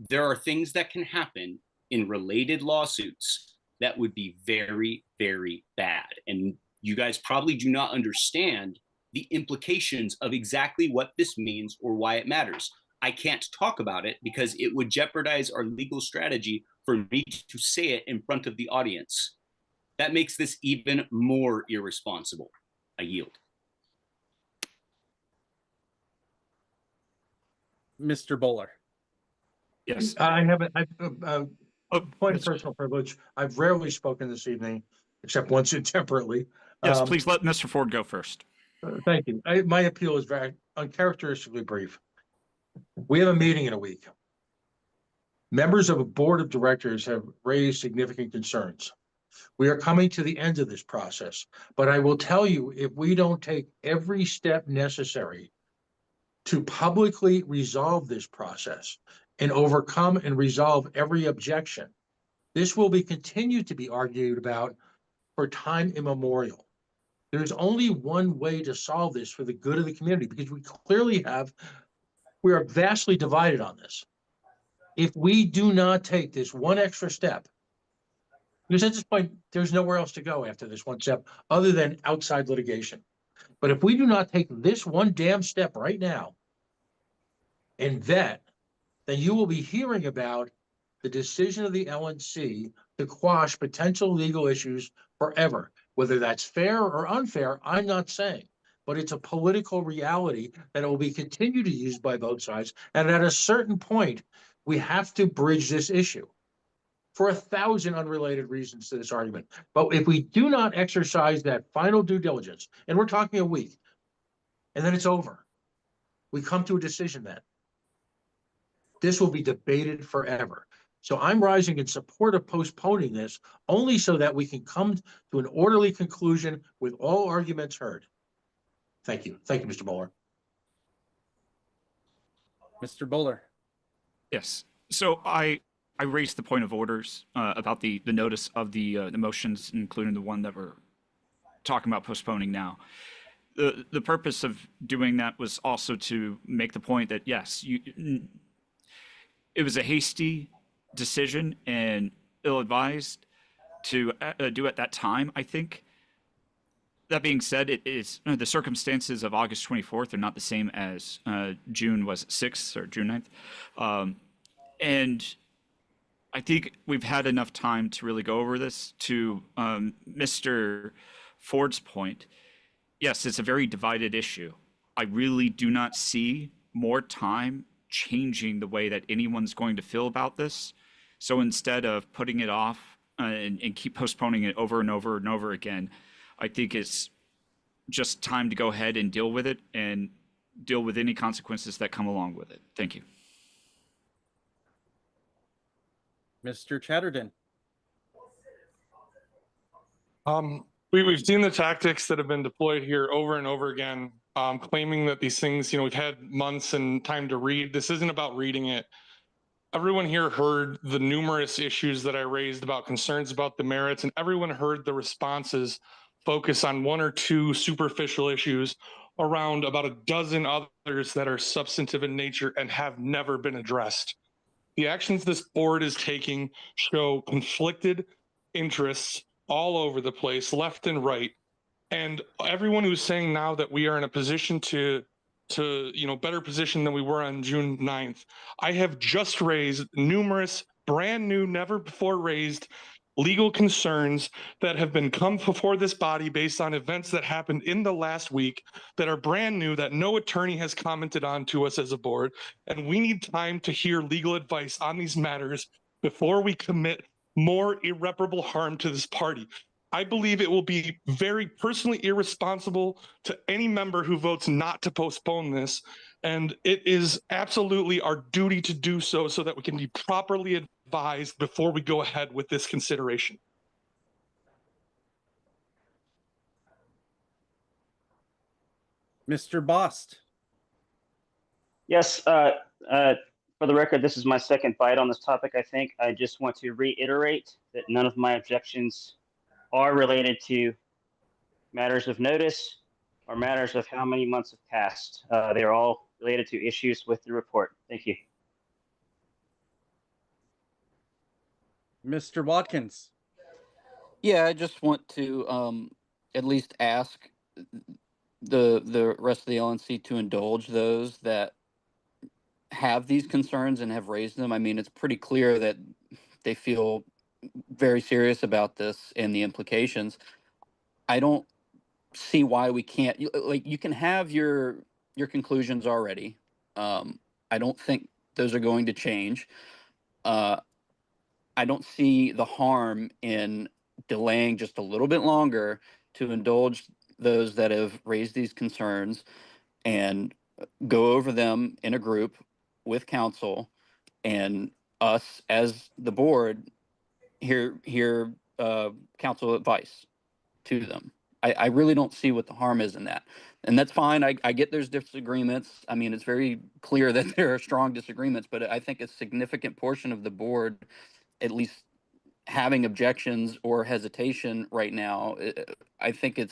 there are things that can happen in related lawsuits that would be very, very bad. And you guys probably do not understand the implications of exactly what this means or why it matters. I can't talk about it because it would jeopardize our legal strategy for me to say it in front of the audience. That makes this even more irresponsible. I yield. Mr. Bowler. Yes. I haven't, point of personal privilege. I've rarely spoken this evening, except once intemperately. Yes, please let Mr. Ford go first. Thank you. My appeal is very uncharacteristically brief. We have a meeting in a week. Members of a board of directors have raised significant concerns. We are coming to the end of this process, but I will tell you, if we don't take every step necessary to publicly resolve this process and overcome and resolve every objection, this will be continued to be argued about for time immemorial. There's only one way to solve this for the good of the community, because we are vastly divided on this. If we do not take this one extra step, because at this point, there's nowhere else to go after this one step other than outside litigation. But if we do not take this one damn step right now and vet, then you will be hearing about the decision of the LNC to quash potential legal issues forever. Whether that's fair or unfair, I'm not saying, but it's a political reality that it will be continued to use by both sides. And at a certain point, we have to bridge this issue for 1,000 unrelated reasons to this argument. But if we do not exercise that final due diligence, and we're talking a week, and then it's over, we come to a decision then. This will be debated forever. So I'm rising in support of postponing this only so that we can come to an orderly conclusion with all arguments heard. Thank you. Thank you, Mr. Bowler. Mr. Bowler. Yes. So I raised the point of orders about the notice of the motions, including the one that we're talking about postponing now. The purpose of doing that was also to make the point that, yes, it was a hasty decision and ill-advised to do at that time, I think. That being said, it is the circumstances of August 24th are not the same as June was 6th or June 9th. And I think we've had enough time to really go over this. To Mr. Ford's point, yes, it's a very divided issue. I really do not see more time changing the way that anyone's going to feel about this. So instead of putting it off and keep postponing it over and over and over again, I think it's just time to go ahead and deal with it and deal with any consequences that come along with it. Thank you. Mr. Chatterton. We've seen the tactics that have been deployed here over and over again, claiming that these things, we've had months and time to read. This isn't about reading it. Everyone here heard the numerous issues that I raised about concerns about the merits, and everyone heard the responses focus on one or two superficial issues around about a dozen others that are substantive in nature and have never been addressed. The actions this board is taking show conflicted interests all over the place, left and right. And everyone who's saying now that we are in a position to better position than we were on June 9th, I have just raised numerous brand new, never before raised legal concerns that have been come before this body based on events that happened in the last week that are brand new, that no attorney has commented on to us as a board. And we need time to hear legal advice on these matters before we commit more irreparable harm to this party. I believe it will be very personally irresponsible to any member who votes not to postpone this. And it is absolutely our duty to do so that we can be properly advised before we go ahead with this consideration. Mr. Bost. Yes, For the record, this is my second bite on this topic, I think. I just want to reiterate that none of my objections are related to matters of notice or matters of how many months have passed. They are all related to issues with the report. Thank you. Mr. Watkins. Yeah, I just want to at least ask the rest of the LNC to indulge those that have these concerns and have raised them. I mean, it's pretty clear that they feel very serious about this and the implications. I don't see why we can't, like, you can have your conclusions already. I don't think those are going to change. I don't see the harm in delaying just a little bit longer to indulge those that have raised these concerns and go over them in a group with council, and us as the board hear council advice to them. I really don't see what the harm is in that. And that's fine. I get there's disagreements. I mean, it's very clear that there are strong disagreements, but I think a significant portion of the board, at least having objections or hesitation right now, I think it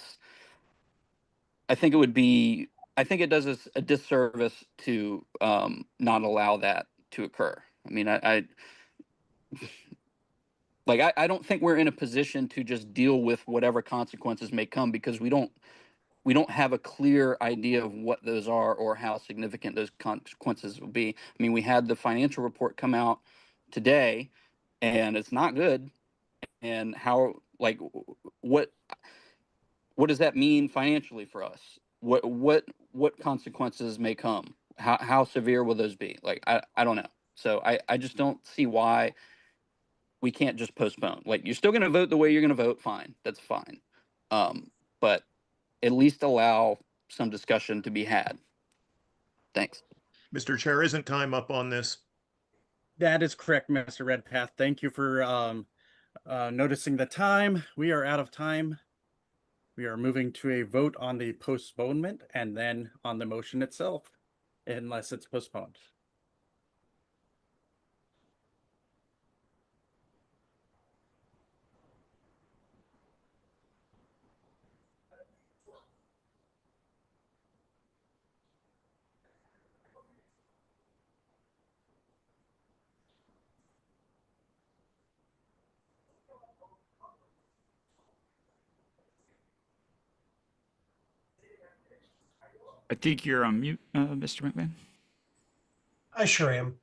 does us a disservice to not allow that to occur. I mean, I don't think we're in a position to just deal with whatever consequences may come, because we don't have a clear idea of what those are or how significant those consequences will be. I mean, we had the financial report come out today, and it's not good. And how, like, what does that mean financially for us? What consequences may come? How severe will those be? Like, I don't know. So I just don't see why we can't just postpone. Like, you're still going to vote the way you're going to vote. Fine. That's fine. But at least allow some discussion to be had. Thanks. Mr. Chair, isn't time up on this? That is correct, Mr. Redpath. Thank you for noticing the time. We are out of time. We are moving to a vote on the postponement and then on the motion itself, unless it's postponed. I think you're on mute, Mr. McMahon. I sure am.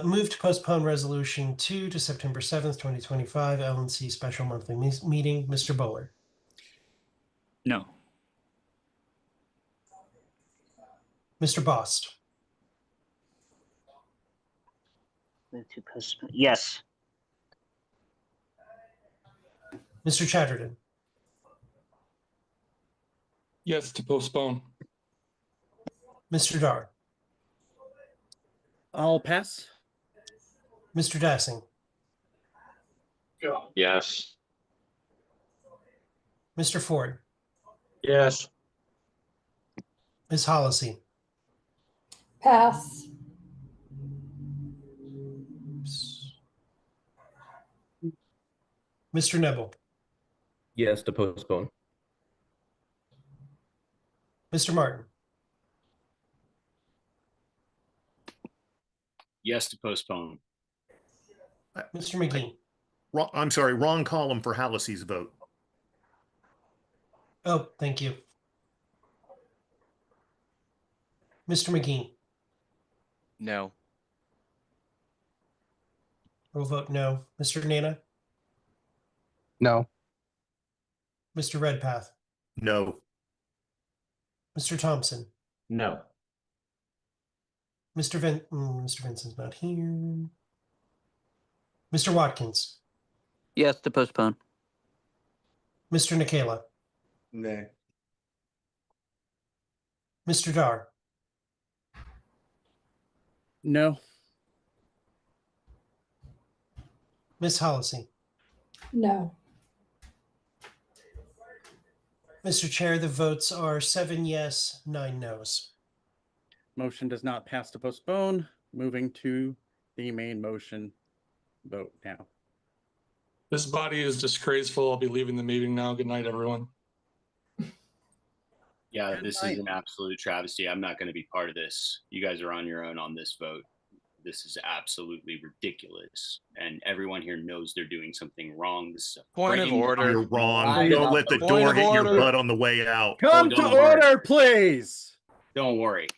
Move to postpone resolution 2 to September 7th, 2025, LNC special monthly meeting. Mr. Bowler. No. Mr. Bost. Move to postpone. Yes. Mr. Chatterton. Yes, to postpone. Mr. Dar. I'll pass. Mr. Dassing. Yes. Mr. Ford. Yes. Ms. Hollisey. Pass. Mr. Nebel. Yes, to postpone. Mr. Martin. Yes to postpone. Mr. McGee. I'm sorry, wrong column for Hallisey's vote. Oh, thank you. Mr. McGee. No. We'll vote no. Mr. Nana. No. Mr. Redpath. No. Mr. Thompson. No. Mr. Vincent's not here. Mr. Watkins. Yes to postpone. Mr. Nikela. Nay. Mr. Dar. No. Ms. Hollisey. No. Mr. Chair, the votes are 7 yes, 9 no's. Motion does not pass to postpone. moving to the main motion vote now. This body is disgraceful. I'll be leaving the meeting now. Good night, everyone. Yeah, Good this night. is an absolute travesty. I'm not going to be part of this. You guys are on your own on this vote. This is absolutely ridiculous. And everyone here knows they're doing something wrong. This is a Point of breaking- order. You're wrong. Right Don't up let the the- door Point of hit your order. butt on the way out. Come don't to worry. order, please. Don't worry.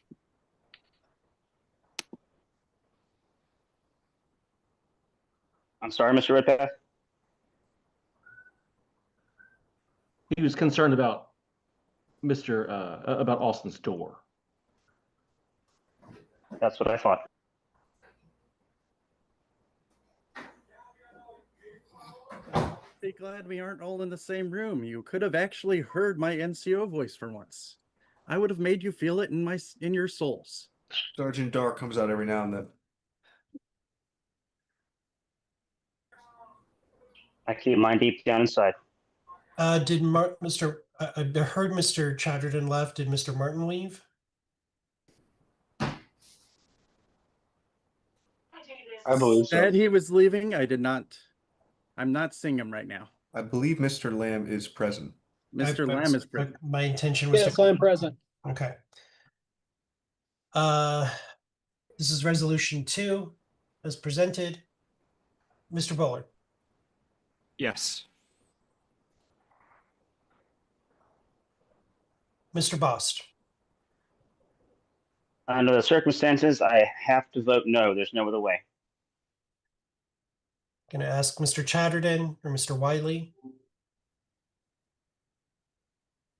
I'm sorry, Mr. Redpath. He was concerned about about Austin's door. That's what I thought. Be glad we aren't all in the same room. You could have actually heard my NCO voice for once. I would have made you feel it in your souls. Sergeant Dark comes out every now and then. I keep mine deep down inside. Did Mr. I heard Mr. Chatterton left. Did Mr. Martin leave? I believe so. Said he was leaving. I did not. I'm not seeing him right now. I believe Mr. Lamb is present. Mr. Lamb is present. My intention was Yes, to. I'm present. Okay. This is resolution 2 as presented. Mr. Bowler. Yes. Mr. Bost. Under the circumstances, I have to vote no. There's no other way. Going to ask Mr. Chatterton or Mr. Wiley.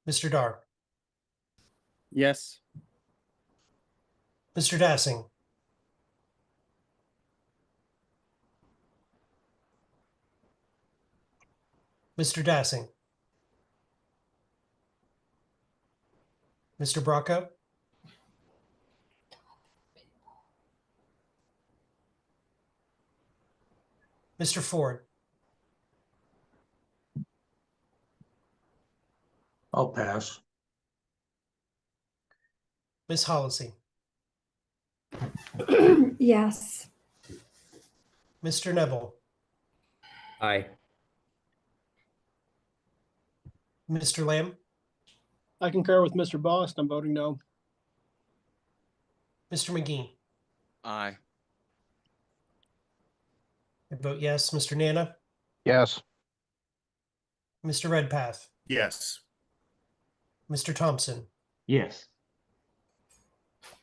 Mr. Dar. Yes. Mr. Dassing. Mr. Dassing. Mr. Bracco. Mr. Ford. I'll pass. Ms. Hollisey. Yes. Mr. Neville. Aye. Mr. Lamb. I concur with Mr. Bost. I'm voting no. Mr. McGee. Aye. I vote yes. Mr. Nana. Yes. Mr. Redpath. Yes. Mr. Thompson. Yes.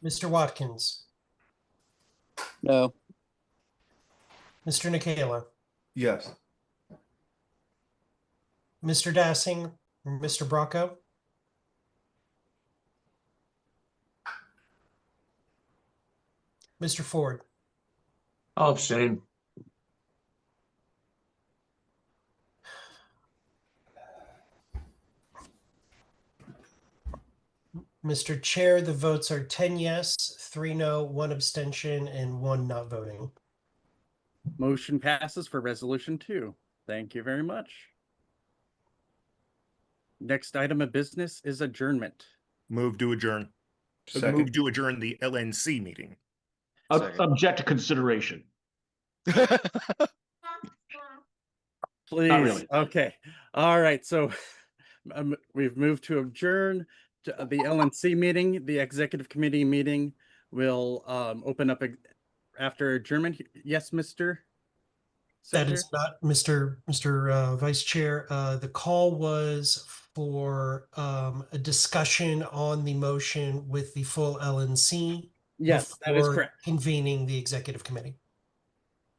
Mr. Watkins. No. Mr. Nikela. Yes. Mr. Dassing or Mr. Bracco. Mr. Ford. I'll abstain. Mr. Chair, the votes are 10 yes, 3 no, 1 abstention, and 1 not voting. Motion passes for resolution 2. Thank you very much. Next item of business is adjournment. Move to adjourn. Second. Move to adjourn the LNC meeting. Object to consideration. Please. really. Okay. All right. So we've moved to adjourn to the LNC meeting. The executive committee meeting will open up after adjournment. Yes, Mr. That is not Mr. Vice Chair. The call was for a discussion on the motion with the full LNC. Yes, that is before correct. Convening the executive committee.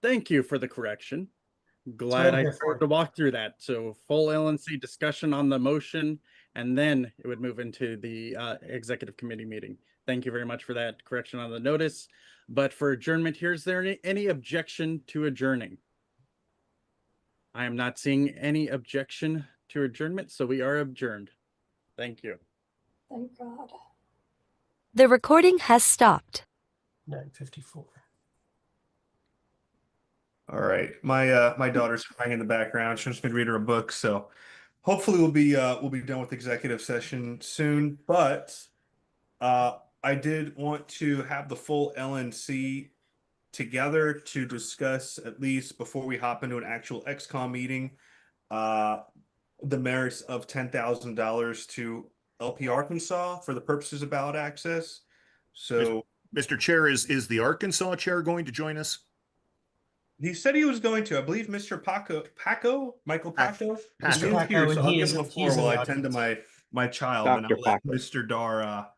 Thank you for the correction. Glad I heard to walk through that. So full LNC discussion on the motion, and then it would move into the executive committee meeting. Thank you very much for that correction on the notice. But for adjournment here, is there any objection to adjourning? I am not seeing any objection to adjournment, so we are adjourned. Thank you. Thank God. The recording has stopped. 9:54. All right. My daughter's crying in the background. She wants me to read her a book, so hopefully we'll be done with executive session soon. But I did want to have the full LNC together to discuss, at least before we hop into an actual XCOM meeting, the merits of $10,000 to LP Arkansas for the purposes of ballot access. So, Mr. Chair, is the Arkansas chair going to join us? he said he was going to. I believe Mr. Michael Paco is Paco, here, and so I'll he give is him a in- floor he's in while the I tend to audience. my child, and Dr. I'll let Paco. Mr. Dar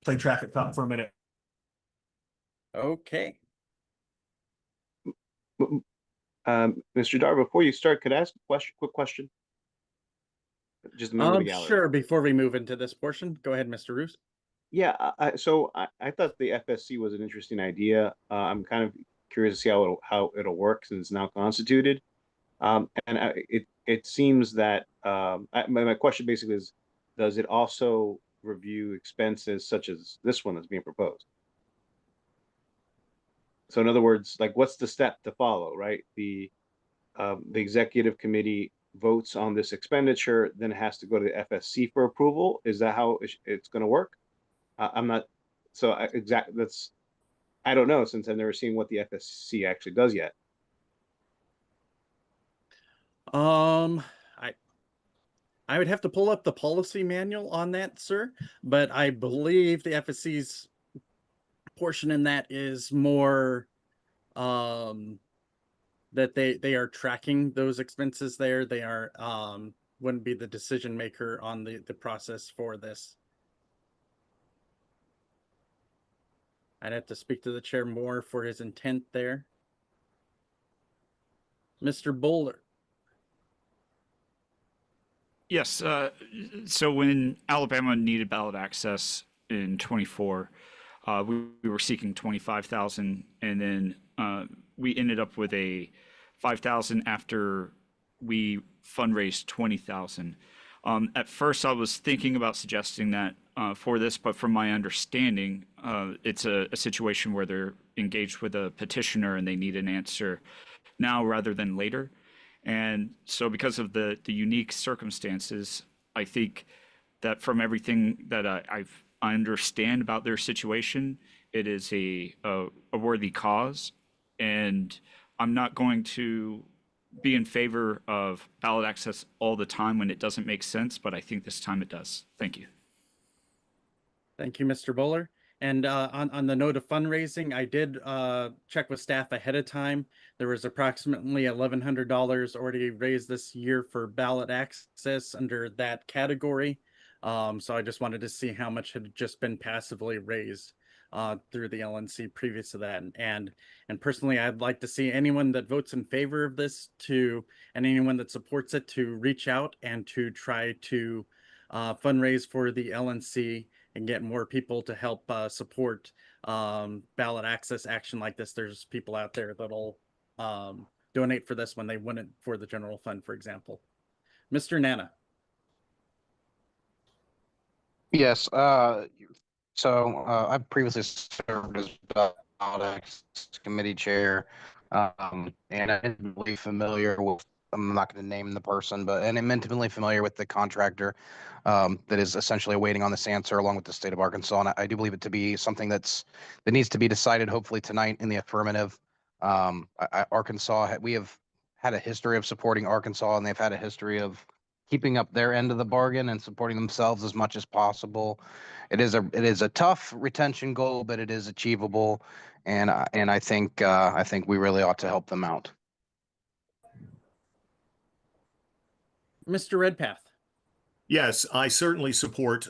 play traffic cop for a minute. Okay. Mr. Dar, before you start, could I ask a quick question? Just a member of the gallery. Sure. Before we move into this portion, go ahead, Mr. Roos. Yeah, so I thought the FSC was an interesting idea. I'm kind of curious to see how it'll work since it's now constituted. It seems that my question basically is, does it also review expenses such as this one that's being proposed? So in other words, like, what's the step to follow, right? The executive committee votes on this expenditure, then it has to go to the FSC for approval. Is that how it's going to work? I'm not so exact. I don't know, since I've never seen what the FSC actually does yet. I would have to pull up the policy manual on that, sir, but I believe the FSC's portion in that is more that they are tracking those expenses there. They are wouldn't be the decision maker on the process for this. I'd have to speak to the chair more for his intent there. Mr. Bowler. Yes. So when Alabama needed ballot access in 24, we were seeking 25,000, and then we ended up with a 5,000 after we fundraised 20,000. At first, I was thinking about suggesting that for this, but from my understanding, it's a situation where they're engaged with a petitioner and they need an answer now rather than later. And so because of the unique circumstances, I think that from everything that I understand about their situation, it is a worthy cause. And I'm not going to be in favor of ballot access all the time when it doesn't make sense, but I think this time it does. Thank you. Thank you, Mr. Bowler. And on the note of fundraising, I did check with staff ahead of time. There was approximately $1,100 already raised this year for ballot access under that category. So I just wanted to see how much had just been passively raised through the LNC previous to that. And personally, I'd like to see anyone that votes in favor of this and anyone that supports it to reach out and to try to fundraise for the LNC and get more people to help support ballot access action like this. There's people out there that'll donate for this when they wouldn't for the general fund, for example. Mr. Nana. Yes. So I've previously served as ballot access committee chair, and I'm intimately familiar with. I'm not going to name the person, and I'm intimately familiar with the contractor that is essentially waiting on this answer, along with the state of Arkansas. And I do believe it to be something that needs to be decided, hopefully tonight, in the affirmative. Arkansas, we have had a history of supporting Arkansas, and they've had a history of keeping up their end of the bargain and supporting themselves as much as possible. It is a tough retention goal, but it is achievable, and I think we really ought to help them out. Mr. Redpath. Yes, I certainly support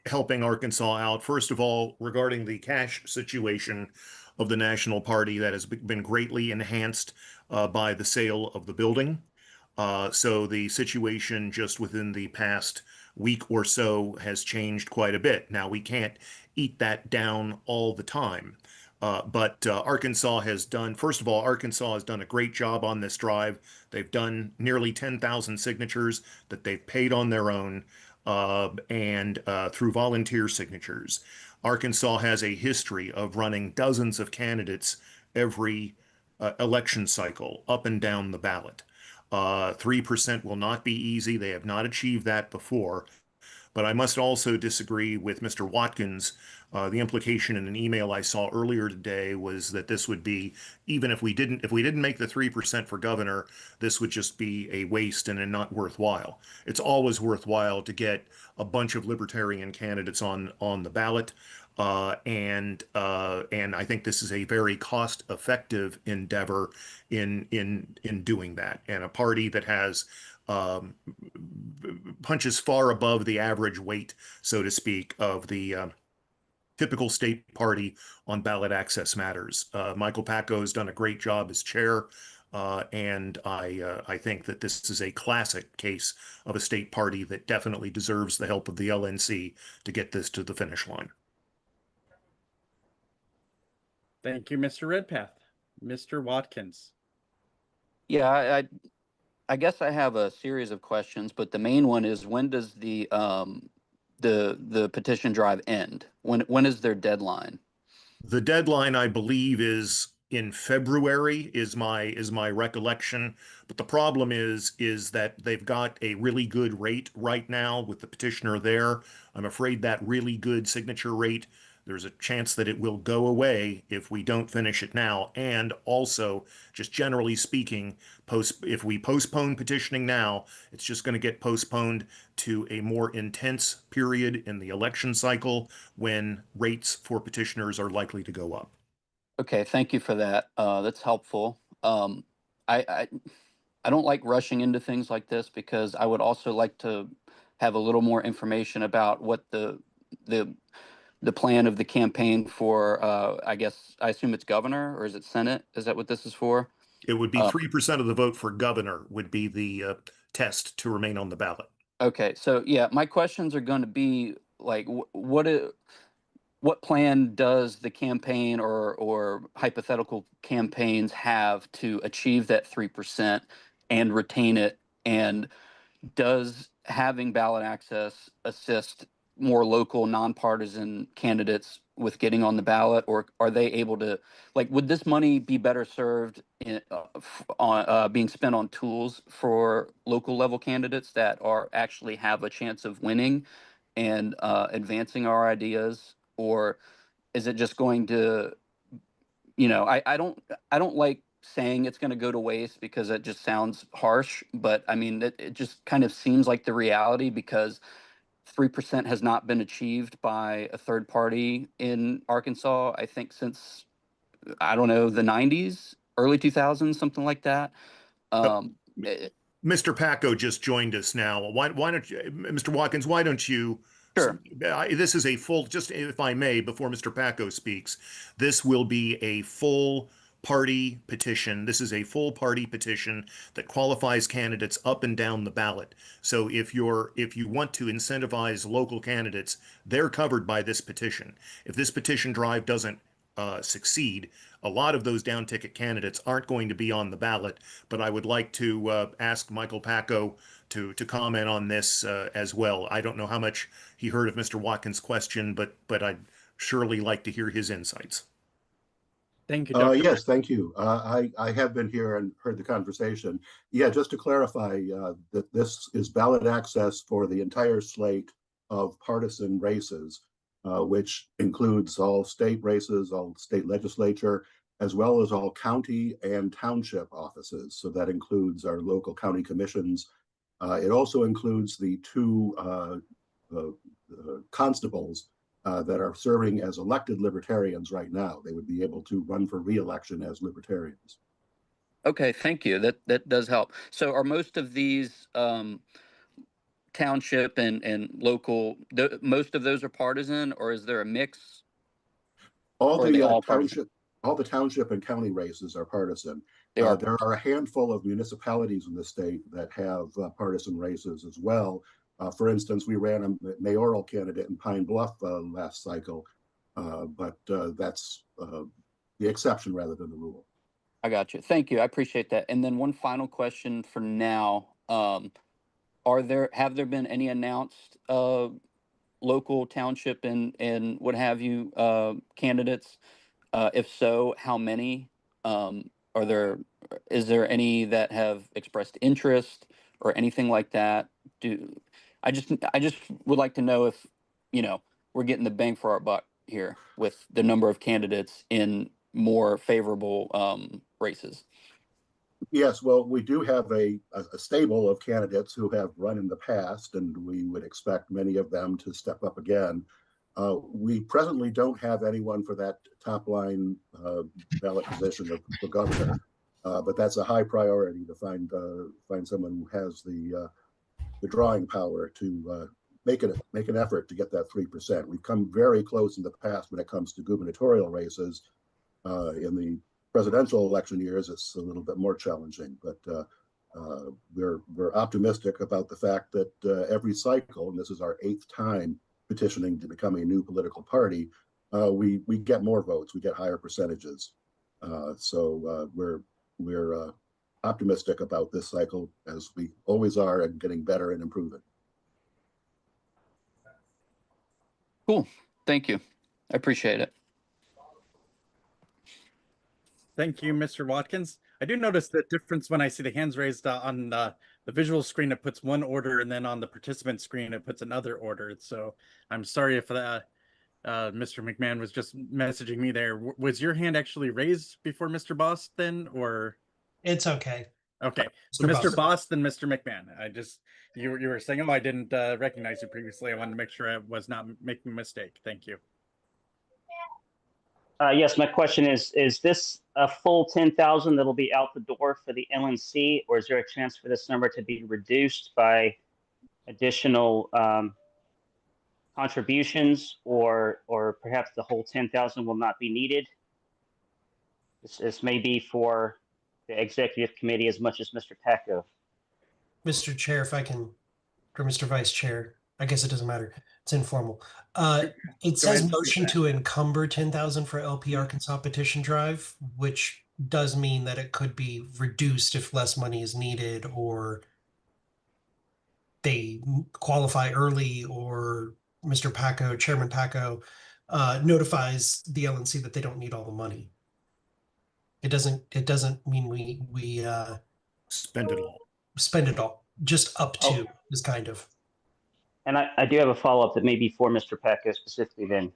helping Arkansas out. First of all, regarding the cash situation of the National Party, that has been greatly enhanced by the sale of the building. So the situation just within the past week or so has changed quite a bit. Now, we can't eat that down all the time. But Arkansas has done, first of all, Arkansas has done a great job on this drive. They've done nearly 10,000 signatures that they've paid on their own and through volunteer signatures. Arkansas has a history of running dozens of candidates every election cycle up and down the ballot. 3% will not be easy. They have not achieved that before. But I must also disagree with Mr. Watkins. The implication in an email I saw earlier today was that this would be, even if we didn't make the 3% for governor, this would just be a waste and not worthwhile. It's always worthwhile to get a bunch of libertarian candidates on the ballot. And I think this is a very cost-effective endeavor in doing that. And a party that has punches far above the average weight, so to speak, of the typical state party on ballot access matters. Michael Packo has done a great job as chair. And I think that this is a classic case of a state party that definitely deserves the help of the LNC to get this to the finish line. Thank you, Mr. Redpath. Mr. Watkins. Yeah, I guess I have a series of questions, but the main one is, when does the petition drive end? When is their deadline? The deadline, I believe, is in February, is my recollection. But the problem is that they've got a really good rate right now with the petitioner there. I'm afraid that really good signature rate, there's a chance that it will go away if we don't finish it now. And also, just generally speaking, if we postpone petitioning now, it's just going to get postponed to a more intense period in the election cycle when rates for petitioners are likely to go up. Okay, thank you for that. That's helpful. I don't like rushing into things like this, because I would also like to have a little more information about what the plan of the campaign for, I assume it's governor, or is it Senate? Is that what this is for? It would be 3% of the vote for governor would be the test to remain on the ballot. Okay, so yeah, my questions are going to be like, what plan does the campaign or hypothetical campaigns have to achieve that 3% and retain it? And does having ballot access assist more local, nonpartisan candidates with getting on the ballot, or are they able to, like, would this money be better served on being spent on tools for local level candidates that actually have a chance of winning and advancing our ideas? Or is it just going to, I don't like saying it's going to go to waste, because it just sounds harsh, but I mean, it just kind of seems like the reality, because 3% has not been achieved by a third party in Arkansas, I think, since, I don't know, the 90s, early 2000s, something like that. Mr. Packo just joined us now. Why don't you, Mr. Watkins, why don't you? Sure. This is a full, just if I may, before Mr. Packo speaks, this will be a full party petition. This is a full party petition that qualifies candidates up and down the ballot. So if you want to incentivize local candidates, they're covered by this petition. If this petition drive doesn't succeed, a lot of those down ticket candidates aren't going to be on the ballot. But I would like to ask Michael Packo to comment on this as well. I don't know how much he heard of Mr. Watkins' question, but I'd surely like to hear his insights. Thank you, Dr. Yes, thank you. I have been here and heard the conversation. Yeah, just to clarify that this is ballot access for the entire slate of partisan races, which includes all state races, all state legislature, as well as all county and township offices. So that includes our local county commissions. It also includes the two constables that are serving as elected libertarians right now. They would be able to run for re-election as libertarians. Okay, thank you. That does help. So are most of these township and local, most of those are partisan, or is there a mix? All the township and county races are partisan. There are a handful of municipalities in the state that have partisan races as well. For instance, we ran a mayoral candidate in Pine Bluff last cycle, but that's the exception rather than the rule. I got you. Thank you. I appreciate that. And then one final question for now. Have there been any announced local township and what have you candidates? If so, how many? Is there any that have expressed interest or anything like that? I just would like to know if, you know, we're getting the bang for our buck here with the number of candidates in more favorable races. Yes, well, we do have a stable of candidates who have run in the past, and we would expect many of them to step up again. We presently don't have anyone for that top line ballot position for governor, but that's a high priority to find someone who has the drawing power to make an effort to get that 3%. We've come very close in the past when it comes to gubernatorial races. In the presidential election years, it's a little bit more challenging, but we're optimistic about the fact that every cycle, and this is our 8th time petitioning to become a new political party, we get more votes, we get higher percentages. So we're optimistic about this cycle, as we always are, and getting better and improving. Cool. Thank you. I appreciate it. Thank you, Mr. Watkins. I do notice the difference when I see the hands raised on the visual screen. It puts one order, and then on the participant screen, it puts another order. So I'm sorry if Mr. McMahon was just messaging me there. Was your hand actually raised before Mr. Boss then, or? It's okay. Okay, so Mr. Boss, then Mr. McMahon. You were saying, oh, I didn't recognize you previously. I wanted to make sure I was not making a mistake. Thank you. Yes, my question is this a full 10,000 that'll be out the door for the LNC, or is there a chance for this number to be reduced by additional contributions, or perhaps the whole 10,000 will not be needed? This may be for the executive committee as much as Mr. Packo. Mr. Chair, if I can, or Mr. Vice Chair, I guess it doesn't matter. It's informal. It says motion to encumber 10,000 for LP Arkansas petition drive, which does mean that it could be reduced if less money is needed, or they qualify early, or Mr. Packo, Chairman Packo, notifies the LNC that they don't need all the money. It doesn't mean we spend it all. Spend it all. Just up to is kind of. And I do have a follow-up that may be for Mr. Packo specifically then.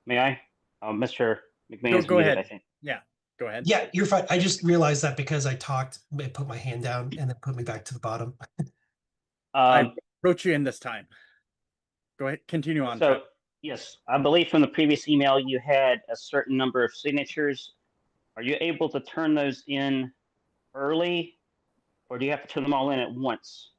May I? Mr. McMahon is go muted, ahead. I think. Yeah, go ahead. Yeah, you're fine. I just realized that because I talked, it put my hand down and then put me back to the bottom. I wrote you in this time. Go ahead, continue on. So, yes, I believe from the previous email you had a certain number of signatures. Are you able to turn those in early, or do you have to turn them all in at once?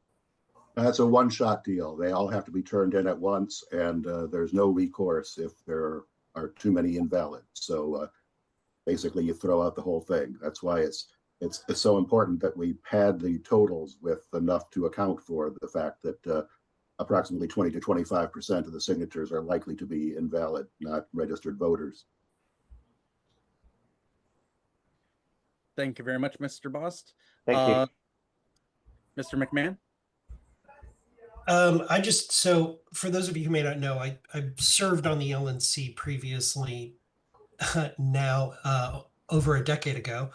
That's a one-shot deal. They all have to be turned in at once, and there's no recourse if there are too many invalid. So basically, you throw out the whole thing. That's why it's so important that we pad the totals with enough to account for the fact that approximately 20 to 25% of the signatures are likely to be invalid, not registered voters. Thank you very much, Mr. Bost. Thank you. Mr. McMahon? So for those of you who may not know, I served on the LNC previously, now over a decade ago.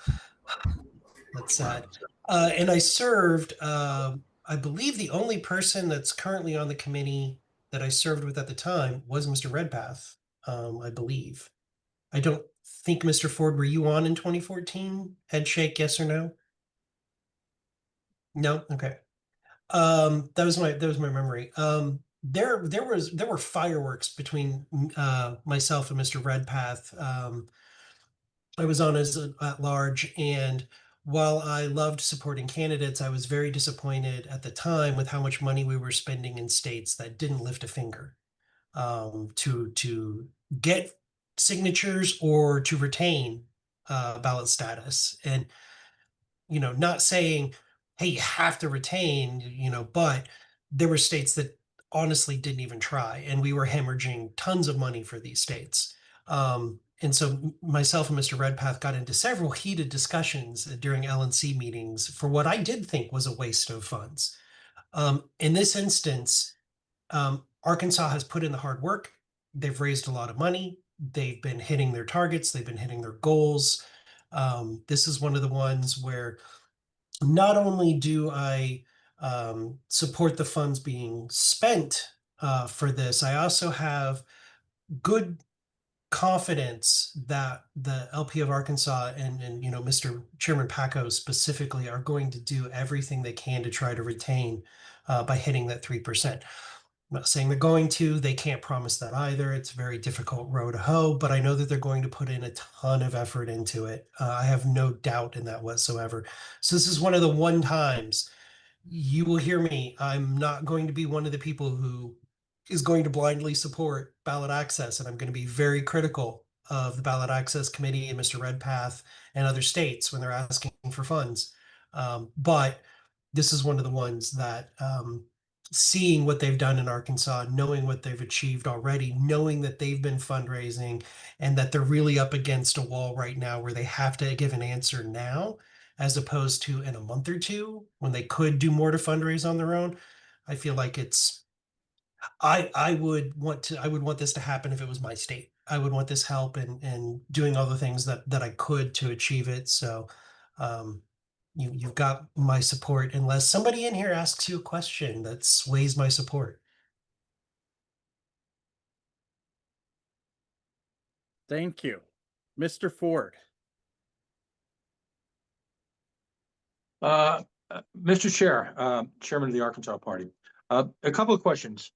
That's sad. And I served, I believe the only person that's currently on the committee that I served with at the time was Mr. Redpath, I believe. I don't think, Mr. Ford, were you on in 2014? Head shake, yes or no? No? Okay. That was my memory. There were fireworks between myself and Mr. Redpath. I was on as at large, and while I loved supporting candidates, I was very disappointed at the time with how much money we were spending in states that didn't lift a finger to get signatures or to retain ballot status. And not saying, hey, you have to retain, but there were states that honestly didn't even try, and we were hemorrhaging tons of money for these states. And so myself and Mr. Redpath got into several heated discussions during LNC meetings for what I did think was a waste of funds. In this instance, Arkansas has put in the hard work. They've raised a lot of money. They've been hitting their targets. They've been hitting their goals. This is one of the ones where not only do I support the funds being spent for this, I also have good confidence that the LP of Arkansas and Mr. Chairman Paco specifically are going to do everything they can to try to retain by hitting that 3%. I'm not saying they're going to, they can't promise that either. It's a very difficult row to hoe, but I know that they're going to put in a ton of effort into it. I have no doubt in that whatsoever. So this is one of the one times you will hear me. I'm not going to be one of the people who is going to blindly support ballot access, and I'm going to be very critical of the Ballot Access Committee and Mr. Redpath and other states when they're asking for funds. But this is one of the ones that seeing what they've done in Arkansas, knowing what they've achieved already, knowing that they've been fundraising and that they're really up against a wall right now where they have to give an answer now, as opposed to in a month or two when they could do more to fundraise on their own. I feel like I would want this to happen if it was my state. I would want this help and doing all the things that I could to achieve it. So you've got my support unless somebody in here asks you a question that sways my support. Thank you. Mr. Ford. Mr. Chair, Chairman of the Arkansas Party, a couple of questions.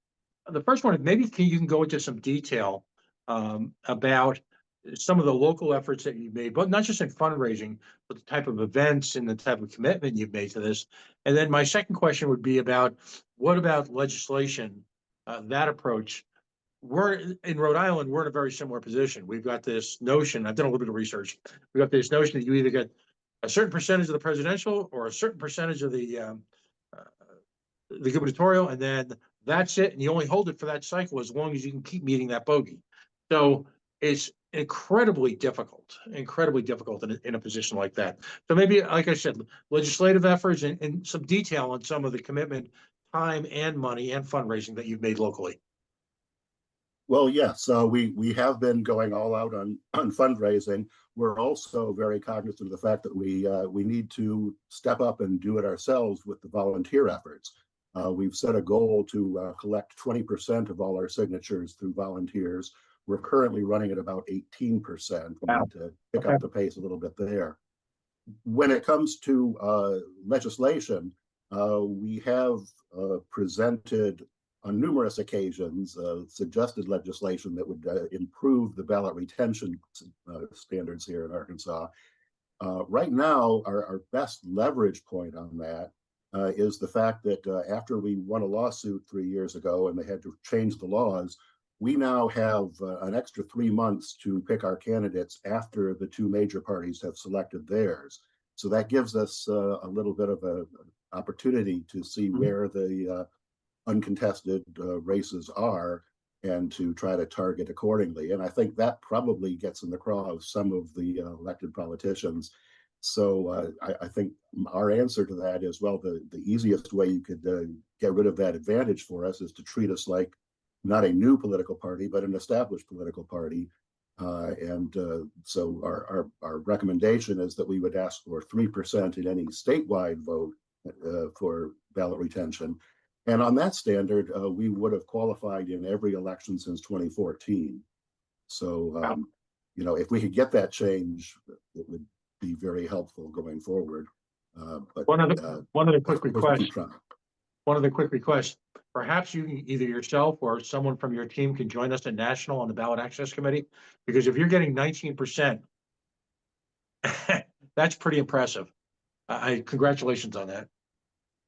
The first one, maybe you can go into some detail about some of the local efforts that you've made, but not just in fundraising, but the type of events and the type of commitment you've made to this. And then my second question would be about what about legislation, that approach? We're in Rhode Island, we're in a very similar position. We've got this notion, I've done a little bit of research, we've got this notion that you either get a certain percentage of the presidential or a certain percentage of the gubernatorial, and then that's it. And you only hold it for that cycle as long as you can keep meeting that bogey. So it's incredibly difficult in a position like that. So maybe, like I said, legislative efforts and some detail on some of the commitment, time and money and fundraising that you've made locally. Well, yes, we have been going all out on fundraising. We're also very cognizant of the fact that we need to step up and do it ourselves with the volunteer efforts. We've set a goal to collect 20% of all our signatures through volunteers. We're currently running at about 18%. We need to pick up the pace a little bit there. When it comes to legislation, we have presented on numerous occasions suggested legislation that would improve the ballot retention standards here in Arkansas. Right now, our best leverage point on that is the fact that after we won a lawsuit 3 years ago and they had to change the laws, we now have an extra 3 months to pick our candidates after the two major parties have selected theirs. So that gives us a little bit of an opportunity to see where the uncontested races are and to try to target accordingly. And I think that probably gets in the craw of some of the elected politicians. So I think our answer to that is, well, the easiest way you could get rid of that advantage for us is to treat us like not a new political party, but an established political party. So our recommendation is that we would ask for 3% in any statewide vote for ballot retention. And on that standard, we would have qualified in every election since 2014. So, if we could get that change, it would be very helpful going forward. But one of the quick requests, perhaps you can, either yourself or someone from your team can join us at National on the Ballot Access Committee, because if you're getting 19%, that's pretty impressive. Congratulations on that.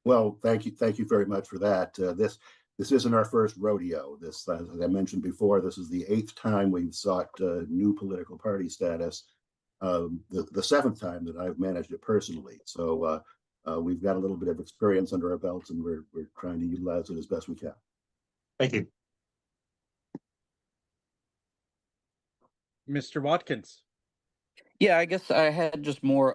Well, thank you very much for that. This isn't our first rodeo. This, as I mentioned before, this is the 8th time we've sought new political party status. The 7th time that I've managed it personally. So we've got a little bit of experience under our belts, and we're trying to utilize it as best we can. Thank you, Mr. Watkins. Yeah, I guess I had just more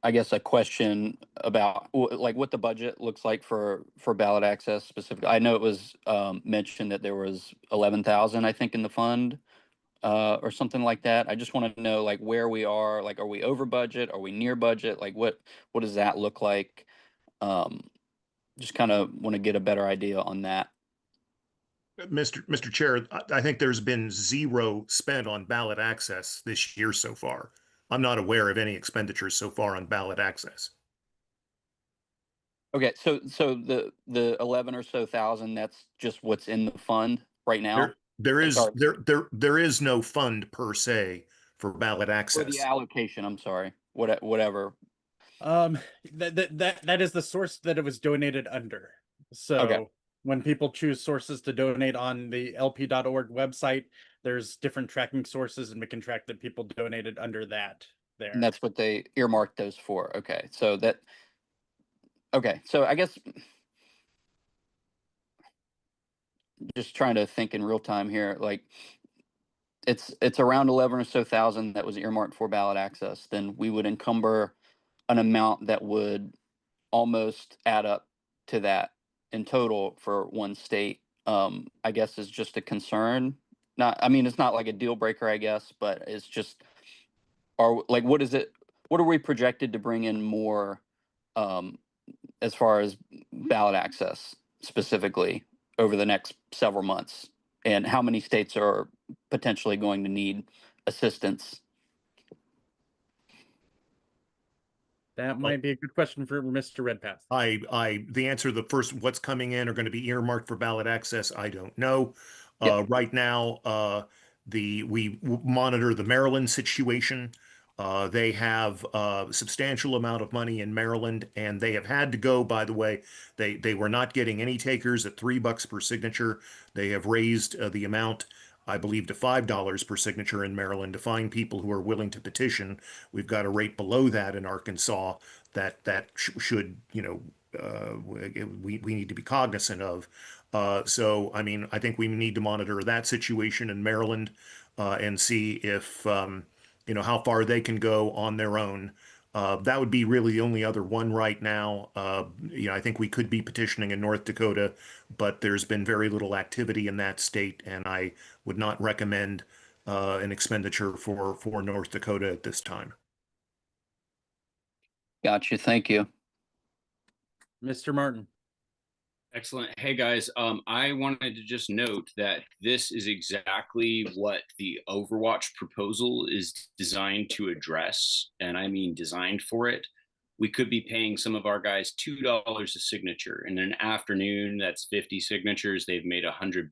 I guess a question about like what the budget looks like for ballot access specifically. I know it was mentioned that there was 11,000, I think, in the fund. or something like that. I just want to know like where we are. Like, are we over budget? Are we near budget? Like, what does that look like? Just kind of want to get a better idea on that. Mr. Chair, I think there's been zero spent on ballot access this year so far. I'm not aware of any expenditures so far on ballot access. Okay, so the 11 or so thousand, that's just what's in the fund right now. There is Sorry. there is no fund per se for ballot Or access. the allocation, I'm sorry. Whatever. That is the source that it was donated under. So Okay. when people choose sources to donate on the lp.org website, there's different tracking sources, and we can track that people donated under that there. And that's what they earmarked those for. Okay, so I guess just trying to think in real time here, like it's around 11 or so thousand that was earmarked for ballot access. Then we would encumber an amount that would almost add up to that in total for one state. I guess is just a concern. I mean, it's not like a deal breaker, I guess, but it's just, what are we projected to bring in more as far as ballot access specifically over the next several months? And how many states are potentially going to need assistance? That might be a good question for Mr. Redpath. The answer to the first, what's coming in are going to be earmarked for ballot access. I don't know. Right now, we monitor the Maryland situation. They have a substantial amount of money in Maryland, and they have had to go, by the way, they were not getting any takers at $3 per signature. They have raised the amount, I believe, to $5 per signature in Maryland to find people who are willing to petition. We've got a rate below that in Arkansas that should, we need to be cognizant of. So, I mean, I think we need to monitor that situation in Maryland and see if, how far they can go on their own. That would be really the only other one right now. I think we could be petitioning in North Dakota, but there's been very little activity in that state, and I would not recommend an expenditure for North Dakota at this time. Gotcha. Thank you. Mr. Martin. Excellent. Hey guys, I wanted to just note that this is exactly what the Overwatch proposal is designed to address, and I mean designed for it. We could be paying some of our guys $2 a signature. In an afternoon, that's 50 signatures. They've made $100.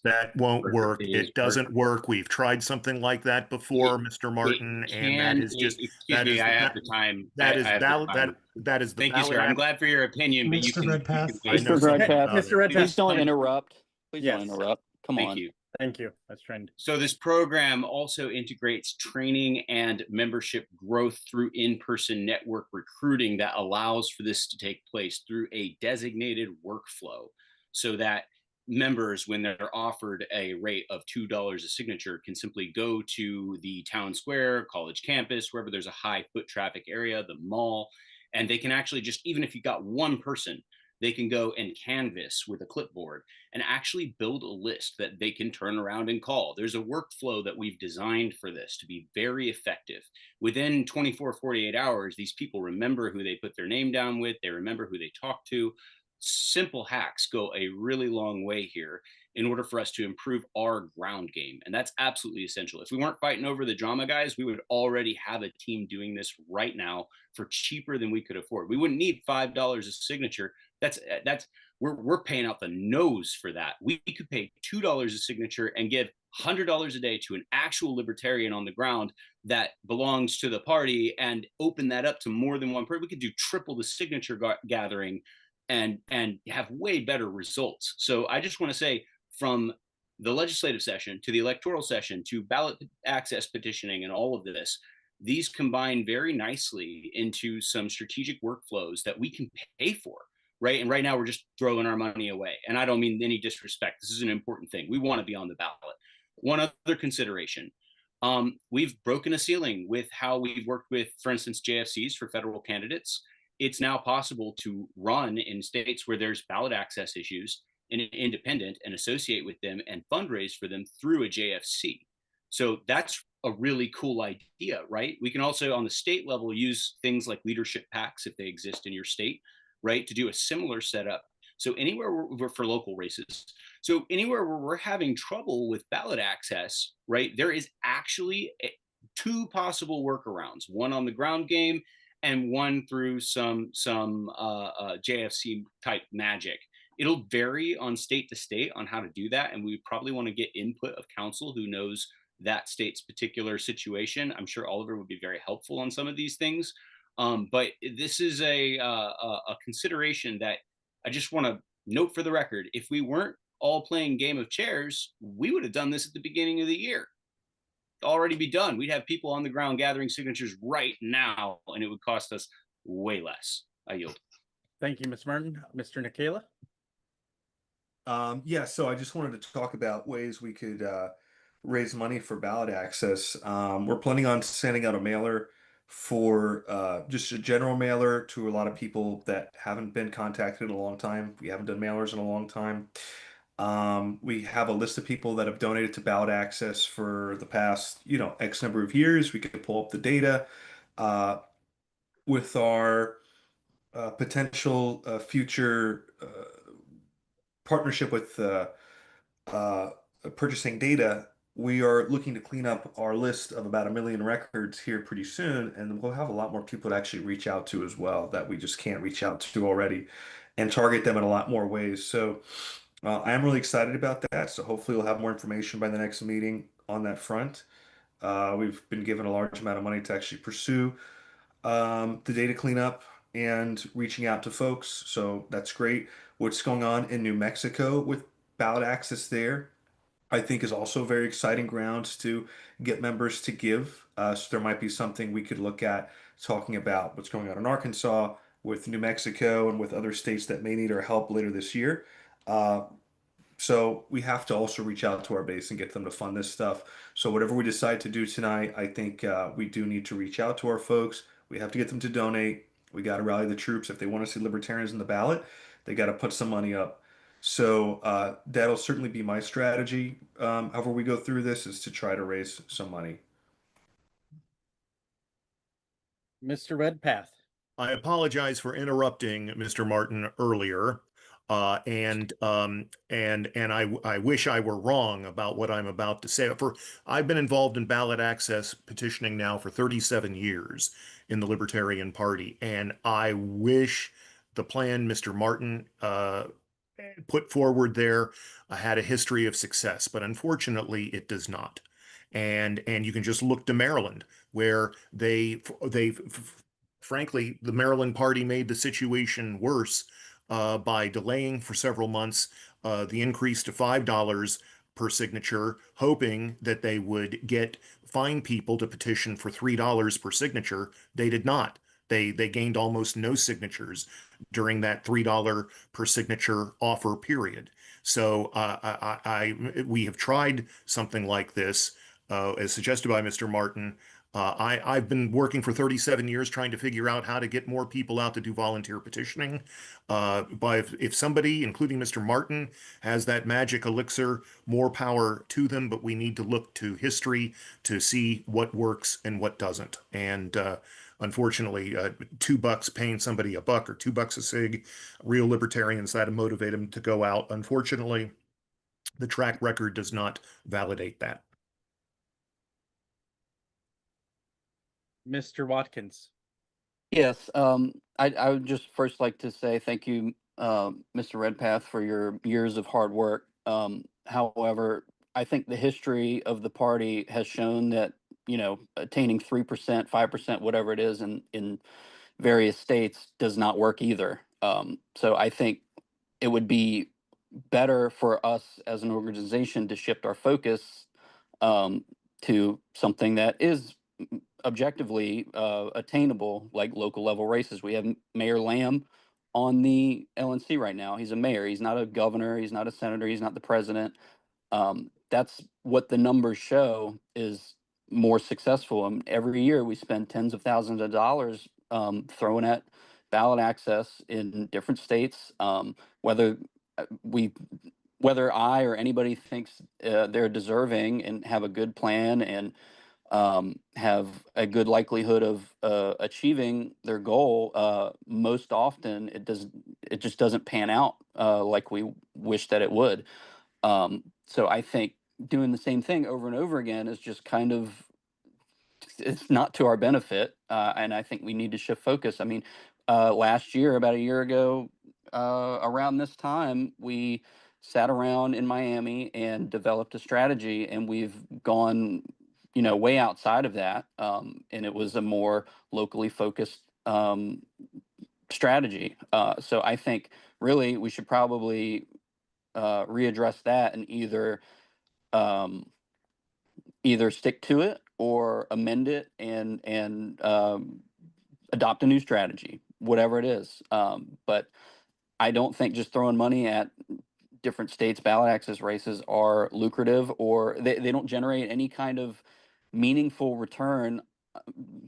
That won't work. It doesn't work. We've tried something like that before, Mr. Martin, and that is just I have the time. That is valid. That is the Thank you, sir. I'm glad for your opinion, but you Mr. can. Redpath. Mr. Redpath, please don't Yes. interrupt. Please Yes. don't interrupt. Come Thank on. you. Thank you. That's trying to. So this program also integrates training and membership growth through in-person network recruiting that allows for this to take place through a designated workflow, so that members, when they're offered a rate of $2 a signature, can simply go to the town square, college campus, wherever there's a high foot traffic area, the mall, and they can actually just, even if you got one person, they can go and canvas with a clipboard and actually build a list that they can turn around and call. There's a workflow that we've designed for this to be very effective. Within 24, 48 hours, these people remember who they put their name down with, they remember who they talked to. Simple hacks go a really long way here in order for us to improve our ground game. And that's absolutely essential. If we weren't fighting over the drama guys, we would already have a team doing this right now for cheaper than we could afford. We wouldn't need $5 a signature. We're paying out the nose for that. We could pay $2 a signature and give $100 a day to an actual libertarian on the ground that belongs to the party and open that up to more than one person. We could do triple the signature gathering and have way better results. So I just want to say, from the legislative session to the electoral session to ballot access petitioning and all of this, these combine very nicely into some strategic workflows that we can pay for. Right. And right now we're just throwing our money away. And I don't mean any disrespect. This is an important thing. We want to be on the ballot. One other consideration. We've broken a ceiling with how we've worked with, for instance, JFCs for federal candidates. It's now possible to run in states where there's ballot access issues in an independent and associate with them and fundraise for them through a JFC. So that's a really cool idea, right? We can also, on the state level, use things like leadership packs if they exist in your state, right, to do a similar setup. So anywhere we're for local races, so anywhere where we're having trouble with ballot access, right, there is actually two possible workarounds: one on the ground game, and one through some JFC type magic. It'll vary on state to state on how to do that, and we probably want to get input of counsel who knows that state's particular situation. I'm sure Oliver would be very helpful on some of these things. But this is a consideration that I just want to note for the record. If we weren't all playing Game of Chairs, we would have done this at the beginning of the year. Already be done. We'd have people on the ground gathering signatures right now, and it would cost us way less. I yield. Thank you, Ms. Martin. Mr. Nikela? Yeah, so I just wanted to talk about ways we could raise money for ballot access. We're planning on sending out a mailer for just a general mailer to a lot of people that haven't been contacted in a long time. We haven't done mailers in a long time. We have a list of people that have donated to ballot access for the past, X number of years. We could pull up the data with our potential future partnership with purchasing data. We are looking to clean up our list of about 1 million records here pretty soon, and we'll have a lot more people to actually reach out to as well that we just can't reach out to already, and target them in a lot more ways. So I am really excited about that. So hopefully we'll have more information by the next meeting on that front. We've been given a large amount of money to actually pursue the data cleanup and reaching out to folks. So that's great. What's going on in New Mexico with ballot access there, I think, is also very exciting grounds to get members to give. So there might be something we could look at talking about what's going on in Arkansas with New Mexico and with other states that may need our help later this year. So we have to also reach out to our base and get them to fund this stuff. So whatever we decide to do tonight, I think we do need to reach out to our folks. We have to get them to donate. We got to rally the troops. If they want to see libertarians in the ballot, they got to put some money up. So that'll certainly be my strategy. However we go through this is to try to raise some money. Mr. Redpath? I apologize for interrupting Mr. Martin earlier. And I wish I were wrong about what I'm about to say. I've been involved in ballot access petitioning now for 37 years in the Libertarian Party, and I wish the plan Mr. Martin put forward there had a history of success, but unfortunately it does not. And you can just look to Maryland, where frankly, the Maryland Party made the situation worse by delaying for several months the increase to $5 per signature, hoping that they would find people to petition for $3 per signature. They did not. They gained almost no signatures during that $3 per signature offer period. So we have tried something like this, as suggested by Mr. Martin. I've been working for 37 years trying to figure out how to get more people out to do volunteer petitioning. But if somebody, including Mr. Martin, has that magic elixir, more power to them. But we need to look to history to see what works and what doesn't. And unfortunately, $2 paying somebody $1 or $2 a sig, real libertarians, that'll motivate them to go out. Unfortunately, the track record does not validate that. Mr. Watkins? Yes, I would just first like to say thank you, Mr. Redpath, for your years of hard work. However, I think the history of the party has shown that, attaining 3%, 5%, whatever it is in various states does not work either. So I think it would be better for us as an organization to shift our focus to something that is objectively attainable, like local level races. We have Mayor Lamb on the LNC right now. He's a mayor. He's not a governor. He's not a senator. He's not the president. That's what the numbers show is more successful. And every year we spend tens of thousands of dollars throwing at ballot access in different states. Whether we whether I or anybody thinks they're deserving and have a good plan and have a good likelihood of achieving their goal, most often it just doesn't pan out like we wish that it would. So I think doing the same thing over and over again is just kind of, it's not to our benefit, and I think we need to shift focus. I mean, last year, about a year ago, around this time, we sat around in Miami and developed a strategy, and we've gone, way outside of that, and it was a more locally focused strategy. So I think really we should probably readdress that and either stick to it or amend it and adopt a new strategy, whatever it is. But I don't think just throwing money at different states' ballot access races are lucrative, or they don't generate any kind of meaningful return.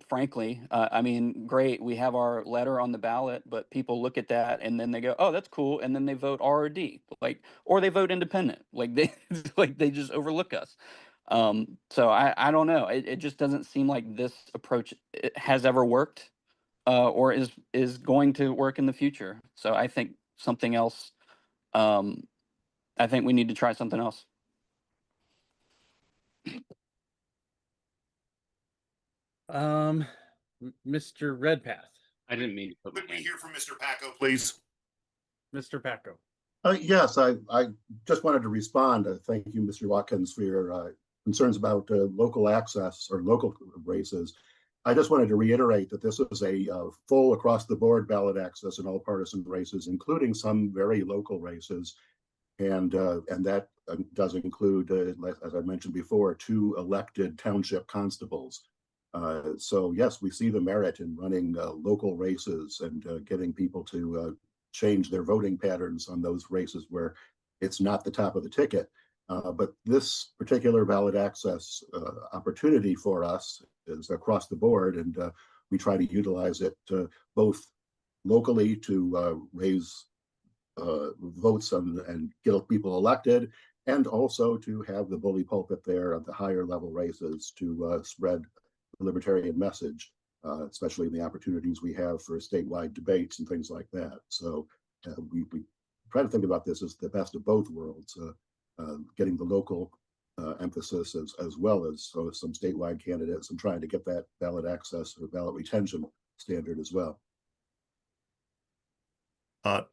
Frankly, I mean, great, we have our letter on the ballot, but people look at that and then they go, "Oh, that's cool," and then they vote R or D, or they vote independent, they just overlook us. So I don't know. It just doesn't seem like this approach has ever worked, or is going to work in the future. So I think something else. I think we need to try something else. Mr. Redpath. I didn't mean to put my Could we hand. hear from Mr. Paco, please? Mr. Paco. Yes, I just wanted to respond. Thank you, Mr. Watkins, for your concerns about local access or local races. I just wanted to reiterate that this is a full across-the-board ballot access in all partisan races, including some very local races. And that does include, as I mentioned before, 2 elected township constables. So yes, we see the merit in running local races and getting people to change their voting patterns on those races where it's not the top of the ticket. But this particular ballot access opportunity for us is across the board, and we try to utilize it both locally to raise votes and get people elected, and also to have the bully pulpit there at the higher level races to spread the libertarian message, especially in the opportunities we have for statewide debates and things like that. So we try to think about this as the best of both worlds, getting the local emphasis as well as some statewide candidates, and trying to get that ballot access or ballot retention standard as well.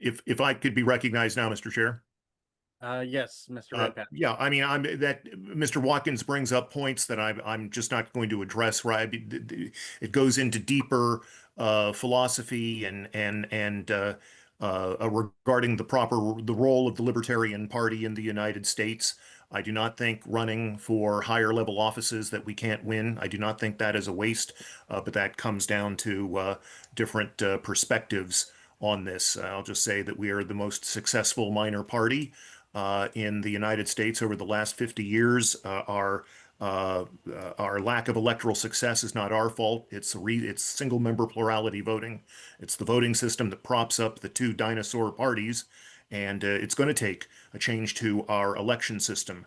If I could be recognized now, Mr. Chair. Yes, Mr. Redpath. Yeah, I mean, Mr. Watkins brings up points that I'm just not going to address. Right, it goes into deeper philosophy and regarding the role of the Libertarian Party in the United States. I do not think running for higher level offices that we can't win. I do not think that is a waste, but that comes down to different perspectives on this. I'll just say that we are the most successful minor party in the United States over the last 50 years. Our lack of electoral success is not our fault. It's single member plurality voting. It's the voting system that props up the 2 dinosaur parties, and it's going to take a change to our election system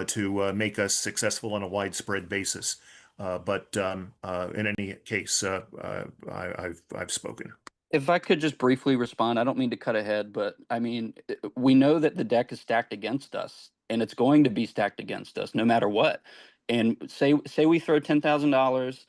to make us successful on a widespread basis. But in any case, I've spoken. If I could just briefly respond, I don't mean to cut ahead, but I mean, we know that the deck is stacked against us, and it's going to be stacked against us no matter what. And say we throw $10,000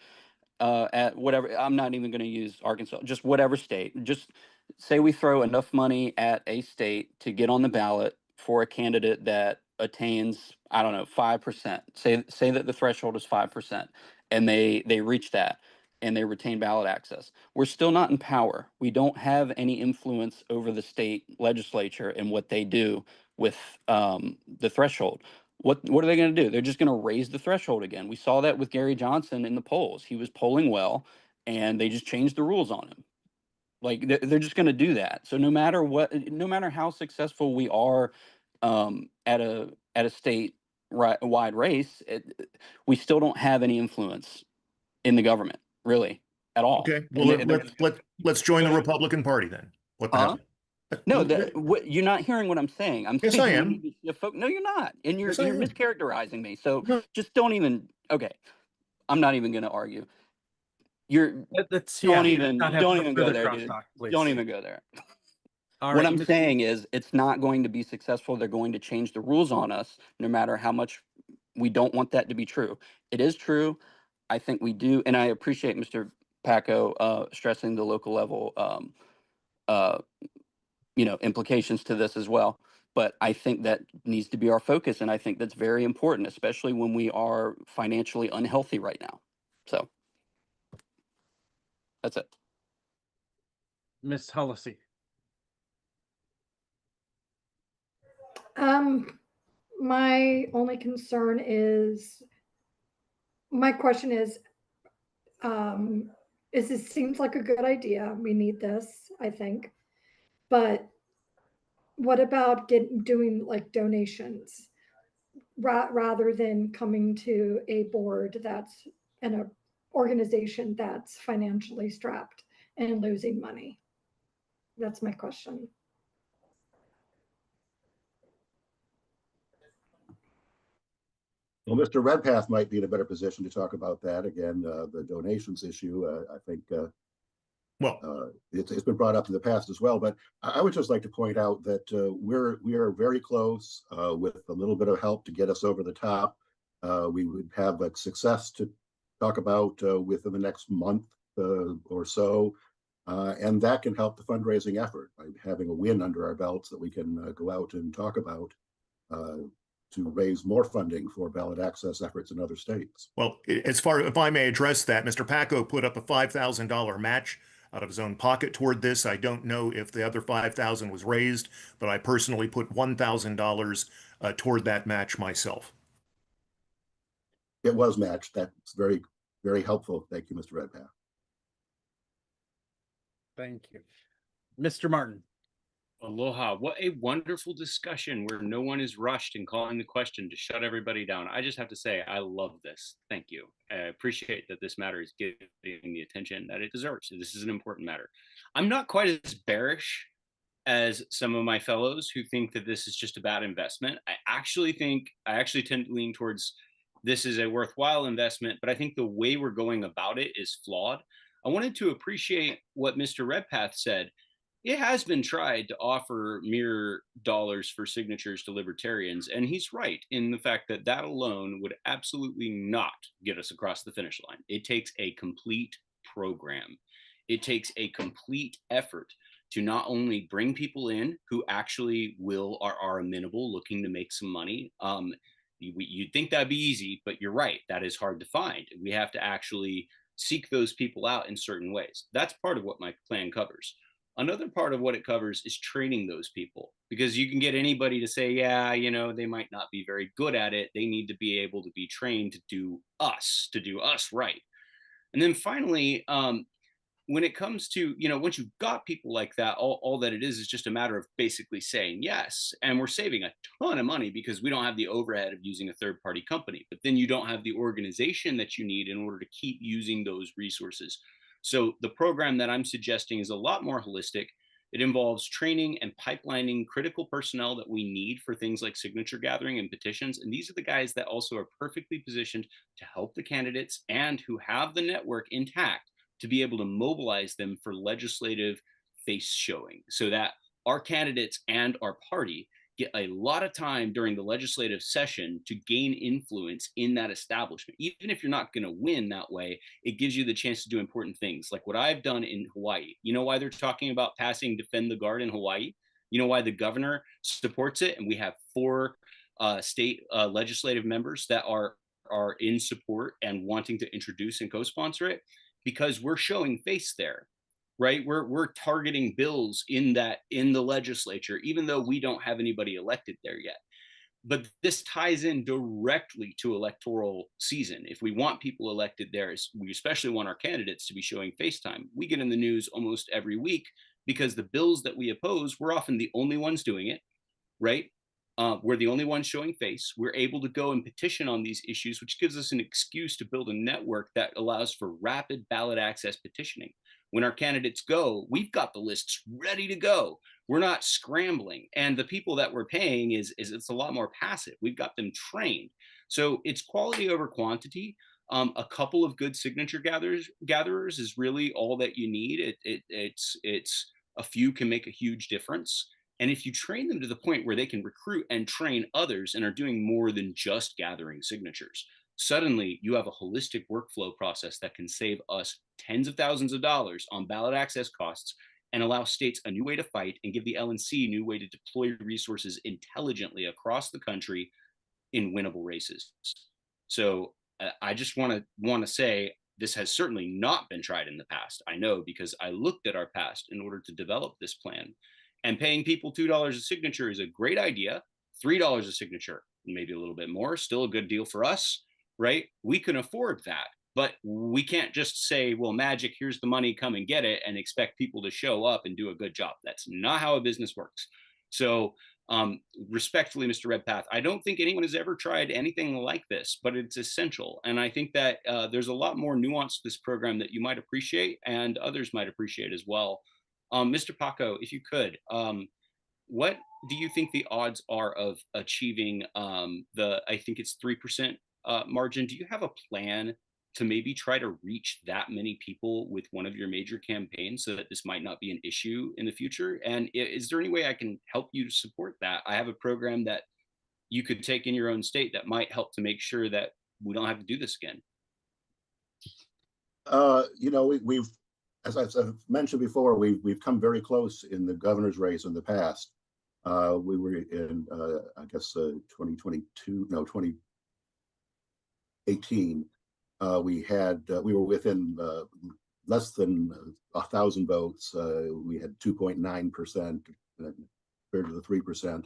at whatever, I'm not even going to use Arkansas, just whatever state. Just say we throw enough money at a state to get on the ballot for a candidate that attains, I don't know, 5%. Say that the threshold is 5%, and they reach that, and they retain ballot access. We're still not in power. We don't have any influence over the state legislature and what they do with the threshold. What are they going to do? They're just going to raise the threshold again. We saw that with Gary Johnson in the polls. He was polling well, and they just changed the rules on him. Like they're just going to do that. So no matter what, no matter how successful we are at a state wide race, we still don't have any influence in the government, really, at all. Okay, well, let's join the Republican Party then. What the hell? No, you're not hearing what I'm saying. I'm Yes, saying I we am. need to see a no, you're not, and you're Yes, I you're am. mischaracterizing me. So No. just don't even. Okay, I'm not even going to argue. You're Let's don't yeah, even not have don't even go further there, dude. crosstalk, please. Don't even go there. All What right, I'm saying is, it's not going to be successful. They're going to change the rules on us, no matter how much we don't want that to be true. It is true. I think we do, and I appreciate Mr. Paco stressing the local level, uh, implications to this as well. But I think that needs to be our focus, and I think that's very important, especially when we are financially unhealthy right now. So that's it. Miss Hullissy. My only concern is, my question is this seems like a good idea. We need this, I think. But what about doing like donations rather than coming to a board that's in a organization that's financially strapped and losing money? That's my question. Well, Mr. Redpath might be in a better position to talk about that. Again, the donations issue, I think it's been brought up in the past as well. But I would just like to point out that we are very close with a little bit of help to get us over the top. We would have a success to talk about within the next month or so. And that can help the fundraising effort by having a win under our belts that we can go out and talk about to raise more funding for ballot access efforts in other states. Well, as far, if I may address that, Mr. Paco put up a $5,000 match out of his own pocket toward this. I don't know if the other $5,000 was raised, but I personally put $1,000 toward that match myself. It was matched. That's very, very helpful. Thank you, Mr. Redpath. Thank you. Mr. Martin. Aloha. What a wonderful discussion where no one is rushed in calling the question to shut everybody down. I just have to say, I love this. Thank you. I appreciate that this matter is getting the attention that it deserves. This is an important matter. I'm not quite as bearish as some of my fellows who think that this is just a bad investment. I actually tend to lean towards this is a worthwhile investment, but I think the way we're going about it is flawed. I wanted to appreciate what Mr. Redpath said. It has been tried to offer mere dollars for signatures to libertarians, and he's right in the fact that that alone would absolutely not get us across the finish line. It takes a complete program. It takes a complete effort to not only bring people in who actually are amenable, looking to make some money. You'd think that'd be easy, but you're right, that is hard to find. We have to actually seek those people out in certain ways. That's part of what my plan covers. Another part of what it covers is training those people, because you can get anybody to say, yeah, they might not be very good at it. They need to be able to be trained to do us right. And then finally, when it comes to, once you've got people like that, all that it is just a matter of basically saying yes. And we're saving a ton of money because we don't have the overhead of using a third-party company, but then you don't have the organization that you need in order to keep using those resources. So the program that I'm suggesting is a lot more holistic. It involves training and pipelining critical personnel that we need for things like signature gathering and petitions. And these are the guys that also are perfectly positioned to help the candidates and who have the network intact to be able to mobilize them for legislative face showing, so that our candidates and our party get a lot of time during the legislative session to gain influence in that establishment. Even if you're not going to win that way, it gives you the chance to do important things like what I've done in Hawaii. You know why they're talking about passing Defend the Guard in Hawaii? You know why the governor supports it? And we have 4 state legislative members that are in support and wanting to introduce and co-sponsor it, because we're showing face there. Right, we're targeting bills in the legislature, even though we don't have anybody elected there yet. But this ties in directly to electoral season. If we want people elected there, we especially want our candidates to be showing face time. We get in the news almost every week because the bills that we oppose, we're often the only ones doing it, right? We're the only ones showing face. We're able to go and petition on these issues, which gives us an excuse to build a network that allows for rapid ballot access petitioning. when our candidates go, we've got the lists ready to go. We're not scrambling. And the people that we're paying is it's a lot more passive. We've got them trained. So it's quality over quantity. A couple of good signature gatherers is really all that you need. It's a few can make a huge difference. And if you train them to the point where they can recruit and train others and are doing more than just gathering signatures, suddenly you have a holistic workflow process that can save us tens of thousands of dollars on ballot access costs and allow states a new way to fight and give the LNC a new way to deploy resources intelligently across the country in winnable races. So I just want to say this has certainly not been tried in the past. I know because I looked at our past in order to develop this plan. And paying people $2 a signature is a great idea. $3 a signature, maybe a little bit more, still a good deal for us, right? We can afford that, but we can't just say, well, magic, here's the money, come and get it, and expect people to show up and do a good job. That's not how a business works. So respectfully, Mr. Redpath, I don't think anyone has ever tried anything like this, but it's essential. And I think that there's a lot more nuance to this program that you might appreciate and others might appreciate as well. Mr. Paco, if you could, what do you think the odds are of achieving I think it's 3% margin? Do you have a plan to maybe try to reach that many people with one of your major campaigns so that this might not be an issue in the future? And is there any way I can help you to support that? I have a program that you could take in your own state that might help to make sure that we don't have to do this again. We've, as I've mentioned before, we've come very close in the governor's race in the past. We were in, I guess, 2018. We were within less than 1,000 votes. We had 2.9% compared to the 3%.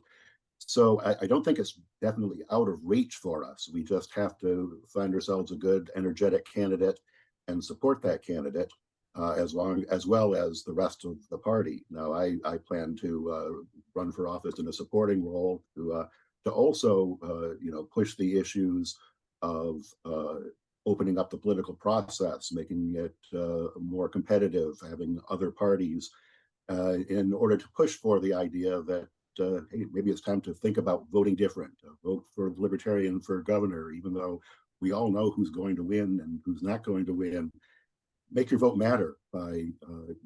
So I don't think it's definitely out of reach for us. We just have to find ourselves a good, energetic candidate and support that candidate as well as the rest of the party. Now, I plan to run for office in a supporting role to also push the issues of opening up the political process, making it more competitive, having other parties in order to push for the idea that hey, maybe it's time to think about voting different, vote for the Libertarian for governor, even though we all know who's going to win and who's not going to win. Make your vote matter by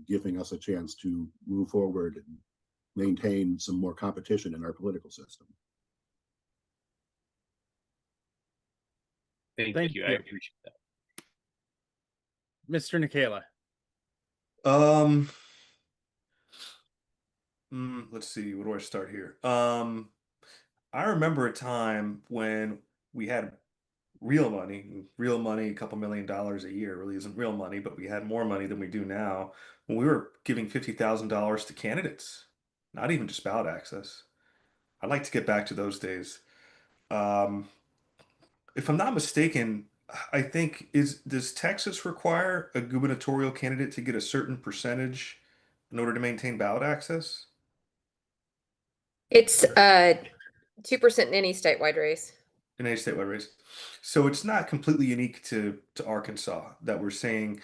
giving us a chance to move forward and maintain some more competition in our political system. Thank you. I appreciate that. Mr. Nikela. Let's see, where do I start here? I remember a time when we had real money, a couple $1 million a year really isn't real money, but we had more money than we do now when we were giving $50,000 to candidates, not even just ballot access. I'd like to get back to those days. If I'm not mistaken, I think does Texas require a gubernatorial candidate to get a certain percentage in order to maintain ballot access? It's 2% in any statewide race. In any statewide race. So it's not completely unique to Arkansas that we're saying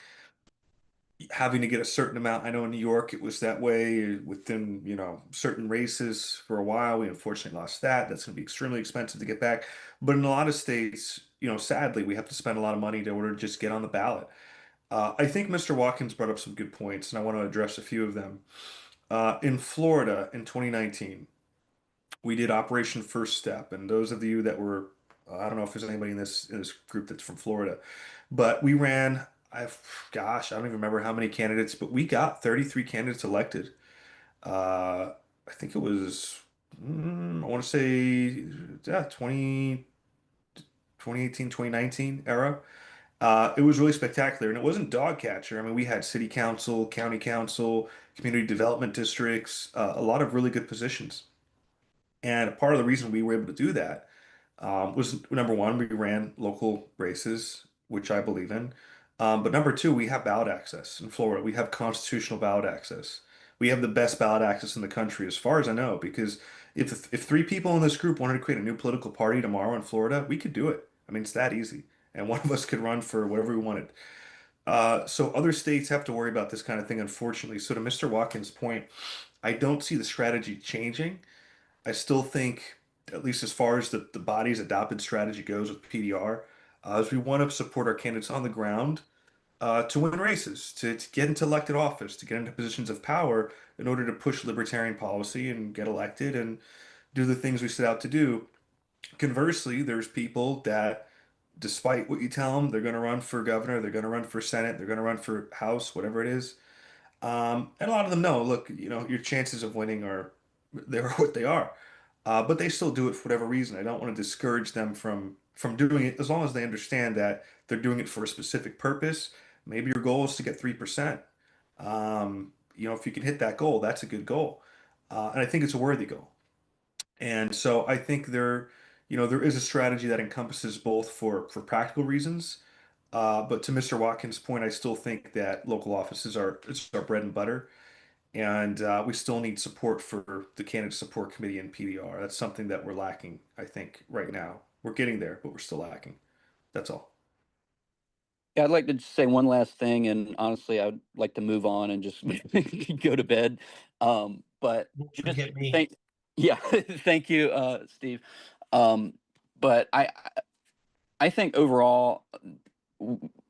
having to get a certain amount. I know in New York it was that way within, certain races for a while. We unfortunately lost that. That's going to be extremely expensive to get back. But in a lot of states, sadly, we have to spend a lot of money in order to just get on the ballot. I think Mr. Watkins brought up some good points, and I want to address a few of them. In Florida in 2019, we did Operation First Step, and those of you that were I don't know if there's anybody in this group that's from Florida, but we ran, I don't even remember how many candidates, but we got 33 candidates elected. I think it was, I want to say, 2018, 2019 era. It was really spectacular, and it wasn't dog catcher. I mean, we had city council, county council, community development districts, a lot of really good positions. And part of the reason we were able to do that was number one, we ran local races, which I believe in. But number two, we have ballot access in Florida. We have constitutional ballot access. We have the best ballot access in the country, as far as I know, because if three people in this group wanted to create a new political party tomorrow in Florida, we could do it. I mean, it's that easy. And one of us could run for whatever we wanted. So other states have to worry about this kind of thing, unfortunately. So to Mr. Watkins' point, I don't see the strategy changing. I still think, at least as far as the body's adopted strategy goes with PDR, is we want to support our candidates on the ground to win races, to get into elected office, to get into positions of power in order to push libertarian policy and get elected and do the things we set out to do. Conversely, there's people that, despite what you tell them, they're going to run for governor, they're going to run for Senate, they're going to run for House, whatever it is. And a lot of them know, look, your chances of winning they're what they are. But they still do it for whatever reason. I don't want to discourage them from doing it as long as they understand that they're doing it for a specific purpose. Maybe your goal is to get 3%. If you can hit that goal, that's a good goal. And I think it's a worthy goal. And so I think there is a strategy that encompasses both for practical reasons. But to Mr. Watkins' point, I still think that local offices it's our bread and butter. And we still need support for the candidate support committee and PDR. That's something that we're lacking, I think, right now. We're getting there, but we're still lacking. That's all. Yeah, I'd like to just say one last thing, and honestly, I'd like to move on and just go to bed. But just Forget me. yeah, thank you, Steve. But I think overall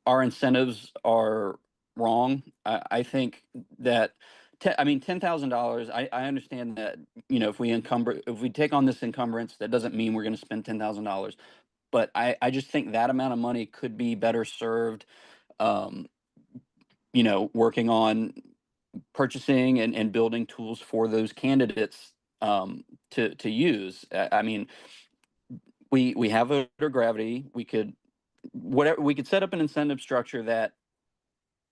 our incentives are wrong. I think that $10,000. I understand that if we take on this encumbrance, that doesn't mean we're going to spend $10,000. But I just think that amount of money could be better served, working on purchasing and building tools for those candidates to use. We have voter gravity. We could set up an incentive structure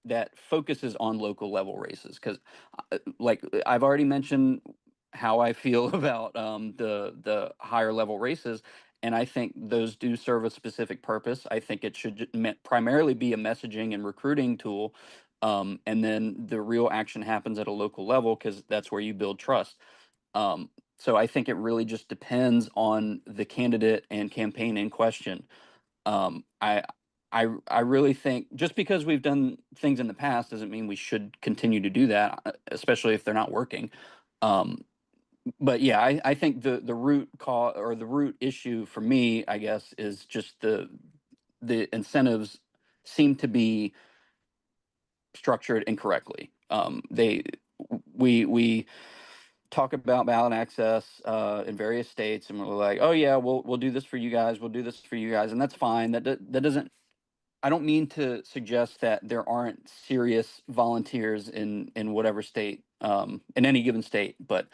that focuses on local level races, because like I've already mentioned how I feel about the higher level races, and I think those do serve a specific purpose. I think it should primarily be a messaging and recruiting tool, and then the real action happens at a local level because that's where you build trust. So I think it really just depends on the candidate and campaign in question. I really think just because we've done things in the past doesn't mean we should continue to do that, especially if they're not working. But yeah, I think the root cause or the root issue for me, I guess, is just the incentives seem to be structured incorrectly. We talk about ballot access in various states, and we're like, oh yeah, we'll do this for you guys, we'll do this for you guys, and that's fine. That doesn't. I don't mean to suggest that there aren't serious volunteers in whatever state, in any given state, but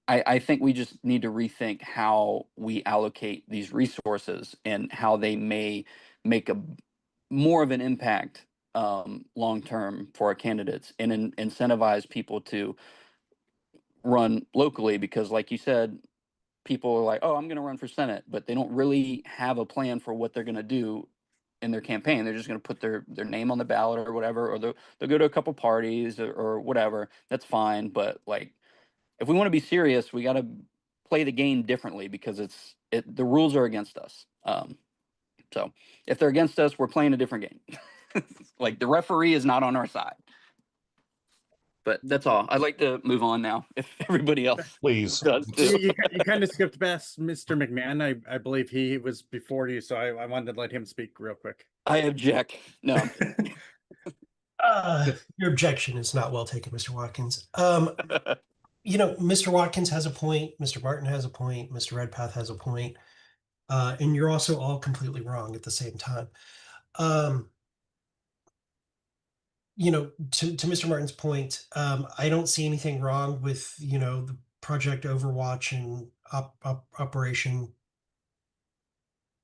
I think we just need to rethink how we allocate these resources and how they may make more of an impact long term for our candidates, and incentivize people to run locally, because like you said, people are like, oh, I'm going to run for Senate, but they don't really have a plan for what they're going to do in their campaign. They're just going to put their name on the ballot or whatever, or they'll go to a couple parties or whatever. That's fine. But like, if we want to be serious, we got to play the game differently, because the rules are against us. So if they're against us, we're playing a different game. Like, the referee is not on our side. But that's all. I'd like to move on now, if everybody else Please. does too. You kind of skipped past Mr. McMahon. I believe he was before you, so I wanted to let him speak real quick. I object. No. Your objection is not well taken, Mr. Watkins. Mr. Watkins has a point, Mr. Martin has a point, Mr. Redpath has a point, and you're also all completely wrong at the same time. To Mr. Martin's point, I don't see anything wrong with, the Project Overwatch and Operation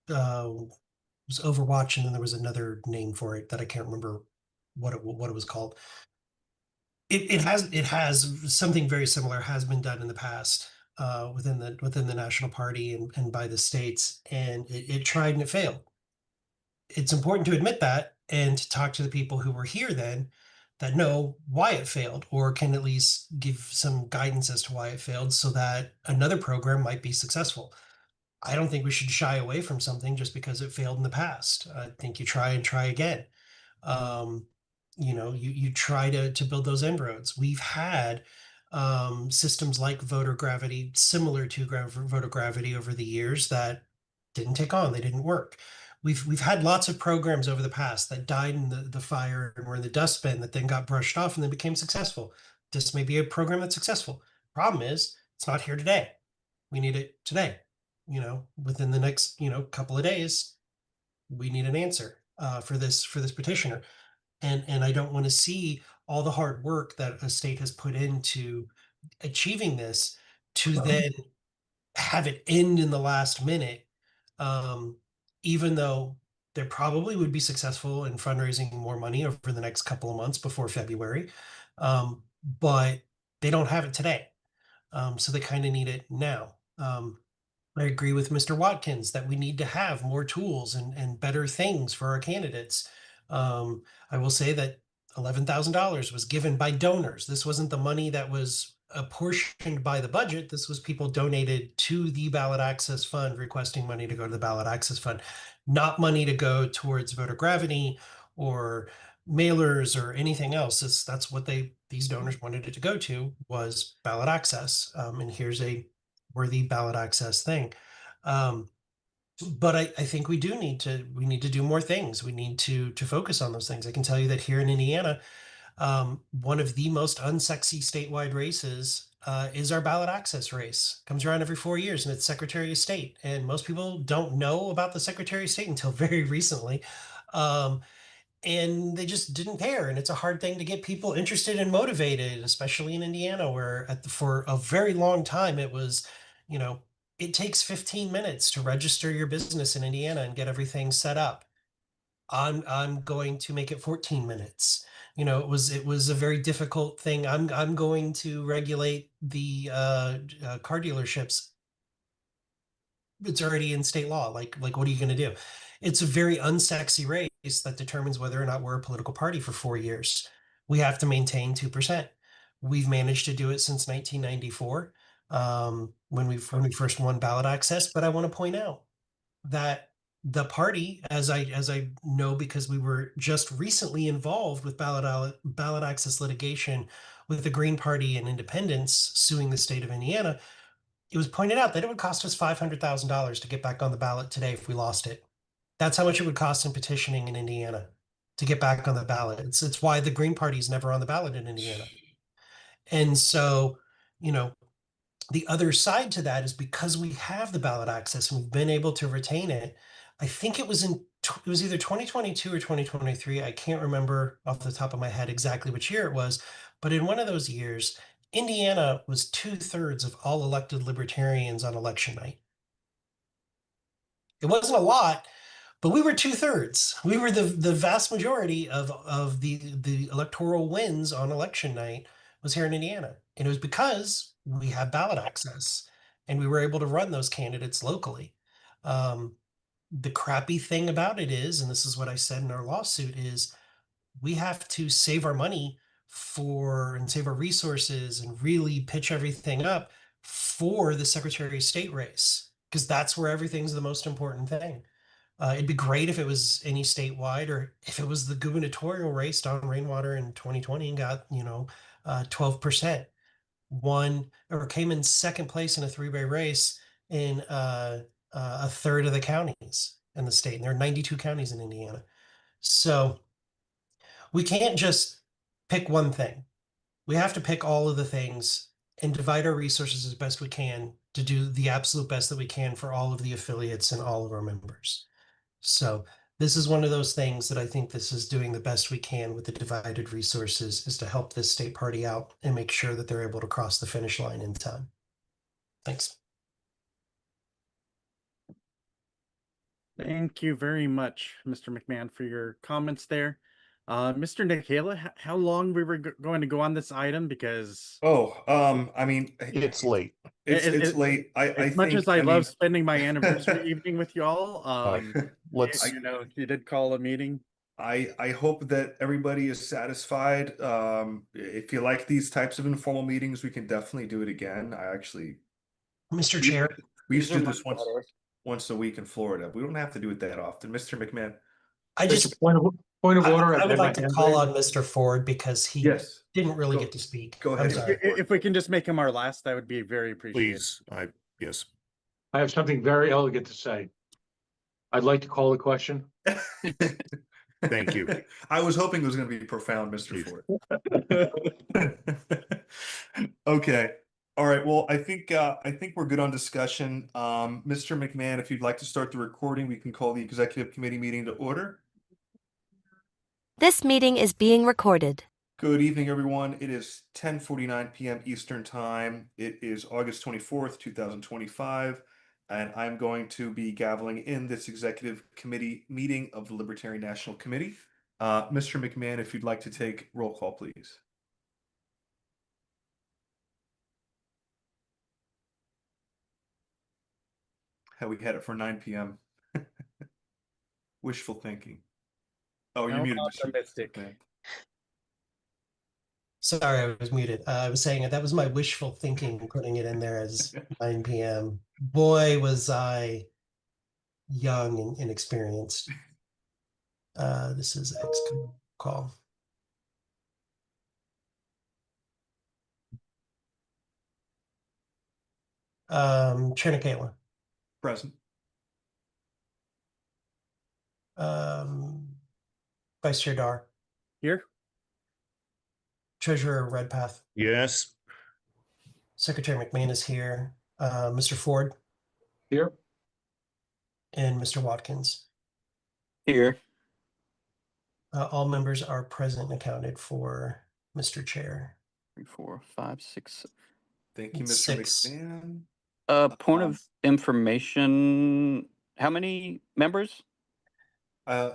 was Overwatch, and then there was another name for it that I can't remember what it was called. It has something very similar has been done in the past within the national party and by the states, and it tried and it failed. It's important to admit that and to talk to the people who were here then that know why it failed, or can at least give some guidance as to why it failed, so that another program might be successful. I don't think we should shy away from something just because it failed in the past. I think you try and try again. You try to build those inroads. We've had systems like voter gravity, similar to voter gravity over the years that didn't take on, they didn't work. We've had lots of programs over the past that died in the fire and were in the dustbin that then got brushed off and then became successful. This may be a program that's successful. Problem is, it's not here today. We need it today. Within the next couple of days, we need an answer for this petitioner. And I don't want to see all the hard work that a state has put into achieving this to then have it end in the last minute, even though there probably would be successful in fundraising more money over the next couple of months before February. But they don't have it today. So they kind of need it now. I agree with Mr. Watkins that we need to have more tools and better things for our candidates. I will say that $11,000 was given by donors. This wasn't the money that was apportioned by the budget. This was people donated to the Ballot Access Fund, requesting money to go to the Ballot Access Fund, not money to go towards voter gravity or mailers or anything else. That's what these donors wanted it to go to, was ballot access. And here's a worthy ballot access thing. But I think we need to do more things. We need to focus on those things. I can tell you that here in Indiana, one of the most unsexy statewide races is our ballot access race. Comes around every 4 years, and it's Secretary of State. And most people don't know about the Secretary of State until very recently. And they just didn't care. And it's a hard thing to get people interested and motivated, especially in Indiana, where for a very long time it was, it takes 15 minutes to register your business in Indiana and get everything set up. I'm going to make it 14 minutes. It was a very difficult thing. I'm going to regulate the car dealerships. It's already in state law. Like what are you going to do? It's a very unsexy race that determines whether or not we're a political party for 4 years. We have to maintain 2%. We've managed to do it since 1994, when we first won ballot access. But I want to point out that the party, as I know, because we were just recently involved with ballot access litigation with the Green Party and independents suing the state of Indiana, it was pointed out that it would cost us $500,000 to get back on the ballot today if we lost it. That's how much it would cost in petitioning in Indiana to get back on the ballot. It's why the Green Party is never on the ballot in Indiana. And so, the other side to that is, because we have the ballot access and we've been able to retain it. I think it was either 2022 or 2023. I can't remember off the top of my head exactly which year it was, but in one of those years, Indiana was 2/3 of all elected libertarians on election night. It wasn't a lot, but we were 2/3. We were the vast majority of the electoral wins on election night was here in Indiana. And it was because we had ballot access and we were able to run those candidates locally. The crappy thing about it is, and this is what I said in our lawsuit, is we have to save our money and save our resources and really pitch everything up for the Secretary of State race, because that's where everything's the most important thing. It'd be great if it was any statewide, or if it was the gubernatorial race. Don Rainwater in 2020 got 12%, won or came in second place in a three-way race in a third of the counties in the state. And there are 92 counties in Indiana. So we can't just pick one thing. We have to pick all of the things and divide our resources as best we can to do the absolute best that we can for all of the affiliates and all of our members. So this is one of those things that I think this is doing the best we can with the divided resources, is to help this state party out and make sure that they're able to cross the finish line in time. Thanks. Thank you very much, Mr. McMahon, for your comments there. Mr. Nikela, how long we were going to go on this item? Because I mean, it's late. It's late. As much as I love spending my anniversary evening with y'all, let's. You did call a meeting. I hope that everybody is satisfied. If you like these types of informal meetings, we can definitely do it again. Mr. Chair, we used to do this once a week in Florida. We don't have to do it that often. Mr. McMahon. Point Point of I, order. I would had like my to hand call raised. on Mr. Ford because he Yes. didn't really Go- get to speak. go I'm ahead. sorry. If we can just make him our last, that would be very appreciated. Please, yes. I have something very elegant to say. I'd like to call the question. Thank you. I was hoping it was going to be profound, Mr. Please. Ford. Okay. All right. Well, I think we're good on discussion. Mr. McMahon, if you'd like to start the recording, we can call the executive committee meeting to order. This meeting is being recorded. Good evening, everyone. It is 10:49 p.m. Eastern Time. It is August 24th, 2025, and I'm going to be gaveling in this executive committee meeting of the Libertarian National Committee. Mr. McMahon, if you'd like to take roll call, please. How we had it for 9 p.m. Wishful thinking. Oh, you're No, muted, Mr. optimistic. McMahon. Sorry, I was muted. I was saying that was my wishful thinking, putting it in there as 9 p.m. Boy, was I young and inexperienced. This is X call. Chair Kayla. Present. Vice Chair Dar. Here. Treasurer Redpath. Yes. Secretary McMahon is here. Mr. Ford. Here. And Mr. Watkins. Here. All members are present and accounted for, Mr. Chair. 3, 4, 5, 6. Thank you, Mr. Six. McMahon. Point of information. How many members?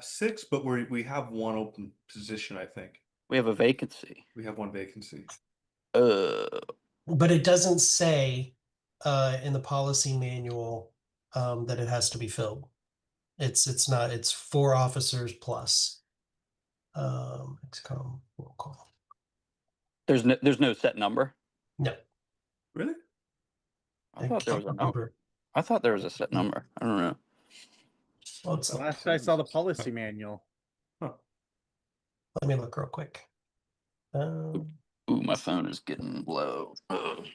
6, but we have one open position, I think. We have a vacancy. We have one vacancy. But it doesn't say in the policy manual that it has to be filled. It's not, it's 4 officers plus. XCOM roll call. There's no set number. No. Really? I thought there was a number. I thought there was a set number. I don't know. Well, it's Last I saw the policy manual. Huh. Let me look real quick. Ooh, my phone is getting low. Ugh.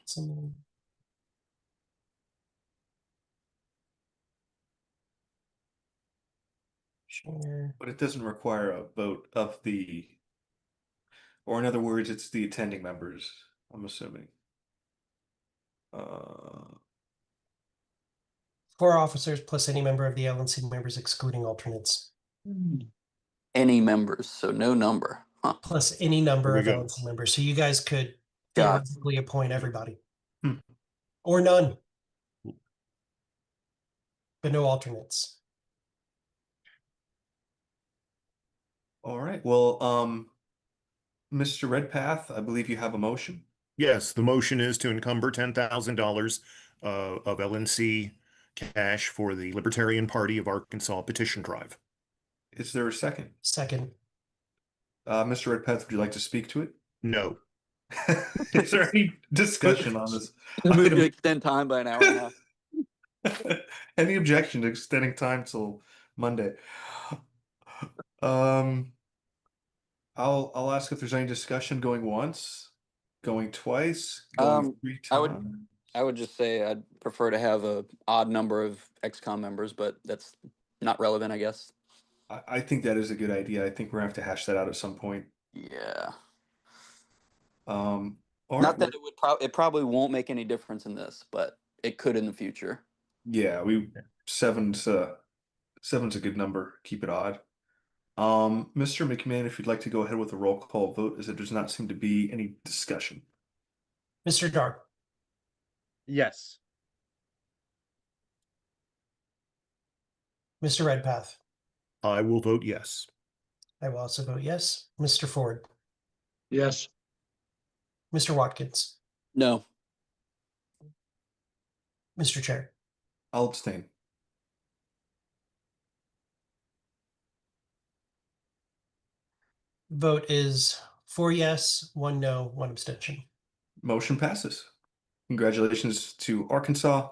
Share. But it doesn't require a vote of the, or in other words, it's the attending members, I'm assuming. 4 officers plus any member of the LNC members excluding alternates. Any members, so no number. Huh. Plus any number There of we go. LNC members. So you guys could Got it. theoretically appoint everybody. Hmm. Or none. But no alternates. All right. Well, Mr. Redpath, I believe you have a motion. Yes, the motion is to encumber $10,000 of LNC cash for the Libertarian Party of Arkansas petition drive. Is there a second? Second. Mr. Redpath, would you like to speak to it? No. Is there any discussion on this? Move to extend time by an hour and a half. Any objection to extending time till Monday? I'll ask if there's any discussion going once, going twice, going 3 times. I would just say I'd prefer to have a odd number of XCOM members, but that's not relevant, I guess. I think that is a good idea. I think we're gonna have to hash that out at some point. Yeah. All Not right, that it would it probably won't make any difference in this, but it could in the future. yeah, seven's a good number. Keep it odd. Mr. McMahon, if you'd like to go ahead with a roll call vote, as there does not seem to be any discussion. Mr. Dar. Yes. Mr. Redpath. I will vote yes. I will also vote yes. Mr. Ford. Yes. Mr. Watkins. No. Mr. Chair. I'll abstain. Vote is 4 yes, 1 no, 1 abstention. Motion passes. Congratulations to Arkansas.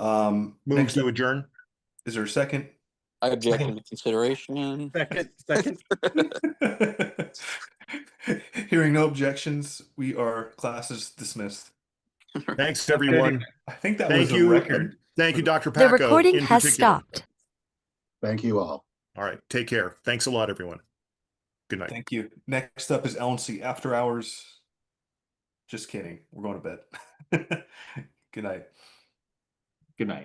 Move Next to up, adjourn. is there a second? I object to the consideration. Second. Hearing no objections, class is dismissed. Thanks, everyone. I think that Thank was a you. record. Thank you, Dr. The Pacco. recording in has particular. stopped. Thank you all. All right. Take care. Thanks a lot, everyone. Good night. Thank you. Next up is LNC After Hours. Just kidding. We're going to bed. Good night. Good night.